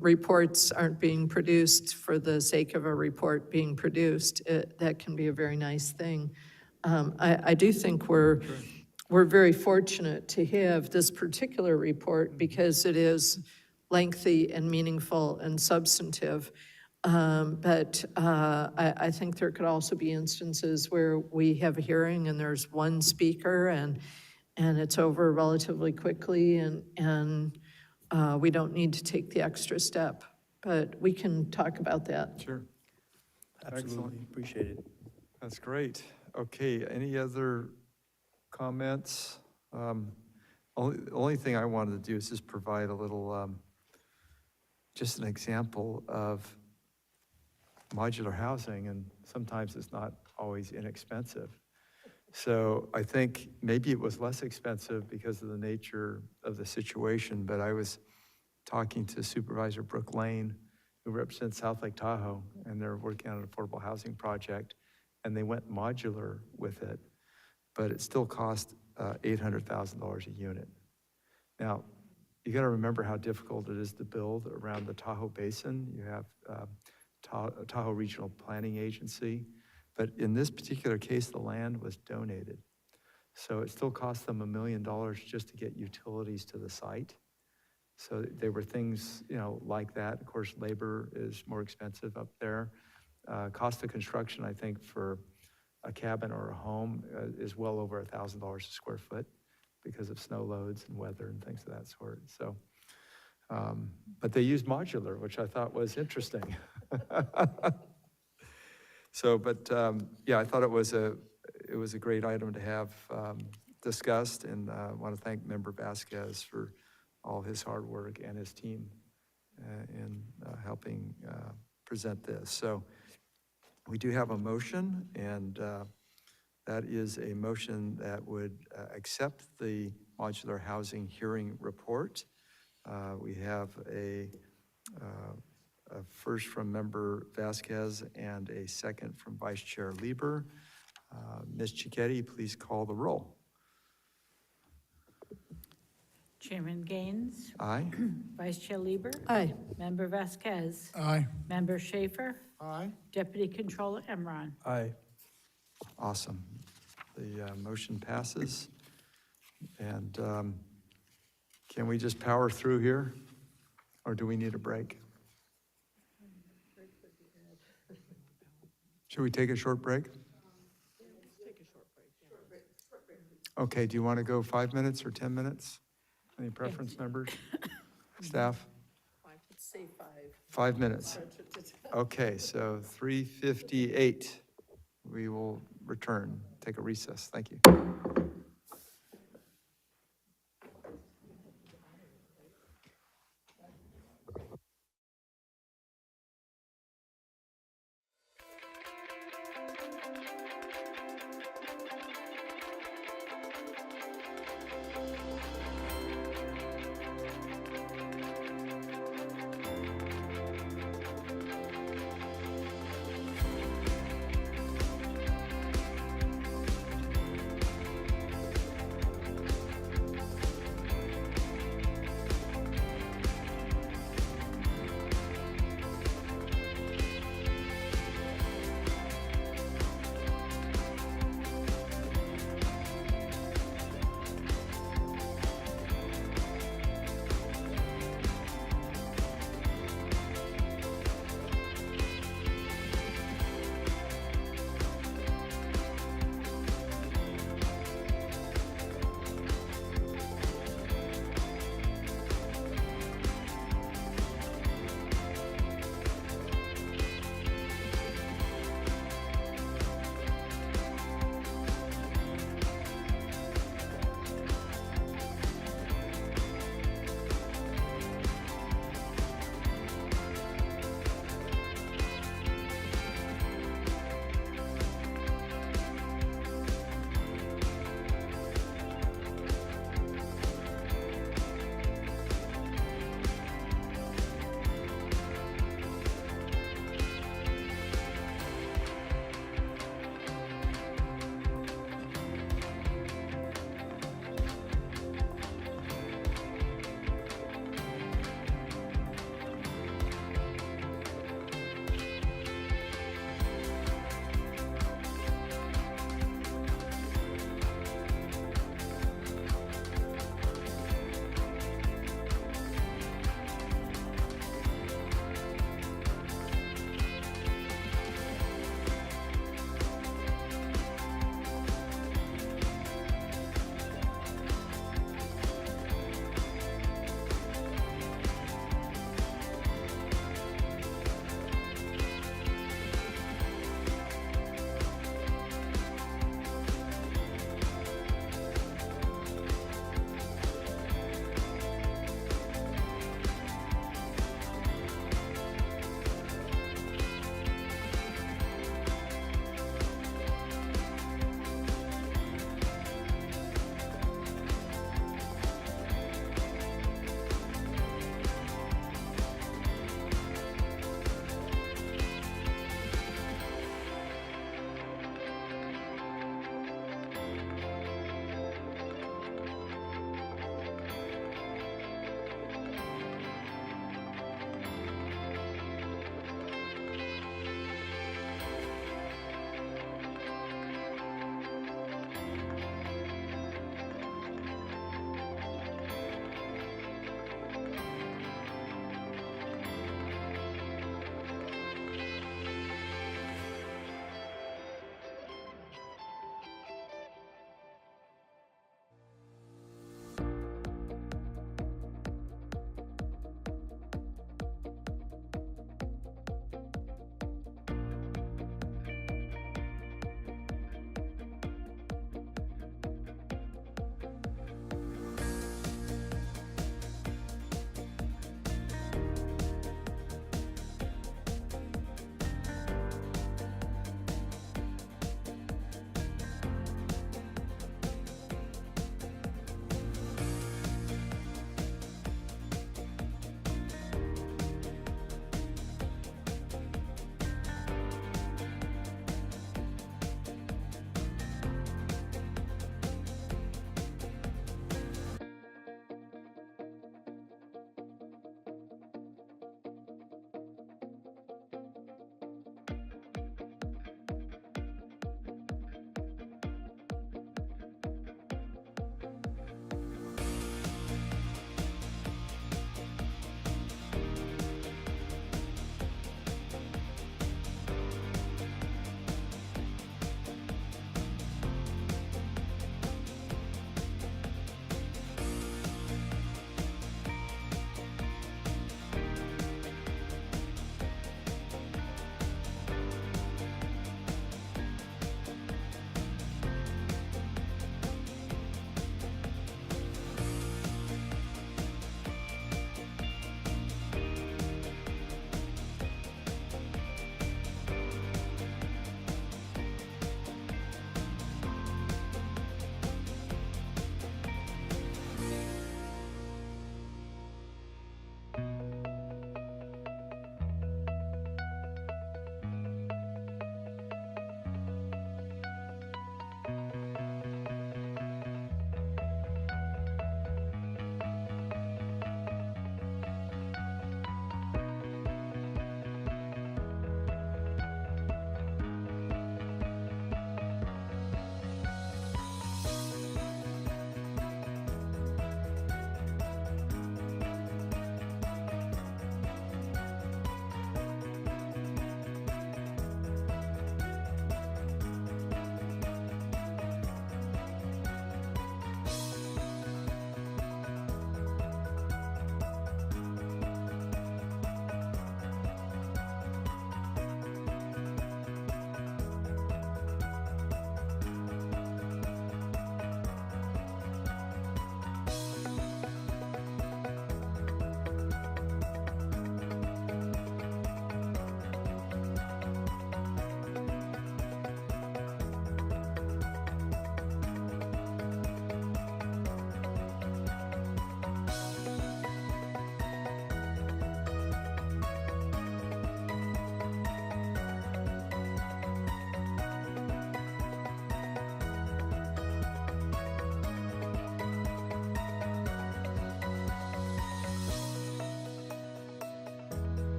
C: reports aren't being produced for the sake of a report being produced, that can be a very nice thing. I do think we're very fortunate to have this particular report, because it is lengthy and meaningful and substantive. But I think there could also be instances where we have a hearing and there's one speaker, and it's over relatively quickly, and we don't need to take the extra step. But we can talk about that.
A: sure,
G: Absolutely, appreciate it.
A: that's great. Okay, any other comments? Only thing I wanted to do is just provide a little, just an example of modular housing, and sometimes it's not always inexpensive. So I think maybe it was less expensive because of the nature of the situation, but I was talking to Supervisor Brooke Lane, who represents South Lake Tahoe, and they're working on an affordable housing project, and they went modular with it, but it still cost $800,000 a unit. Now, you got to remember how difficult it is to build around the Tahoe Basin. You have Tahoe Regional Planning Agency, but in this particular case, the land was donated. So it still cost them $1 million just to get utilities to the site. So there were things, you know, like that. Of course, labor is more expensive up there. Cost of construction, I think, for a cabin or a home is well over $1,000 a square foot because of snow loads and weather and things of that sort. So, but they used modular, which I thought was interesting. So, but yeah, I thought it was a great item to have discussed, and I want to thank Member Vasquez for all his hard work and his team in helping present this. So we do have a motion, and that is a motion that would accept the modular housing hearing report. We have a first from Member Vasquez and a second from Vice Chair Lieber. Ms. Cicchetti, please call the roll.
D: Chairman Gaines,
A: Aye?
D: Vice Chair Lieber,
C: Aye.
D: Member Vasquez,
B: Aye.
D: Member Schaefer,
F: Aye.
D: Deputy Controller Emron.
G: Aye.
A: Awesome. The motion passes. And can we just power through here, or do we need a break? Should we take a short break? Okay, do you want to go 5 minutes or 10 minutes? Any preference, members? Staff?
C: Let's say 5.
A: 5 minutes. Okay, so 3:58, we will return, take a recess. Thank you.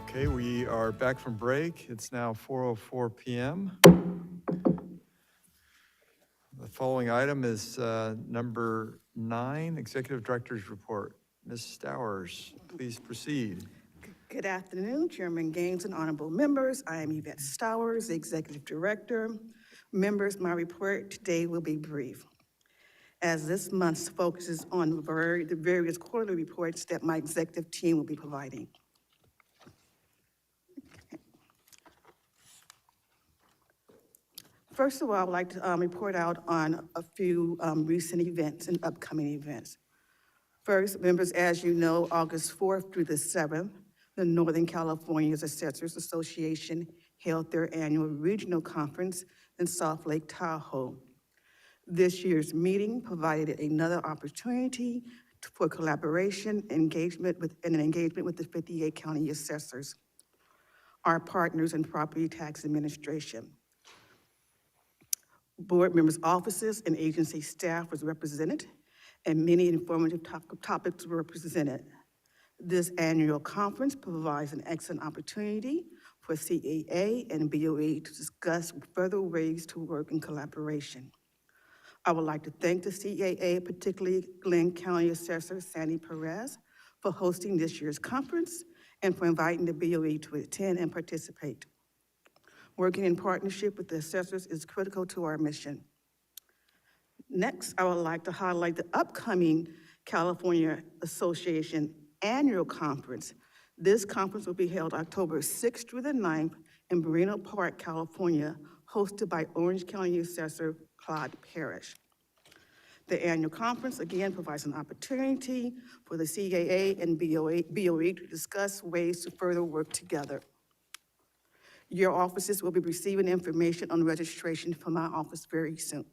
A: Okay, we are back from break. It's now 4:04 PM. The following item is number 9, Executive Director's Report. Ms. Stowers, please proceed.
M: Good afternoon, Chairman Gaines and honorable members. I am Yvette Stowers, the Executive Director. Members, my report today will be brief, as this month focuses on the various quarterly reports that my executive team will be providing. First of all, I would like to report out on a few recent events and upcoming events. First, members, as you know, August 4th through the 7th, the Northern California Assessors Association held their annual regional conference in South Lake Tahoe. This year's meeting provided another opportunity for collaboration, engagement with the 58 county assessors, our partners in property tax administration. Board members' offices and agency staff was represented, and many informative topics were presented. This annual conference provides an excellent opportunity for CAA and BOE to discuss further ways to work in collaboration. I would like to thank the CAA, particularly Glenn County Assessor Sandy Perez, for hosting this year's conference and for inviting the BOE to attend and participate. Working in partnership with the assessors is critical to our mission. Next, I would like to highlight the upcoming California Association Annual Conference. This conference will be held October 6th through the 9th in Moreno Park, California, hosted by Orange County Assessor Claude Parrish. The annual conference again provides an opportunity for the CAA and BOE to discuss ways to further work together. Your offices will be receiving information on registration from my office very soon.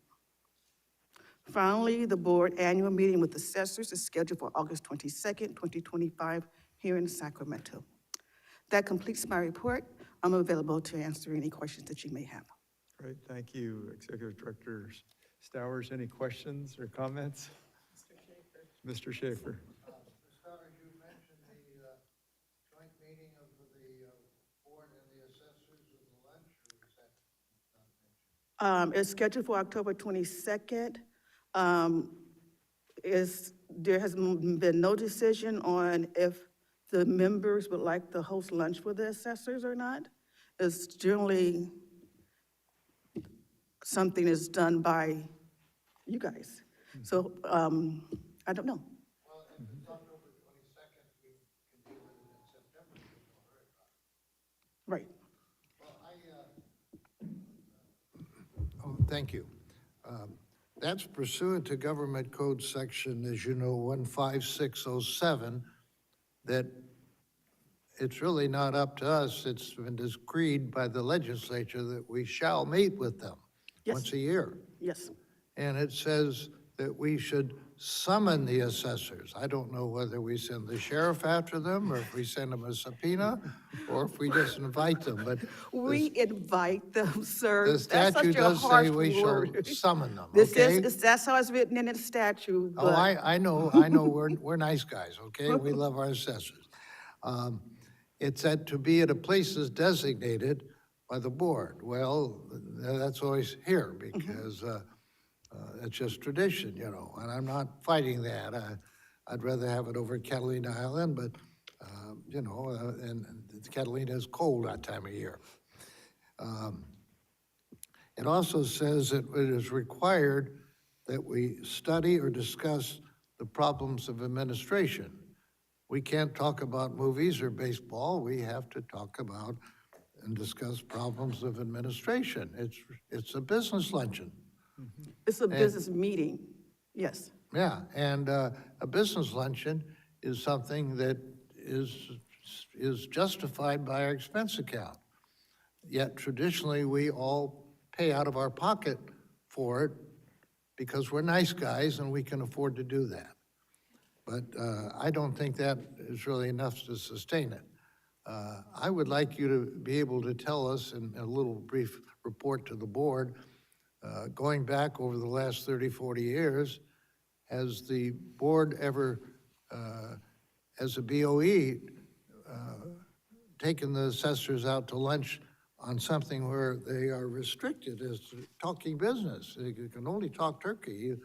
M: Finally, the board annual meeting with assessors is scheduled for August 22nd, 2025, here in Sacramento. That completes my report. I'm available to answer any questions that you may have.
A: Great, thank you, Executive Director Stowers. Any questions or comments? Mr. Schaefer.
F: Ms. Stowers, you mentioned the joint meeting of the board and the assessors and the lunch, or was that not mentioned?
M: It's scheduled for October 22nd. There has been no decision on if the members would like to host lunch with the assessors or not. It's generally something is done by you guys. So, I don't know.
F: Well, if it's October 22nd, we can deal with it in September, there's no hurry about it.
M: Right.
F: Well, thank you. That's pursuant to Government Code Section, as you know, 15607, that it's really not up to us. It's been decreed by the legislature that we shall meet with them once a year.
M: Yes.
F: And it says that we should summon the assessors. I don't know whether we send the sheriff after them, or if we send them a subpoena, or if we just invite them, but
M: We invite them, sir.
F: the
M: That's such
F: statute
M: a
F: does say
M: harsh
F: we shall
M: word.
F: summon them,
M: This
F: okay?
M: that's how it's written in the statute,
F: Oh,
M: but
F: I know, we're nice guys, okay? We love our assessors. It said to be at a places designated by the board. Well, that's always here, because it's just tradition, you know, and I'm not fighting that. I'd rather have it over at Catalina Island, but, you know, and Catalina is cold that time of year. It also says that it is required that we study or discuss the problems of administration. We can't talk about movies or baseball. We have to talk about and discuss problems of administration. It's a business luncheon.
M: it's a business meeting. Yes.
F: Yeah, and a business luncheon is something that is justified by our expense account. Yet traditionally, we all pay out of our pocket for it because we're nice guys and we can afford to do that. But I don't think that is really enough to sustain it. I would like you to be able to tell us in a little brief report to the board, going back over the last 30, 40 years, has the board ever, as a BOE, taking the assessors out to lunch on something where they are restricted as to talking business. You can only talk turkey,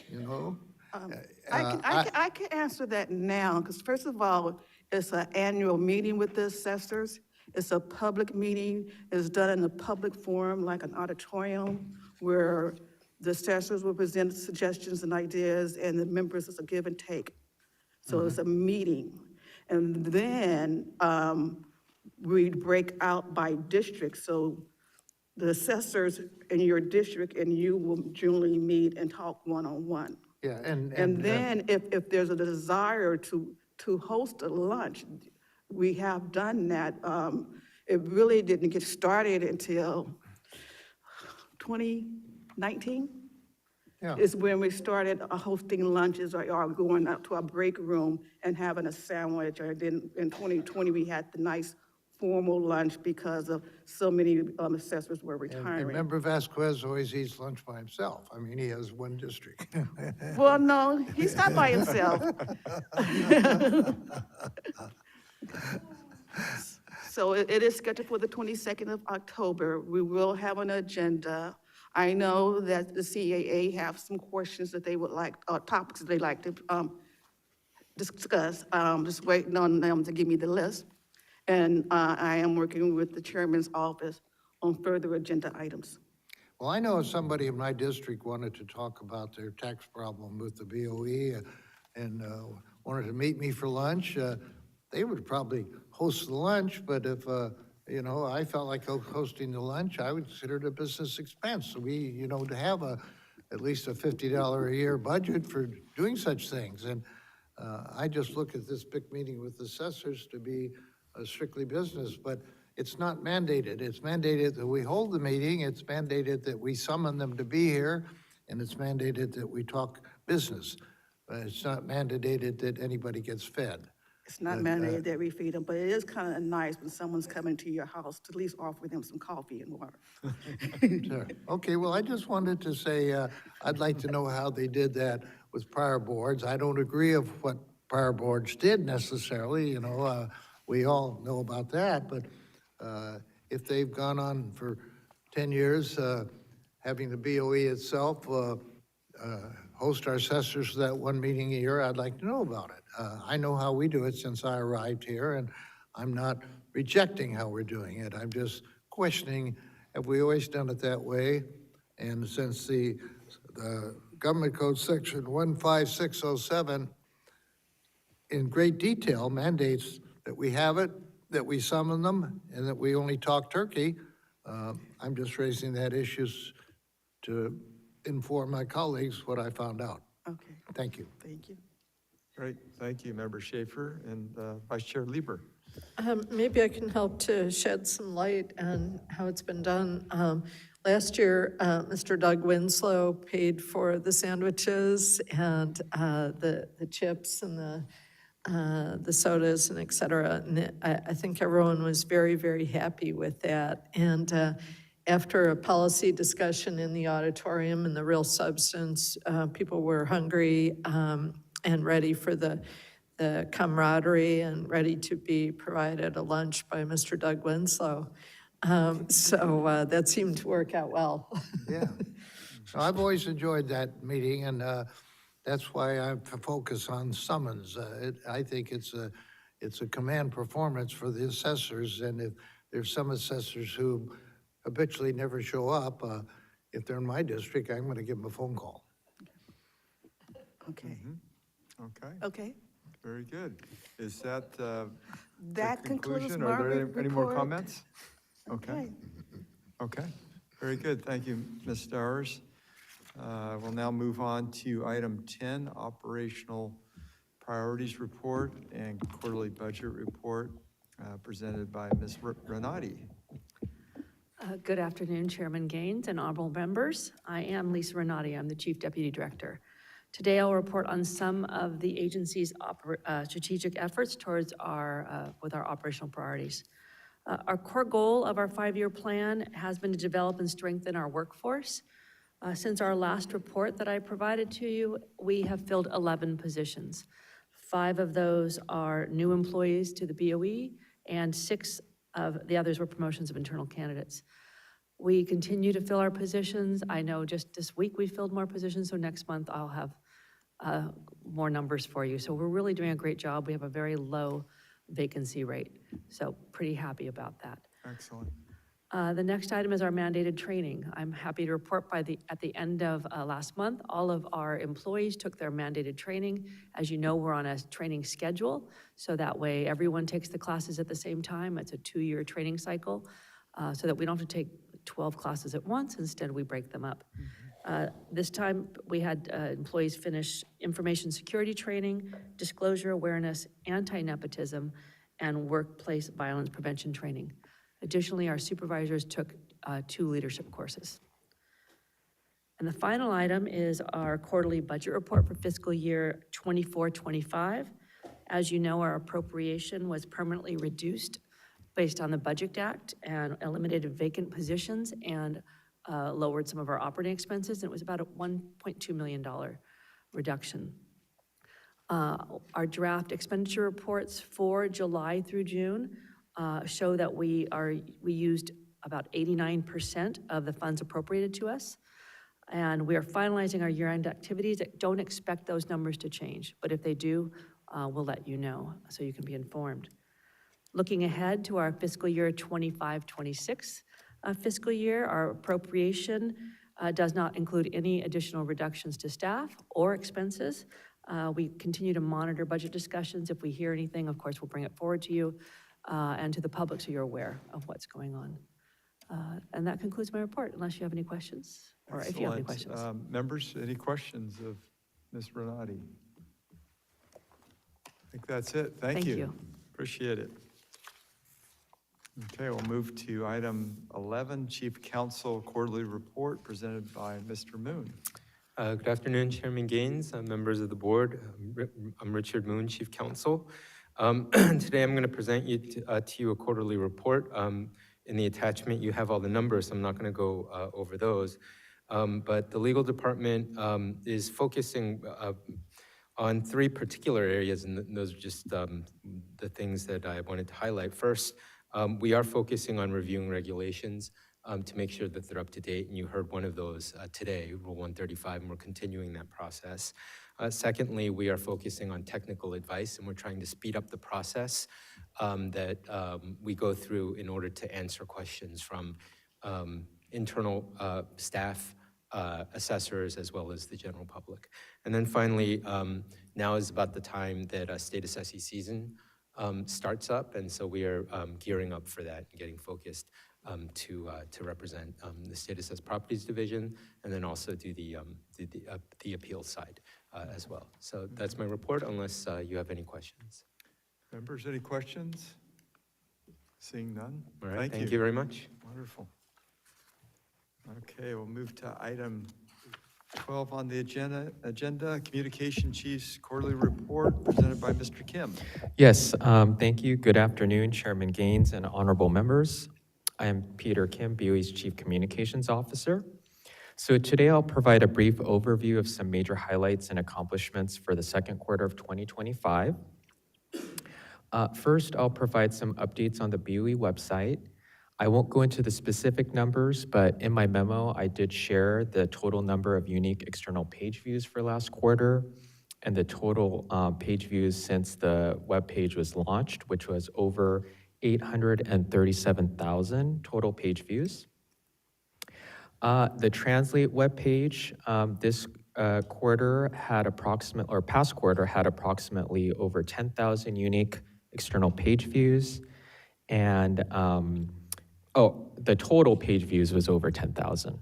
F: you know?
M: I can answer that now, because first of all, it's an annual meeting with the assessors. It's a public meeting. It's done in a public forum, like an auditorium, where the assessors will present suggestions and ideas, and the members is a give and take. So it's a meeting. And then we break out by district. So the assessors in your district and you will generally meet and talk one-on-one.
F: Yeah,
M: And then if there's a desire to host a lunch, we have done that. It really didn't get started until 2019.
F: yeah.
M: Is when we started hosting lunches or going out to our break room and having a sandwich. Or then in 2020, we had the nice formal lunch because of so many assessors were
F: And
M: retiring.
F: Member Vasquez always eats lunch by himself. I mean, he has one district.
M: Well, no, he's not by himself. So it is scheduled for the 22nd of October. We will have an agenda. I know that the CAA have some questions that they would like, topics that they like to discuss. Just waiting on them to give me the list. And I am working with the chairman's office on further agenda items.
F: Well, I know if somebody in my district wanted to talk about their tax problem with the BOE and wanted to meet me for lunch, they would probably host the lunch, but if, you know, I felt like hosting the lunch, I would consider it a business expense. So we, you know, to have at least a $50 a year budget for doing such things. And I just look at this big meeting with assessors to be strictly business, but it's not mandated. It's mandated that we hold the meeting, it's mandated that we summon them to be here, and it's mandated that we talk business. It's not mandated that anybody gets fed.
M: It's not mandated that we feed them, but it is kind of nice when someone's coming to your house to at least offer them some coffee and water.
F: Sure. Okay, well, I just wanted to say, I'd like to know how they did that with prior boards. I don't agree of what prior boards did necessarily, you know, we all know about that, but if they've gone on for 10 years, having the BOE itself host our assessors for that one meeting a year, I'd like to know about it. I know how we do it since I arrived here, and I'm not rejecting how we're doing it. I'm just questioning, have we always done it that way? And since the Government Code Section 15607 in great detail mandates that we have it, that we summon them, and that we only talk turkey, I'm just raising that issue to inform my colleagues what I found out.
M: Okay,
F: Thank you.
M: thank you.
A: Great, thank you, Member Schaefer and Vice Chair Lieber.
C: Maybe I can help to shed some light on how it's been done. Last year, Mr. Doug Winslow paid for the sandwiches and the chips and the sodas and et cetera. And I think everyone was very, very happy with that. And after a policy discussion in the auditorium and the real substance, people were hungry and ready for the camaraderie and ready to be provided a lunch by Mr. Doug Winslow. So that seemed to work out well.
F: Yeah. So I've always enjoyed that meeting, and that's why I focus on summons. I think it's a command performance for the assessors, and if there's some assessors who habitually never show up, if they're in my district, I'm going to give them a phone call.
M: Okay,
A: Okay,
M: okay.
A: very good. Is that the
M: That concludes
A: conclusion?
M: my
A: Are there any more
M: report.
A: comments? Okay. Okay, very good. Thank you, Ms. Stowers. We'll now move on to item 10, Operational Priorities Report and Quarterly Budget Report, presented by Ms. Renati.
N: Good afternoon, Chairman Gaines and honorable members. I am Lisa Renati. I'm the Chief Deputy Director. Today, I'll report on some of the agency's strategic efforts towards with our operational priorities. Our core goal of our 5-year plan has been to develop and strengthen our workforce. Since our last report that I provided to you, we have filled 11 positions. 5 of those are new employees to the BOE, and 6 of the others were promotions of internal candidates. We continue to fill our positions. I know just this week we filled more positions, so next month I'll have more numbers for you. So we're really doing a great job. We have a very low vacancy rate, so pretty happy about that.
A: Excellent.
N: The next item is our mandated training. I'm happy to report at the end of last month, all of our employees took their mandated training. As you know, we're on a training schedule, so that way everyone takes the classes at the same time. It's a 2-year training cycle, so that we don't have to take 12 classes at once. Instead, we break them up. This time, we had employees finish information security training, disclosure awareness, anti-nepotism, and workplace violence prevention training. Additionally, our supervisors took 2 leadership courses. And the final item is our quarterly budget report for fiscal year 24-25. As you know, our appropriation was permanently reduced based on the Budget Act and eliminated vacant positions and lowered some of our operating expenses. And it was about a $1.2 million reduction. Our draft expenditure reports for July through June show that we used about 89% of the funds appropriated to us. And we are finalizing our year-end activities. Don't expect those numbers to change, but if they do, we'll let you know so you can be informed. Looking ahead to our fiscal year 25-26 fiscal year, our appropriation does not include any additional reductions to staff or expenses. We continue to monitor budget discussions. If we hear anything, of course, we'll bring it forward to you and to the public so you're aware of what's going on. And that concludes my report, unless you have any questions, or if you have any questions.
A: Members, any questions of Ms. Renati? I think that's it. Thank you. Appreciate it. Okay, we'll move to item 11, Chief Counsel Quarterly Report presented by Mr. Moon.
O: Good afternoon, Chairman Gaines, members of the board. I'm Richard Moon, Chief Counsel. Today I'm going to present to you a quarterly report. In the attachment, you have all the numbers. I'm not going to go over those. But the legal department is focusing on 3 particular areas, and those are just the things that I wanted to highlight. First, we are focusing on reviewing regulations to make sure that they're up to date, and you heard one of those today, Rule 135, and we're continuing that process. Secondly, we are focusing on technical advice, and we're trying to speed up the process that we go through in order to answer questions from internal staff, assessors, as well as the general public. And then finally, now is about the time that state assessee season starts up, and so we are gearing up for that and getting focused to represent the State Assessed Properties Division, and then also do the appeals side as well. So that's my report, unless you have any questions.
A: Members, any questions? Seeing none?
O: All right, thank you very much.
A: Wonderful. Okay, we'll move to item 12 on the agenda, Communication Chief's Quarterly Report presented by Mr. Kim.
P: Yes, thank you. Good afternoon, Chairman Gaines and honorable members. I am Peter Kim, BOE's Chief Communications Officer. So today I'll provide a brief overview of some major highlights and accomplishments for the second quarter of 2025. First, I'll provide some updates on the BOE website. I won't go into the specific numbers, but in my memo, I did share the total number of unique external page views for last quarter and the total page views since the web page was launched, which was over 837,000 total page views. The Translate web page this quarter had past quarter had approximately over 10,000 unique external page views, and the total page views was over 10,000.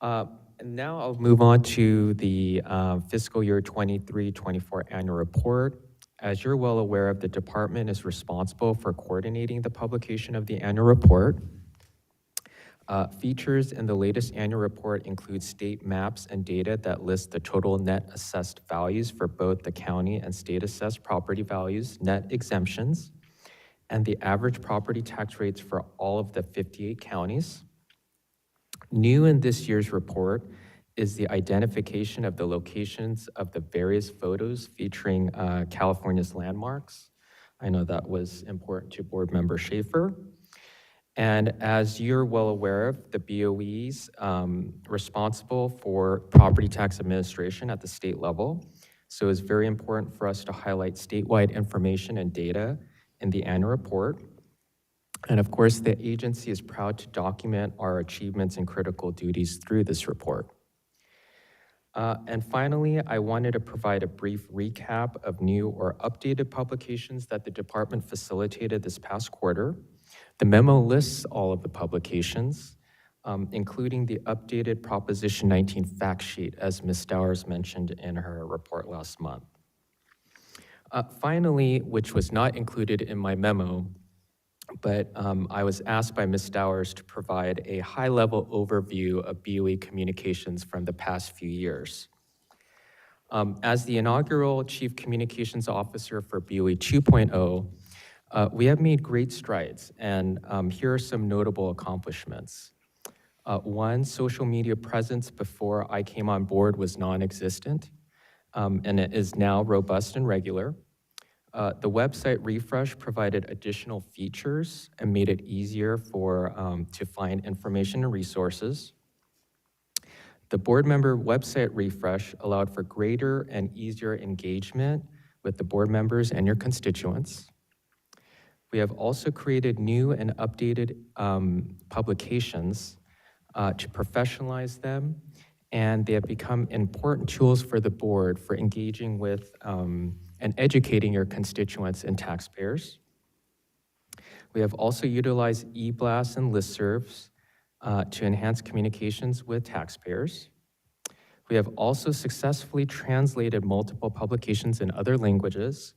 P: And now I'll move on to the fiscal year 23-24 annual report. As you're well aware of, the department is responsible for coordinating the publication of the annual report. Features in the latest annual report include state maps and data that list the total net assessed values for both the county and state assessed property values, net exemptions, and the average property tax rates for all of the 58 counties. New in this year's report is the identification of the locations of the various photos featuring California's landmarks. I know that was important to Board Member Schaefer. And as you're well aware of, the BOE's responsible for property tax administration at the state level. So it's very important for us to highlight statewide information and data in the annual report. And of course, the agency is proud to document our achievements and critical duties through this report. And finally, I wanted to provide a brief recap of new or updated publications that the department facilitated this past quarter. The memo lists all of the publications, including the updated Proposition 19 fact sheet, as Ms. Stowers mentioned in her report last month. Finally, which was not included in my memo, but I was asked by Ms. Stowers to provide a high-level overview of BOE communications from the past few years. As the inaugural Chief Communications Officer for BOE 2.0, we have made great strides, and here are some notable accomplishments. One, social media presence before I came on board was non-existent, and it is now robust and regular. The website refresh provided additional features and made it easier to find information and resources. The board member website refresh allowed for greater and easier engagement with the board members and your constituents. We have also created new and updated publications to professionalize them, and they have become important tools for the board for engaging with and educating your constituents and taxpayers. We have also utilized e-blasts and listservs to enhance communications with taxpayers. We have also successfully translated multiple publications in other languages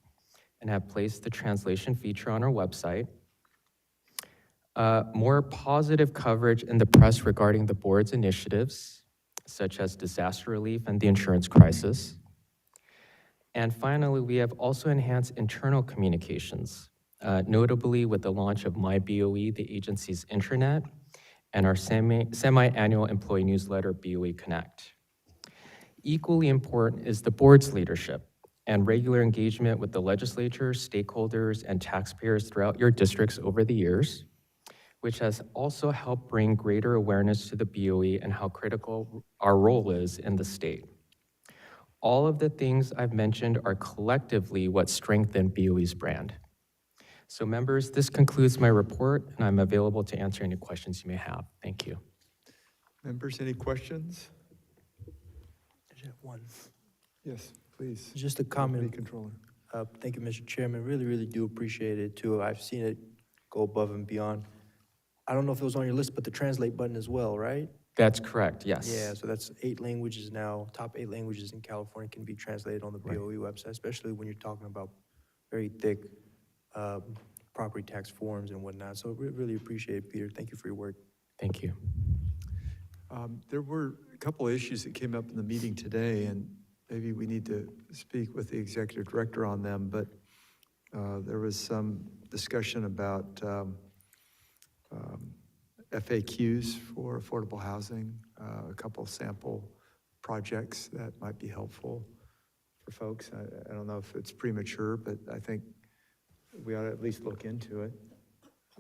P: and have placed the translation feature on our website. More positive coverage in the press regarding the board's initiatives, such as disaster relief and the insurance crisis. And finally, we have also enhanced internal communications, notably with the launch of My BOE, the agency's intranet, and our semi-annual employee newsletter, BOE Connect. Equally important is the board's leadership and regular engagement with the legislature, stakeholders, and taxpayers throughout your districts over the years, which has also helped bring greater awareness to the BOE and how critical our role is in the state. All of the things I've mentioned are collectively what strengthen BOE's brand. So members, this concludes my report, and I'm available to answer any questions you may have. Thank you.
A: Members, any questions?
G: I just have one.
A: Yes, please.
G: Just a
A: Deputy
G: comment.
A: Controller.
G: Thank you, Mr. Chairman. Really do appreciate it too. I've seen it go above and beyond. I don't know if it was on your list, but the translate button as well, right?
P: That's correct, yes.
G: Yeah, so that's 8 languages now. Top 8 languages in California can be translated on the BOE website, especially when you're talking about very thick property tax forms and whatnot. So really appreciate it, Peter. Thank you for your work.
P: Thank you.
A: There were a couple of issues that came up in the meeting today, and maybe we need to speak with the executive director on them, but there was some discussion about FAQs for affordable housing, a couple of sample projects that might be helpful for folks. I don't know if it's premature, but I think we ought to at least look into it.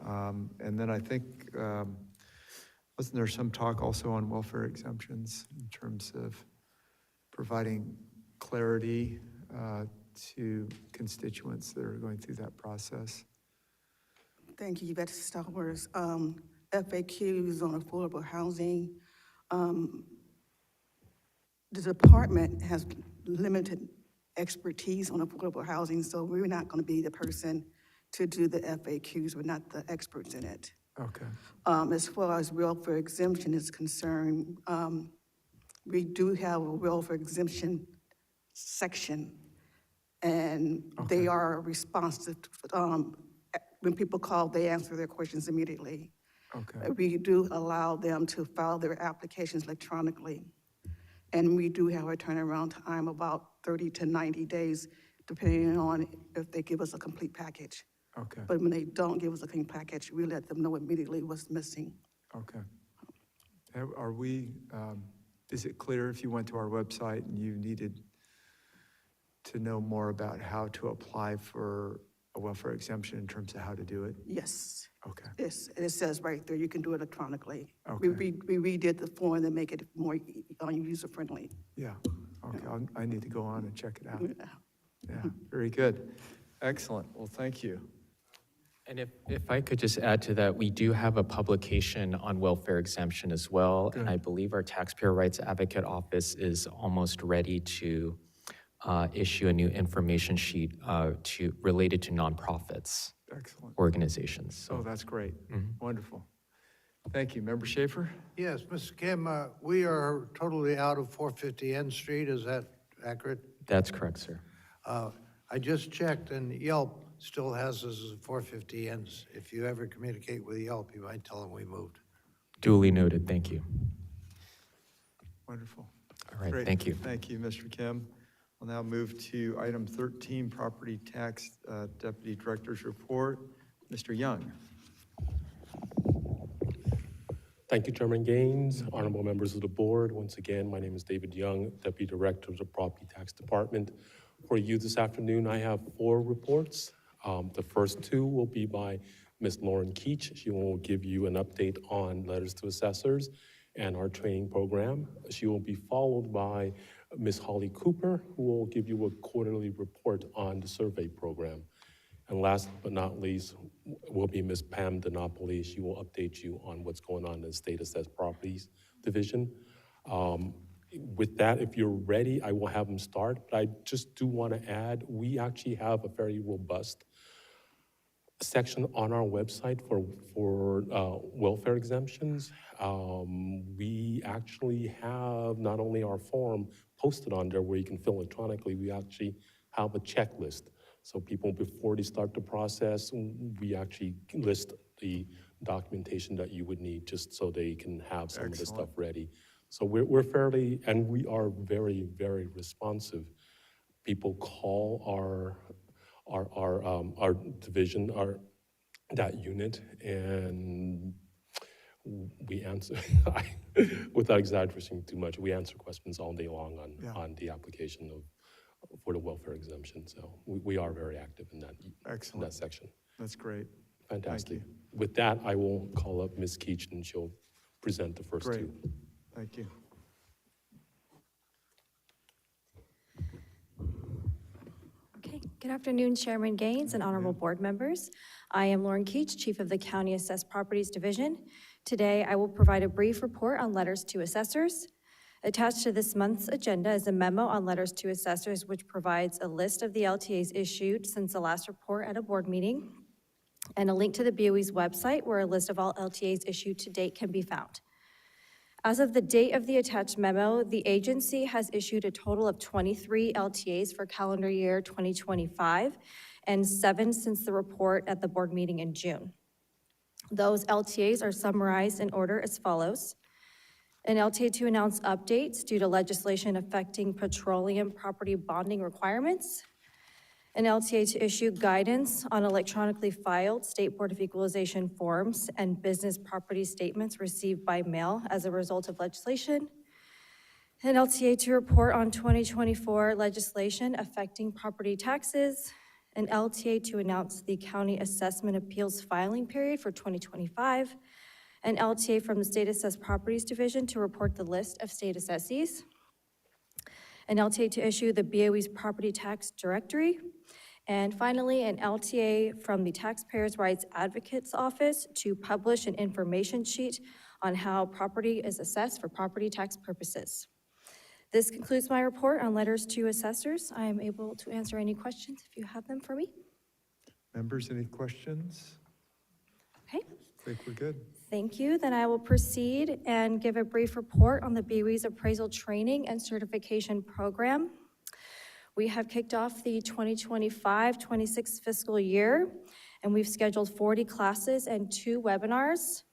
A: And then I think, wasn't there some talk also on welfare exemptions in terms of providing clarity to constituents that are going through that process?
M: Thank you, Yvette Stowers. FAQs on affordable housing. The department has limited expertise on affordable housing, so we're not going to be the person to do the FAQs. We're not the experts in it.
A: Okay.
M: As far as welfare exemption is concerned, we do have a welfare exemption section, and they are responsive. When people call, they answer their questions immediately.
A: Okay.
M: We do allow them to file their applications electronically, and we do have a turnaround time about 30 to 90 days, depending on if they give us a complete package.
A: Okay.
M: But when they don't give us a complete package, we let them know immediately what's missing.
A: Okay. Are we, is it clear if you went to our website and you needed to know more about how to apply for a welfare exemption in terms of how to do it?
M: Yes,
A: Okay,
M: yes, and it says right there, you can do it electronically.
A: Okay.
M: We redid the form to make it more user-friendly.
A: yeah, okay, I need to go on and check it out.
M: Yeah.
A: Yeah, very good. Excellent, well, thank you.
P: And if I could just add to that, we do have a publication on welfare exemption as well. And I believe our Taxpayer Rights Advocate Office is almost ready to issue a new information sheet related to nonprofits.
A: Excellent.
P: Organizations.
A: Oh,
P: So
A: that's great. Wonderful. Thank you. Member Schaefer?
F: Yes, Mr. Kim, we are totally out of 450 N Street, is that accurate?
P: that's correct, sir.
F: I just checked, and Yelp still has us as 450 N's. If you ever communicate with Yelp, you might tell them we moved.
P: Duly noted. Thank you.
A: Wonderful.
P: All right.
A: Great.
P: Thank you.
A: Thank you, Mr. Kim. We'll now move to item 13, Property Tax Deputy Director's Report. Mr. Young.
Q: Thank you, Chairman Gaines, honorable members of the board. Once again, my name is David Young, Deputy Director of the Property Tax Department. For you this afternoon, I have 4 reports. The first 2 will be by Ms. Lauren Keach. She will give you an update on letters to assessors and our training program. She will be followed by Ms. Holly Cooper, who will give you a quarterly report on the survey program. And last but not least will be Ms. Pam DiNapoli. She will update you on what's going on in the State Assessed Properties Division. With that, if you're ready, I will have them start. But I just do want to add, we actually have a very robust section on our website for welfare exemptions. We actually have not only our form posted on there where you can fill electronically, we actually have a checklist. So people, before they start the process, we actually list the documentation that you would need just so they can have some of the stuff ready. So we're fairly, and we are very, very responsive. People call our division, that unit, and we answer, without exaggerating too much, we answer questions all day long on the application for the welfare exemption. So we are very active in that section.
A: That's great.
Q: Fantastic. With that, I will call up Ms. Keach and she'll present the first 2.
A: Thank you.
R: Okay, good afternoon, Chairman Gaines and honorable board members. I am Lauren Keach, Chief of the County Assessed Properties Division. Today, I will provide a brief report on letters to assessors. Attached to this month's agenda is a memo on letters to assessors, which provides a list of the LTAs issued since the last report at a board meeting, and a link to the BOE's website where a list of all LTAs issued to date can be found. As of the date of the attached memo, the agency has issued a total of 23 LTAs for calendar year 2025 and 7 since the report at the board meeting in June. Those LTAs are summarized in order as follows. An LTA to announce updates due to legislation affecting petroleum property bonding requirements. An LTA to issue guidance on electronically filed State Board of Equalization forms and business property statements received by mail as a result of legislation. An LTA to report on 2024 legislation affecting property taxes. An LTA to announce the county assessment appeals filing period for 2025. An LTA from the State Assessed Properties Division to report the list of state assessees. An LTA to issue the BOE's property tax directory. And finally, an LTA from the Taxpayers' Rights Advocates Office to publish an information sheet on how property is assessed for property tax purposes. This concludes my report on letters to assessors. I am able to answer any questions if you have them for me.
A: Members, any questions?
R: Okay.
A: I think we're good.
R: Thank you. Then I will proceed and give a brief report on the BOE's appraisal training and certification program. We have kicked off the 2025-26 fiscal year, and we've scheduled 40 classes and 2 webinars.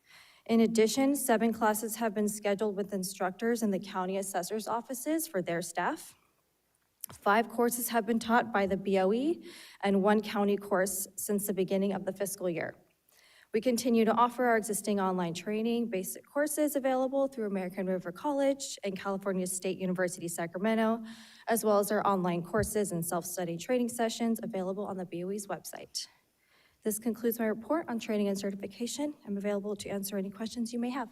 R: In addition, 7 classes have been scheduled with instructors in the county assessors' offices for their staff. 5 courses have been taught by the BOE and 1 county course since the beginning of the fiscal year. We continue to offer our existing online training, basic courses available through American River College and California State University, Sacramento, as well as our online courses and self-study training sessions available on the BOE's website. This concludes my report on training and certification. I'm available to answer any questions you may have.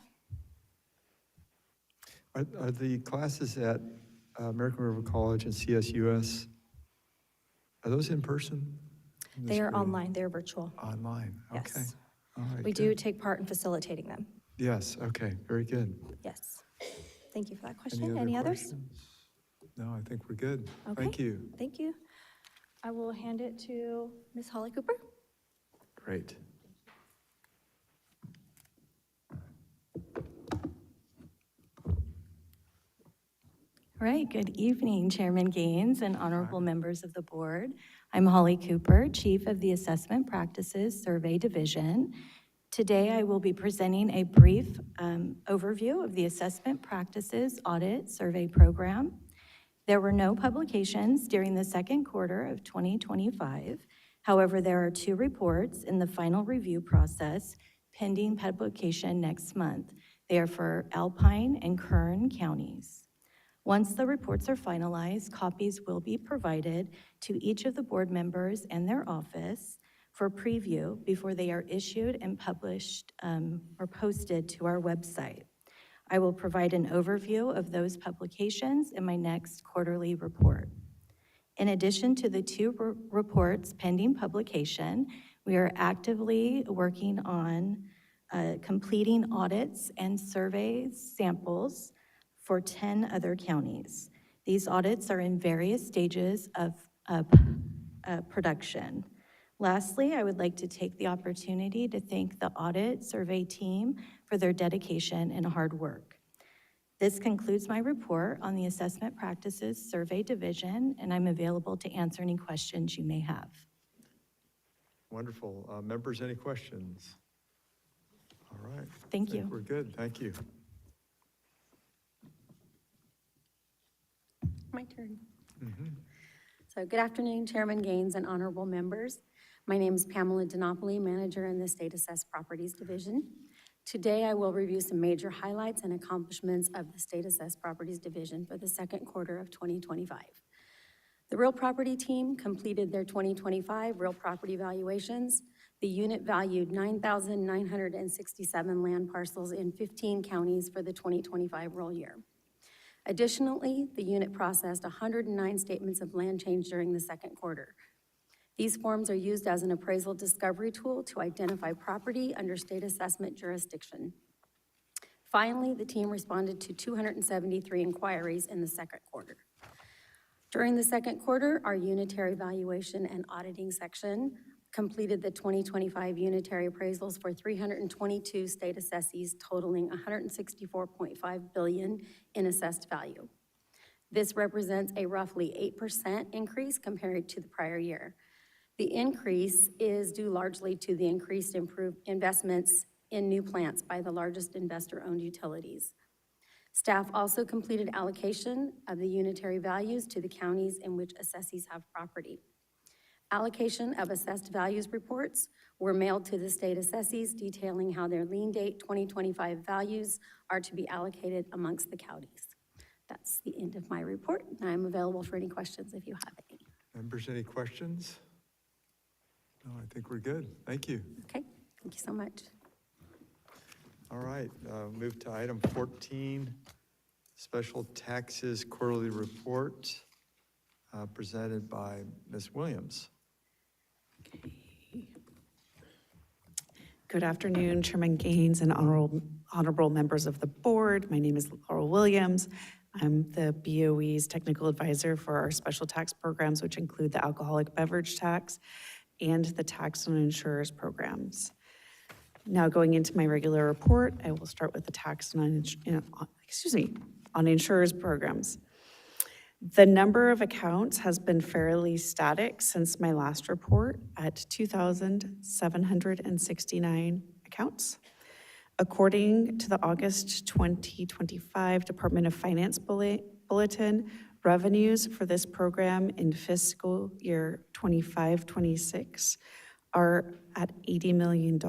A: Are the classes at American River College and CSUS, are those in person?
R: They are online, they're virtual.
A: Online, okay.
R: Yes.
A: All right,
R: We
A: good.
R: do take part in facilitating them.
A: Yes, okay, very good.
R: Yes. Thank you for that question. Any others?
A: Questions? No, I think we're good.
R: Okay.
A: Thank you.
R: Thank you. I will hand it to Ms. Holly Cooper.
A: Great.
S: All right, good evening, Chairman Gaines and honorable members of the board. I'm Holly Cooper, Chief of the Assessment Practices Survey Division. Today, I will be presenting a brief overview of the Assessment Practices Audit Survey Program. There were no publications during the second quarter of 2025. However, there are 2 reports in the final review process pending publication next month. They are for Alpine and Kern counties. Once the reports are finalized, copies will be provided to each of the board members and their office for preview before they are issued and published or posted to our website. I will provide an overview of those publications in my next quarterly report. In addition to the 2 reports pending publication, we are actively working on completing audits and survey samples for 10 other counties. These audits are in various stages of production. Lastly, I would like to take the opportunity to thank the audit survey team for their dedication and hard work. This concludes my report on the Assessment Practices Survey Division, and I'm available to answer any questions you may have.
A: Wonderful. Members, any questions? All right.
S: Thank
A: I think
S: you.
A: we're good. Thank you.
T: My turn. So good afternoon, Chairman Gaines and honorable members. My name is Pamela DiNapoli, manager in the State Assessed Properties Division. Today, I will review some major highlights and accomplishments of the State Assessed Properties Division for the second quarter of 2025. The real property team completed their 2025 real property valuations. The unit valued 9,967 land parcels in 15 counties for the 2025 roll year. Additionally, the unit processed 109 statements of land change during the second quarter. These forms are used as an appraisal discovery tool to identify property under state assessment jurisdiction. Finally, the team responded to 273 inquiries in the second quarter. During the second quarter, our unitary valuation and auditing section completed the 2025 unitary appraisals for 322 state assessees totaling $164.5 billion in assessed value. This represents a roughly 8% increase compared to the prior year. The increase is due largely to the increased investments in new plants by the largest investor-owned utilities. Staff also completed allocation of the unitary values to the counties in which assessees have property. Allocation of assessed values reports were mailed to the state assessees detailing how their lien date 2025 values are to be allocated amongst the counties. That's the end of my report, and I'm available for any questions if you have any.
A: Members, any questions? No, I think we're good. Thank you.
T: Okay, thank you so much.
A: All right, move to item 14, Special Taxes Quarterly Report, presented by Ms. Williams.
U: Good afternoon, Chairman Gaines and honorable members of the board. My name is Laurel Williams. I'm the BOE's technical advisor for our special tax programs, which include the alcoholic beverage tax and the tax on insurers programs. Now going into my regular report, I will start with the tax on insurers programs. The number of accounts has been fairly static since my last report at 2,769 accounts. According to the August 2025 Department of Finance Bulletin, revenues for this program in fiscal year 25-26 are at $80 million,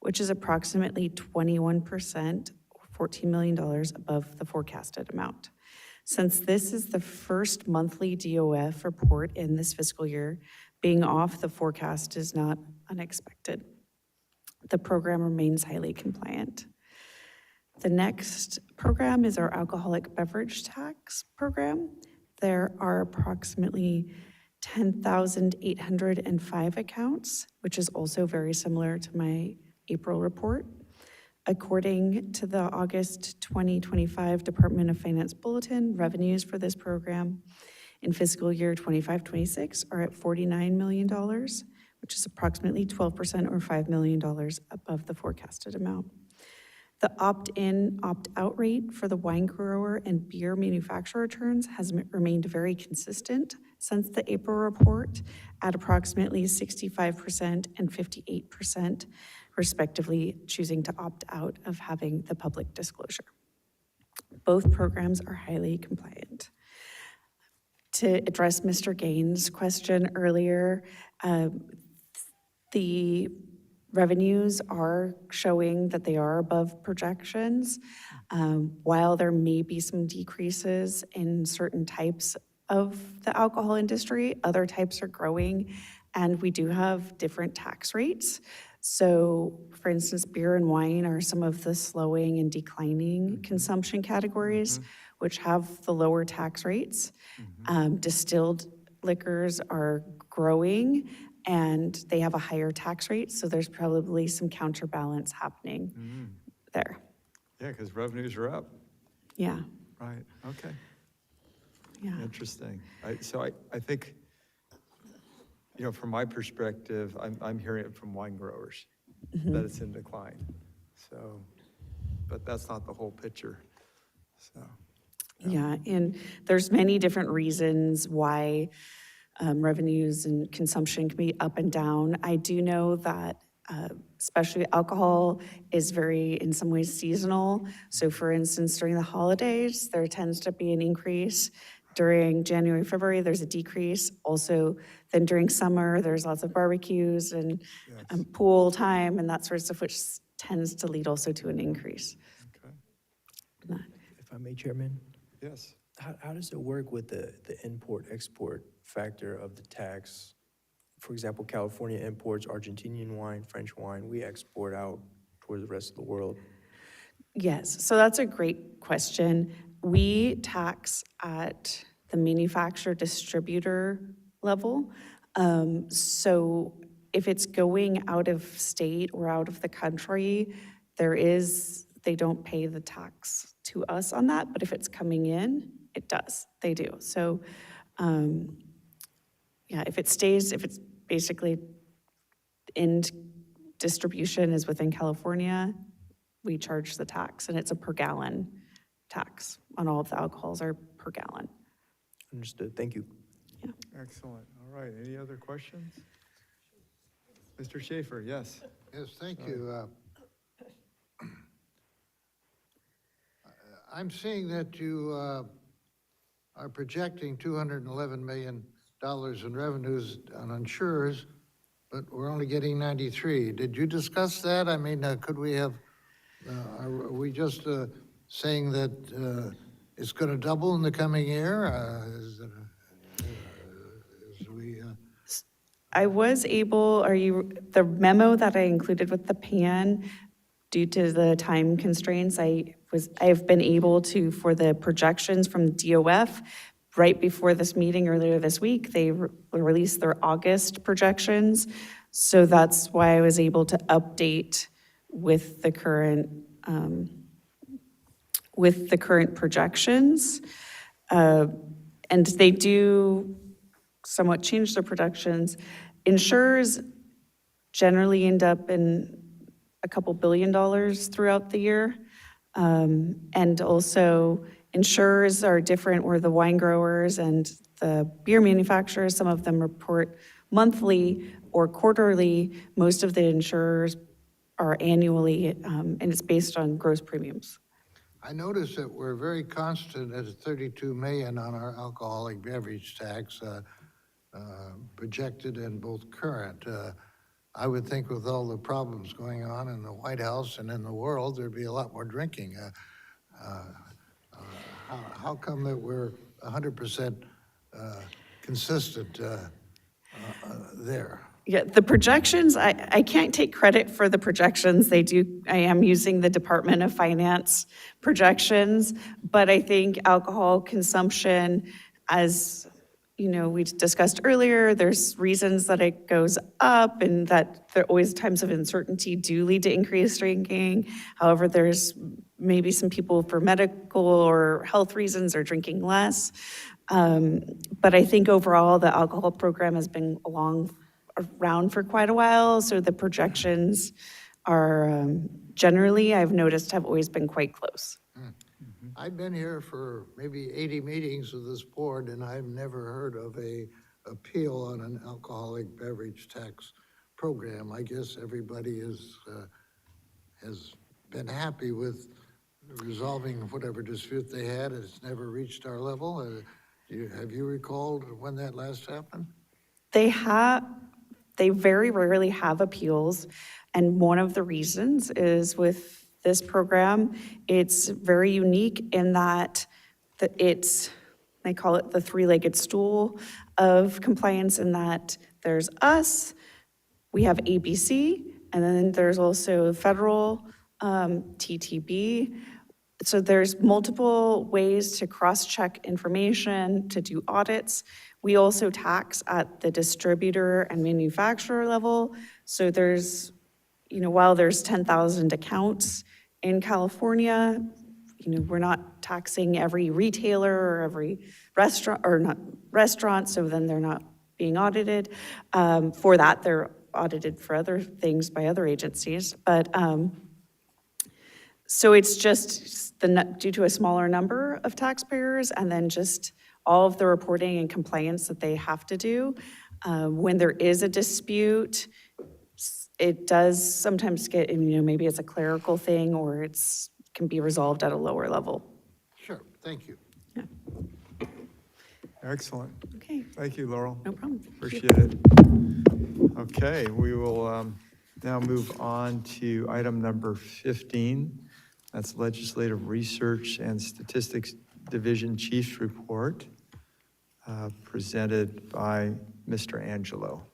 U: which is approximately 21%, or $14 million above the forecasted amount. Since this is the first monthly DOF report in this fiscal year, being off the forecast is not unexpected. The program remains highly compliant. The next program is our alcoholic beverage tax program. There are approximately 10,805 accounts, which is also very similar to my April report. According to the August 2025 Department of Finance Bulletin, revenues for this program in fiscal year 25-26 are at $49 million, which is approximately 12% or $5 million above the forecasted amount. The opt-in, opt-out rate for the wine grower and beer manufacturer returns has remained very consistent since the April report at approximately 65% and 58%, respectively, choosing to opt out of having the public disclosure. Both programs are highly compliant. To address Mr. Gaines' question earlier, the revenues are showing that they are above projections. While there may be some decreases in certain types of the alcohol industry, other types are growing, and we do have different tax rates. So, for instance, beer and wine are some of the slowing and declining consumption categories, which have the lower tax rates. Distilled liquors are growing, and they have a higher tax rate, so there's probably some counterbalance happening there.
A: Yeah, because revenues are up.
U: Yeah.
A: Right, okay.
U: Yeah.
A: Interesting. So I think, from my perspective, I'm hearing it from wine growers, that it's in decline. So, but that's not the whole picture, so.
U: Yeah, and there's many different reasons why revenues and consumption can be up and down. I do know that especially alcohol is very, in some ways, seasonal. So for instance, during the holidays, there tends to be an increase. During January, February, there's a decrease. Also, then during summer, there's lots of barbecues and pool time and that sort of stuff, which tends to lead also to an increase.
A: Okay.
G: If I may, Chairman?
A: Yes.
G: How does it work with the import-export factor of the tax? For example, California imports Argentinian wine, French wine. We export out towards the rest of the world.
U: Yes, so that's a great question. We tax at the manufacturer-distributor level. So if it's going out of state or out of the country, they don't pay the tax to us on that, but if it's coming in, it does, they do. So, if it's basically end distribution is within California, we charge the tax, and it's a per gallon tax on all of the alcohols are per gallon.
G: Understood, thank you.
U: Yeah.
A: Excellent, all right, any other questions? Mr. Schaefer, yes.
F: Yes, thank you. I'm seeing that you are projecting $211 million in revenues on insurers, but we're only getting 93. Did you discuss that? I mean, could we have, are we just saying that it's going to double in the coming year?
U: I was able, the memo that I included with the PAN, due to the time constraints, I've been able to, for the projections from DOF, right before this meeting earlier this week, they released their August projections. So that's why I was able to update with the current projections. And they do somewhat change their projections. Insurers generally end up in a couple $2 billion throughout the year. And also insurers are different, where the wine growers and the beer manufacturers, some of them report monthly or quarterly. Most of the insurers are annually, and it's based on gross premiums.
F: I noticed that we're very constant at $32 million on our alcoholic beverage tax, projected and both current. I would think with all the problems going on in the White House and in the world, there'd be a lot more drinking. How come that we're 100% consistent there?
U: Yeah, the projections, I can't take credit for the projections. I am using the Department of Finance projections, but I think alcohol consumption, as we discussed earlier, there's reasons that it goes up and that there are always times of uncertainty do lead to increased drinking. However, there's maybe some people for medical or health reasons are drinking less. But I think overall, the alcohol program has been around for quite a while, so the projections are generally, I've noticed, have always been quite close.
F: I've been here for maybe 80 meetings of this board, and I've never heard of a appeal on an alcoholic beverage tax program. I guess everybody has been happy with resolving whatever dispute they had. It's never reached our level. Have you recalled when that last happened?
U: They very rarely have appeals, and one of the reasons is with this program, it's very unique in that they call it the three-legged stool of compliance, in that there's us, we have ABC, and then there's also federal TTB. So there's multiple ways to cross-check information, to do audits. We also tax at the distributor and manufacturer level. So there's, while there's 10,000 accounts in California, we're not taxing every retailer or every restaurant, or not restaurant, so then they're not being audited. For that, they're audited for other things by other agencies. But so it's just due to a smaller number of taxpayers, and then just all of the reporting and compliance that they have to do. When there is a dispute, it does sometimes get, maybe it's a clerical thing, or can be resolved at a lower level.
F: Sure, thank you.
A: Excellent.
U: Okay.
A: Thank you, Laurel.
U: No problem.
A: Appreciate it. Okay, we will now move on to item number 15. That's Legislative Research and Statistics Division Chief's Report, presented by Mr. Angelo.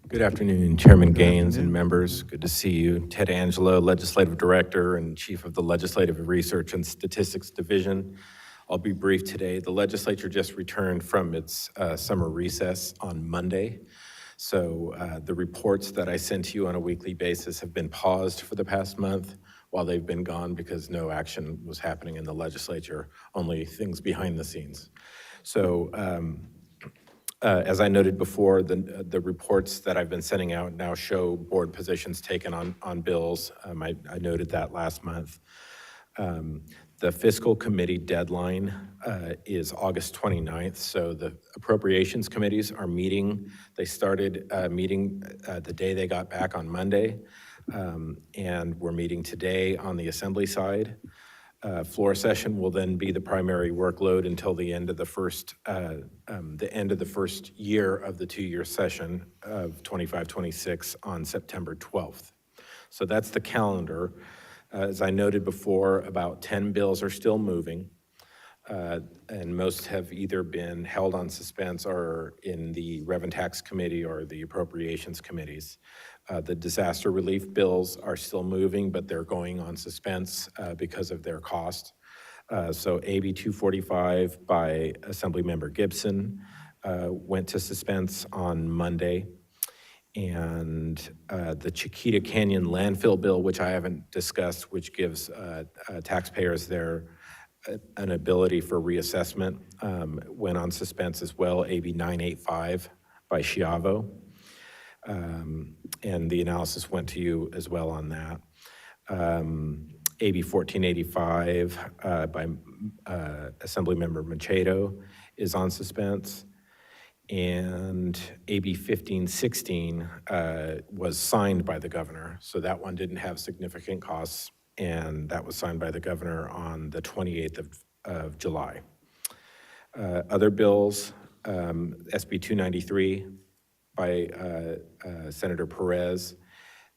E: Good afternoon, Chairman Gaines and members. Good to see you. Ted Angelo, Legislative Director and Chief of the Legislative Research and Statistics Division. I'll be brief today. The legislature just returned from its summer recess on Monday. So the reports that I send to you on a weekly basis have been paused for the past month while they've been gone, because no action was happening in the legislature, only things behind the scenes. So as I noted before, the reports that I've been sending out now show board positions taken on bills. I noted that last month. The fiscal committee deadline is August 29th, so the appropriations committees are meeting. They started meeting the day they got back on Monday, and we're meeting today on the assembly side. Floor session will then be the primary workload until the end of the first year of the two-year session of 25-26 on September 12th. So that's the calendar. As I noted before, about 10 bills are still moving, and most have either been held on suspense or in the Rev and Tax Committee or the Appropriations Committees. The disaster relief bills are still moving, but they're going on suspense because of their cost. So AB 245 by Assemblymember Gibson went to suspense on Monday. And the Chiquita Canyon landfill bill, which I haven't discussed, which gives taxpayers an ability for reassessment, went on suspense as well, AB 985 by Schiavo. And the analysis went to you as well on that. AB 1485 by Assemblymember Machado is on suspense. And AB 1516 was signed by the governor, so that one didn't have significant costs, and that was signed by the governor on the 28th of July. Other bills SB 293 by Senator Perez.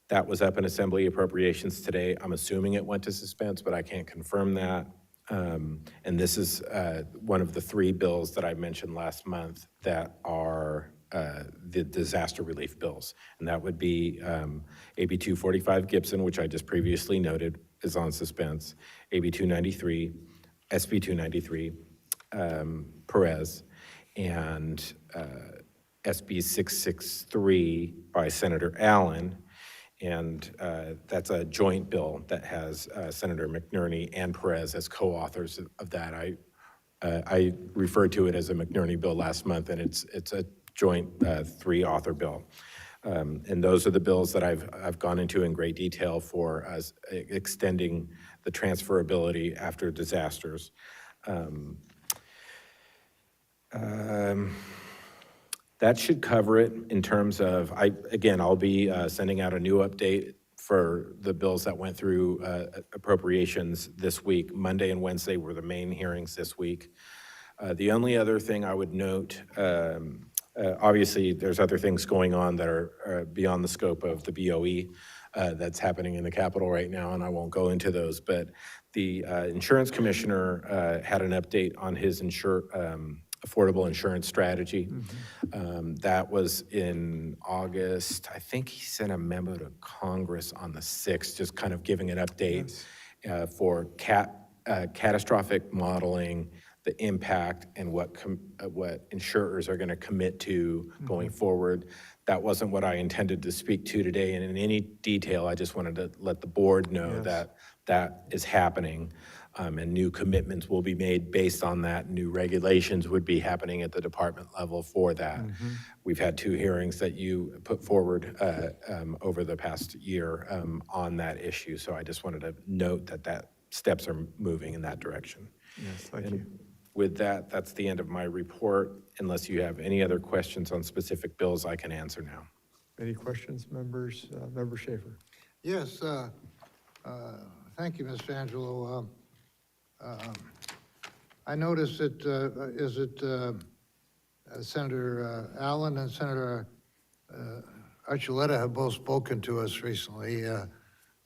E: That was up in Assembly Appropriations today. I'm assuming it went to suspense, but I can't confirm that. And this is one of the three bills that I mentioned last month that are the disaster relief bills. And that would be AB 245 Gibson, which I just previously noted is on suspense, AB 293, SB 293, Perez, and SB 663 by Senator Allen. And that's a joint bill that has Senator McNerney and Perez as co-authors of that. I referred to it as a McNerney bill last month, and it's a joint three-author bill. And those are the bills that I've gone into in great detail for extending the transferability after disasters. That should cover it in terms of, I'll be sending out a new update for the bills that went through appropriations this week. Monday and Wednesday were the main hearings this week. The only other thing I would note, obviously there's other things going on that are beyond the scope of the BOE that's happening in the Capitol right now, and I won't go into those, but the insurance commissioner had an update on his affordable insurance strategy. That was in August. I think he sent a memo to Congress on the 6th, just kind of giving an update for catastrophic modeling, the impact, and what insurers are going to commit to going forward. That wasn't what I intended to speak to today, and in any detail, I just wanted to let the board know that that is happening. And new commitments will be made based on that. New regulations would be happening at the department level for that. We've had 2 hearings that you put forward over the past year on that issue. So I just wanted to note that steps are moving in that direction.
A: Yes, thank you.
E: With that, that's the end of my report. Unless you have any other questions on specific bills, I can answer now.
A: Any questions, members? Member Schaefer.
F: Yes, thank you, Mr. Angelo. I noticed that, Senator Allen and Senator Archuleta have both spoken to us recently, and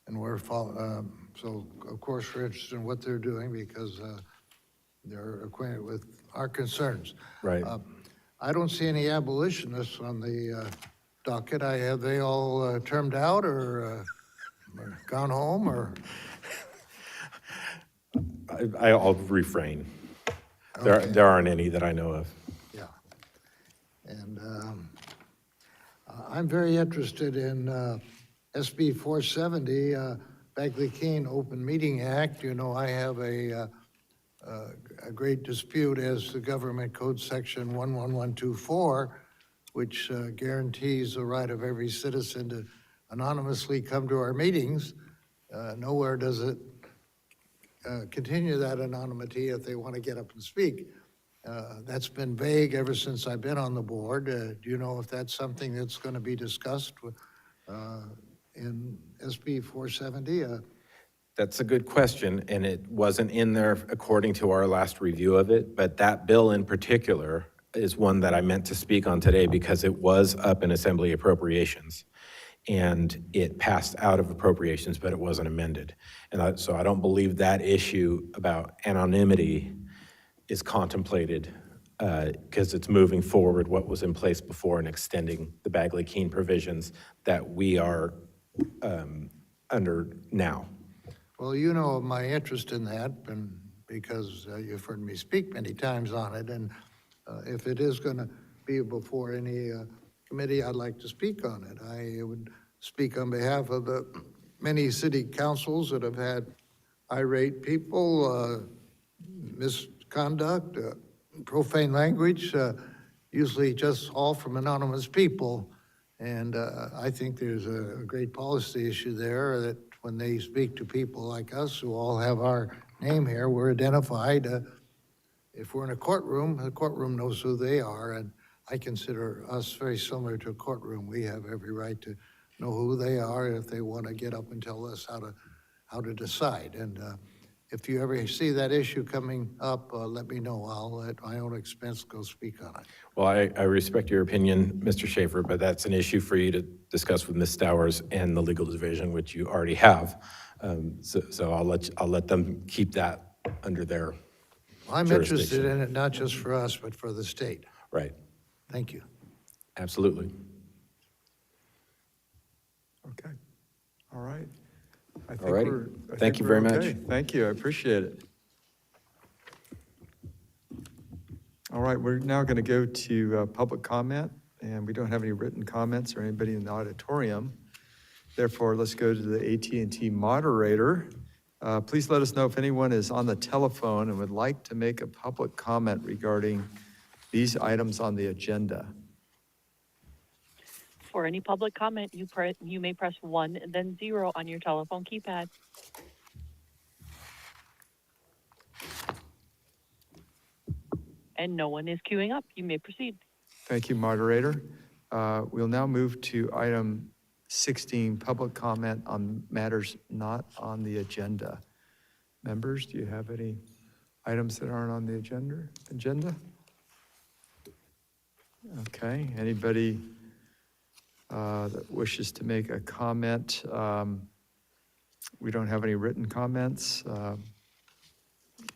F: we're so of course we're interested in what they're doing because they're acquainted with our concerns.
E: Right.
F: I don't see any abolitionists on the docket. Have they all termed out or gone home or?
E: I'll refrain. There aren't any that I know of.
F: Yeah. And I'm very interested in SB 470, Bagley-Keene Open Meeting Act. You know, I have a great dispute as to Government Code Section 11124, which guarantees the right of every citizen to anonymously come to our meetings. Nowhere does it continue that anonymity if they want to get up and speak. That's been vague ever since I've been on the board. Do you know if that's something that's going to be discussed in SB 470?
E: That's a good question, and it wasn't in there according to our last review of it, but that bill in particular is one that I meant to speak on today because it was up in Assembly Appropriations. And it passed out of appropriations, but it wasn't amended. And so I don't believe that issue about anonymity is contemplated because it's moving forward what was in place before and extending the Bagley-Keene provisions that we are under now.
F: Well, you know my interest in that, and because you've heard me speak many times on it, and if it is going to be before any committee, I'd like to speak on it. I would speak on behalf of the many city councils that have had irate people, misconduct, profane language, usually just all from anonymous people. And I think there's a great policy issue there that when they speak to people like us who all have our name here, we're identified. If we're in a courtroom, the courtroom knows who they are, and I consider us very similar to a courtroom. We have every right to know who they are if they want to get up and tell us how to decide. And if you ever see that issue coming up, let me know. I'll at my own expense go speak on it.
E: Well, I respect your opinion, Mr. Schaefer, but that's an issue for you to discuss with Ms. Stowers and the legal division, which you already have. So I'll let them keep that under their
F: I'm interested
E: jurisdiction.
F: in it, not just for us, but for the state.
E: Right,
F: Thank you.
E: absolutely.
A: Okay, all right. I think
E: All righty.
A: we're- I
E: Thank
A: think
E: you
A: we're
E: very much.
A: okay. Thank you, I appreciate it. All right, we're now going to go to public comment, and we don't have any written comments or anybody in the auditorium. Therefore, let's go to the AT&T moderator. Please let us know if anyone is on the telephone and would like to make a public comment regarding these items on the agenda.
L: For any public comment, you may press 1 and then 0 on your telephone keypad. And no one is queuing up. You may proceed.
A: Thank you, moderator. We'll now move to item 16, public comment on matters not on the agenda. Members, do you have any items that aren't on the agenda? Okay, anybody that wishes to make a comment? We don't have any written comments.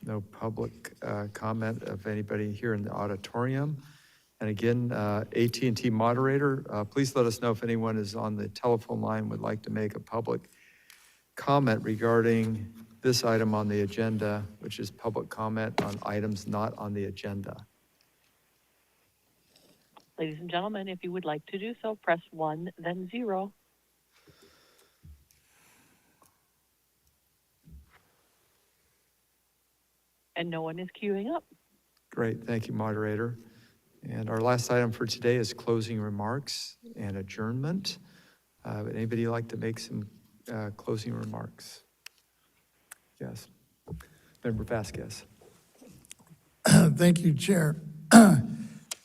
A: No public comment of anybody here in the auditorium. And again, AT&T moderator, please let us know if anyone is on the telephone line would like to make a public comment regarding this item on the agenda, which is public comment on items not on the agenda.
L: Ladies and gentlemen, if you would like to do so, press 1, then 0. And no one is queuing up.
A: Great, thank you, moderator. And our last item for today is closing remarks and adjournment. Would anybody like to make some closing remarks? Yes. Member Vasquez.
B: Thank you, Chair.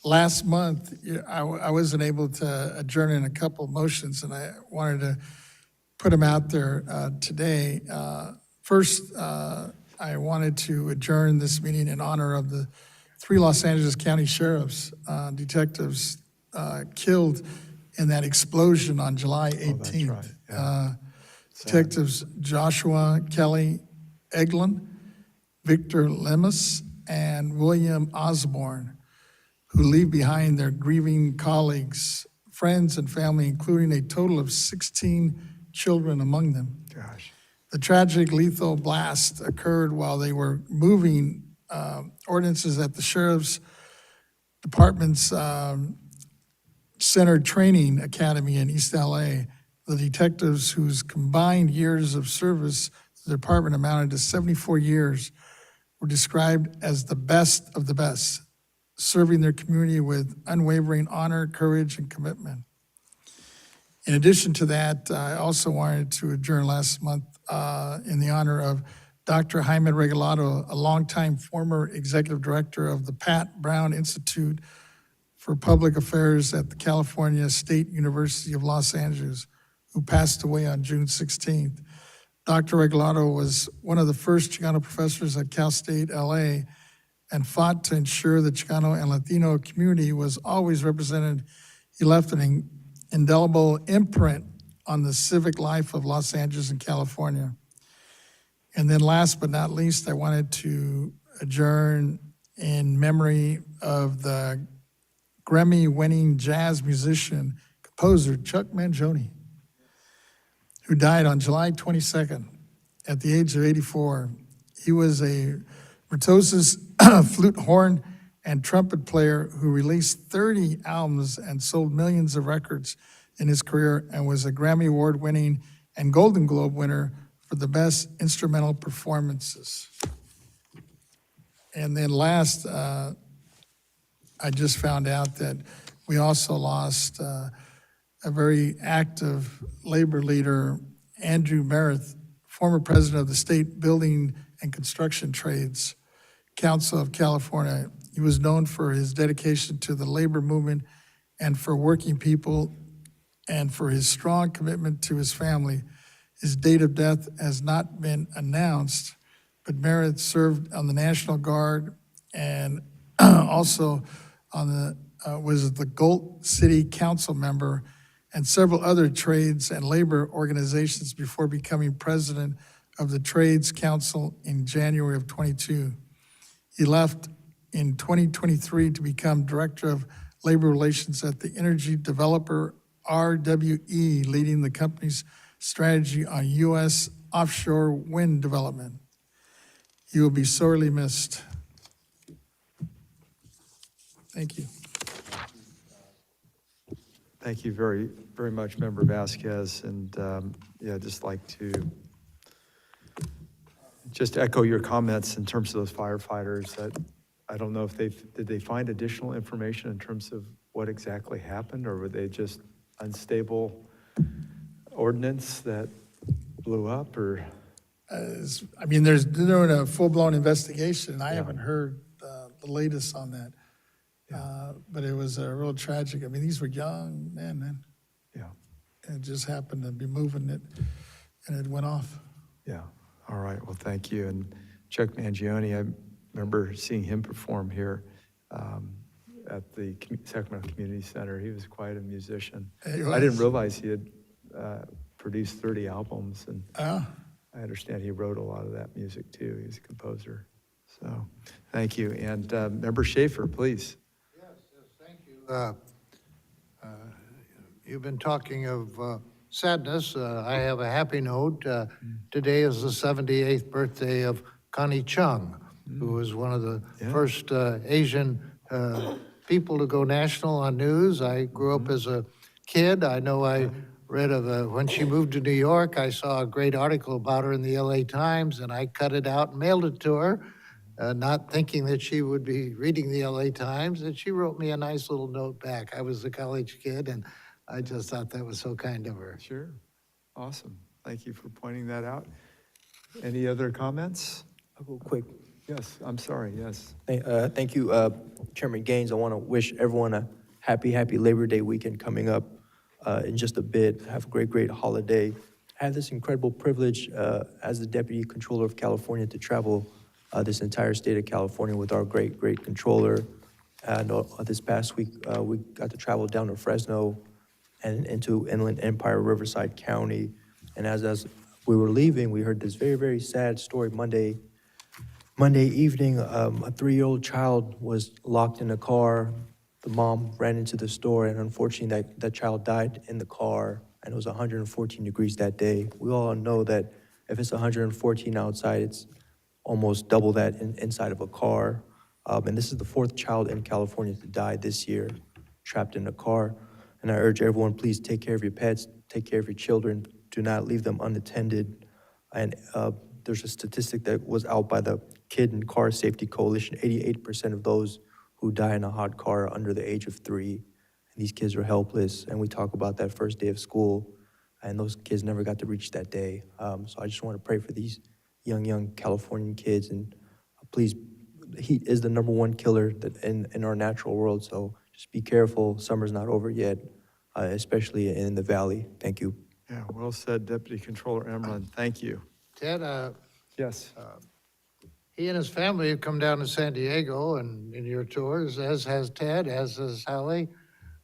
B: Last month, I wasn't able to adjourn in a couple of motions, and I wanted to put them out there today. First, I wanted to adjourn this meeting in honor of the 3 Los Angeles County sheriffs, detectives killed in that explosion on July 18th.
A: right, yeah.
B: Detectives Joshua Kelly Eglin, Victor Lemus, and William Osborne, who leave behind their grieving colleagues, friends, and family, including a total of 16 children among them.
A: Gosh.
B: The tragic lethal blast occurred while they were moving ordinances at the Sheriff's Department's Center Training Academy in East LA. The detectives whose combined years of service to the department amounted to 74 years were described as the best of the best, serving their community with unwavering honor, courage, and commitment. In addition to that, I also wanted to adjourn last month in the honor of Dr. Jaime Regalado, a longtime former executive director of the Pat Brown Institute for Public Affairs at the California State University of Los Angeles, who passed away on June 16th. Dr. Regalado was one of the first Chicano professors at Cal State LA and fought to ensure the Chicano and Latino community was always represented. He left an indelible imprint on the civic life of Los Angeles and California. And then last but not least, I wanted to adjourn in memory of the Grammy-winning jazz musician, composer Chuck Mangione, who died on July 22nd at the age of 84. He was a virtuoso flute, horn, and trumpet player who released 30 albums and sold millions of records in his career, and was a Grammy Award-winning and Golden Globe winner for the best instrumental performances. And then last, I just found out that we also lost a very active labor leader, Andrew Merritt, former president of the State Building and Construction Trades Council of California. He was known for his dedication to the labor movement and for working people, and for his strong commitment to his family. His date of death has not been announced, but Merritt served on the National Guard and also on was the Gold City Council member and several other trades and labor organizations before becoming president of the Trades Council in January of 22. He left in 2023 to become Director of Labor Relations at the energy developer RWE, leading the company's strategy on U.S. offshore wind development. He will be sorely missed. Thank you.
A: Thank you very, very much, Member Vasquez. And yeah, I'd just like to just echo your comments in terms of those firefighters. That I don't know if did they find additional information in terms of what exactly happened, or were they just unstable ordnance that blew up, or?
B: I mean, they're doing a full-blown investigation. I haven't heard the latest on that. But it was a real tragic. I mean, these were young men, man.
A: Yeah.
B: And it just happened to be moving it, and it went off.
A: Yeah. All right. Well, thank you. And Chuck Mangione, I remember seeing him perform here at the Sacramento Community Center. He was quite a musician. I didn't realize he had produced 30 albums, and I understand he wrote a lot of that music too. He's a composer. So, thank you. And Member Schaefer, please.
F: You've been talking of sadness. I have a happy note. Today is the 78th birthday of Connie Chung, who was one of the first Asian people to go national on news. I grew up as a kid. I know I read of when she moved to New York, I saw a great article about her in the LA Times, and I cut it out and mailed it to her. Not thinking that she would be reading the LA Times, and she wrote me a nice little note back. I was a college kid, and I just thought that was so kind of her.
A: Sure. Awesome. Thank you for pointing that out. Any other comments?
G: I'll go quick.
A: Yes, I'm sorry, yes.
G: Thank you, Chairman Gaines. I want to wish everyone a happy Labor Day weekend coming up in just a bit. Have a great holiday. I have this incredible privilege as the Deputy Controller of California to travel this entire state of California with our great controller. And this past week, we got to travel down to Fresno and into Inland Empire, Riverside County. And as we were leaving, we heard this very sad story Monday evening. A 3-year-old child was locked in a car. The mom ran into the store, and unfortunately, that child died in the car, and it was 114 degrees that day. We all know that if it's 114 outside, it's almost double that inside of a car. And this is the 4th child in California to die this year, trapped in a car. And I urge everyone, please take care of your pets, take care of your children. Do not leave them unattended. And there's a statistic that was out by the Kid and Car Safety Coalition. 88% of those who die in a hot car are under the age of 3. And these kids are helpless. And we talk about that first day of school, and those kids never got to reach that day. So I just want to pray for these young Californian kids. And please, heat is the #1 killer in our natural world. So just be careful. Summer's not over yet, especially in the valley. Thank you.
A: Yeah, well said, Deputy Controller Emron. Thank you.
F: Ted,
A: yes.
F: He and his family have come down to San Diego and in your tours, as has Ted, as has Hallie,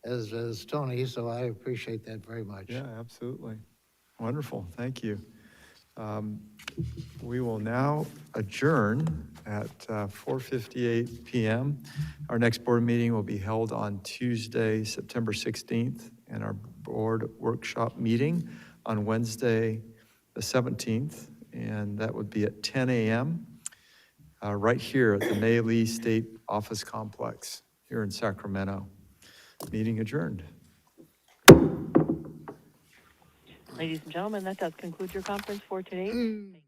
F: as has Tony. So I appreciate that very much.
A: Yeah, absolutely. Wonderful. Thank you. We will now adjourn at 4:58 p.m. Our next board meeting will be held on Tuesday, September 16th, and our board workshop meeting on Wednesday, the 17th, and that would be at 10 a.m. Right here at the May Lee State Office Complex here in Sacramento. Meeting adjourned.
L: Ladies and gentlemen, that does conclude your conference for today.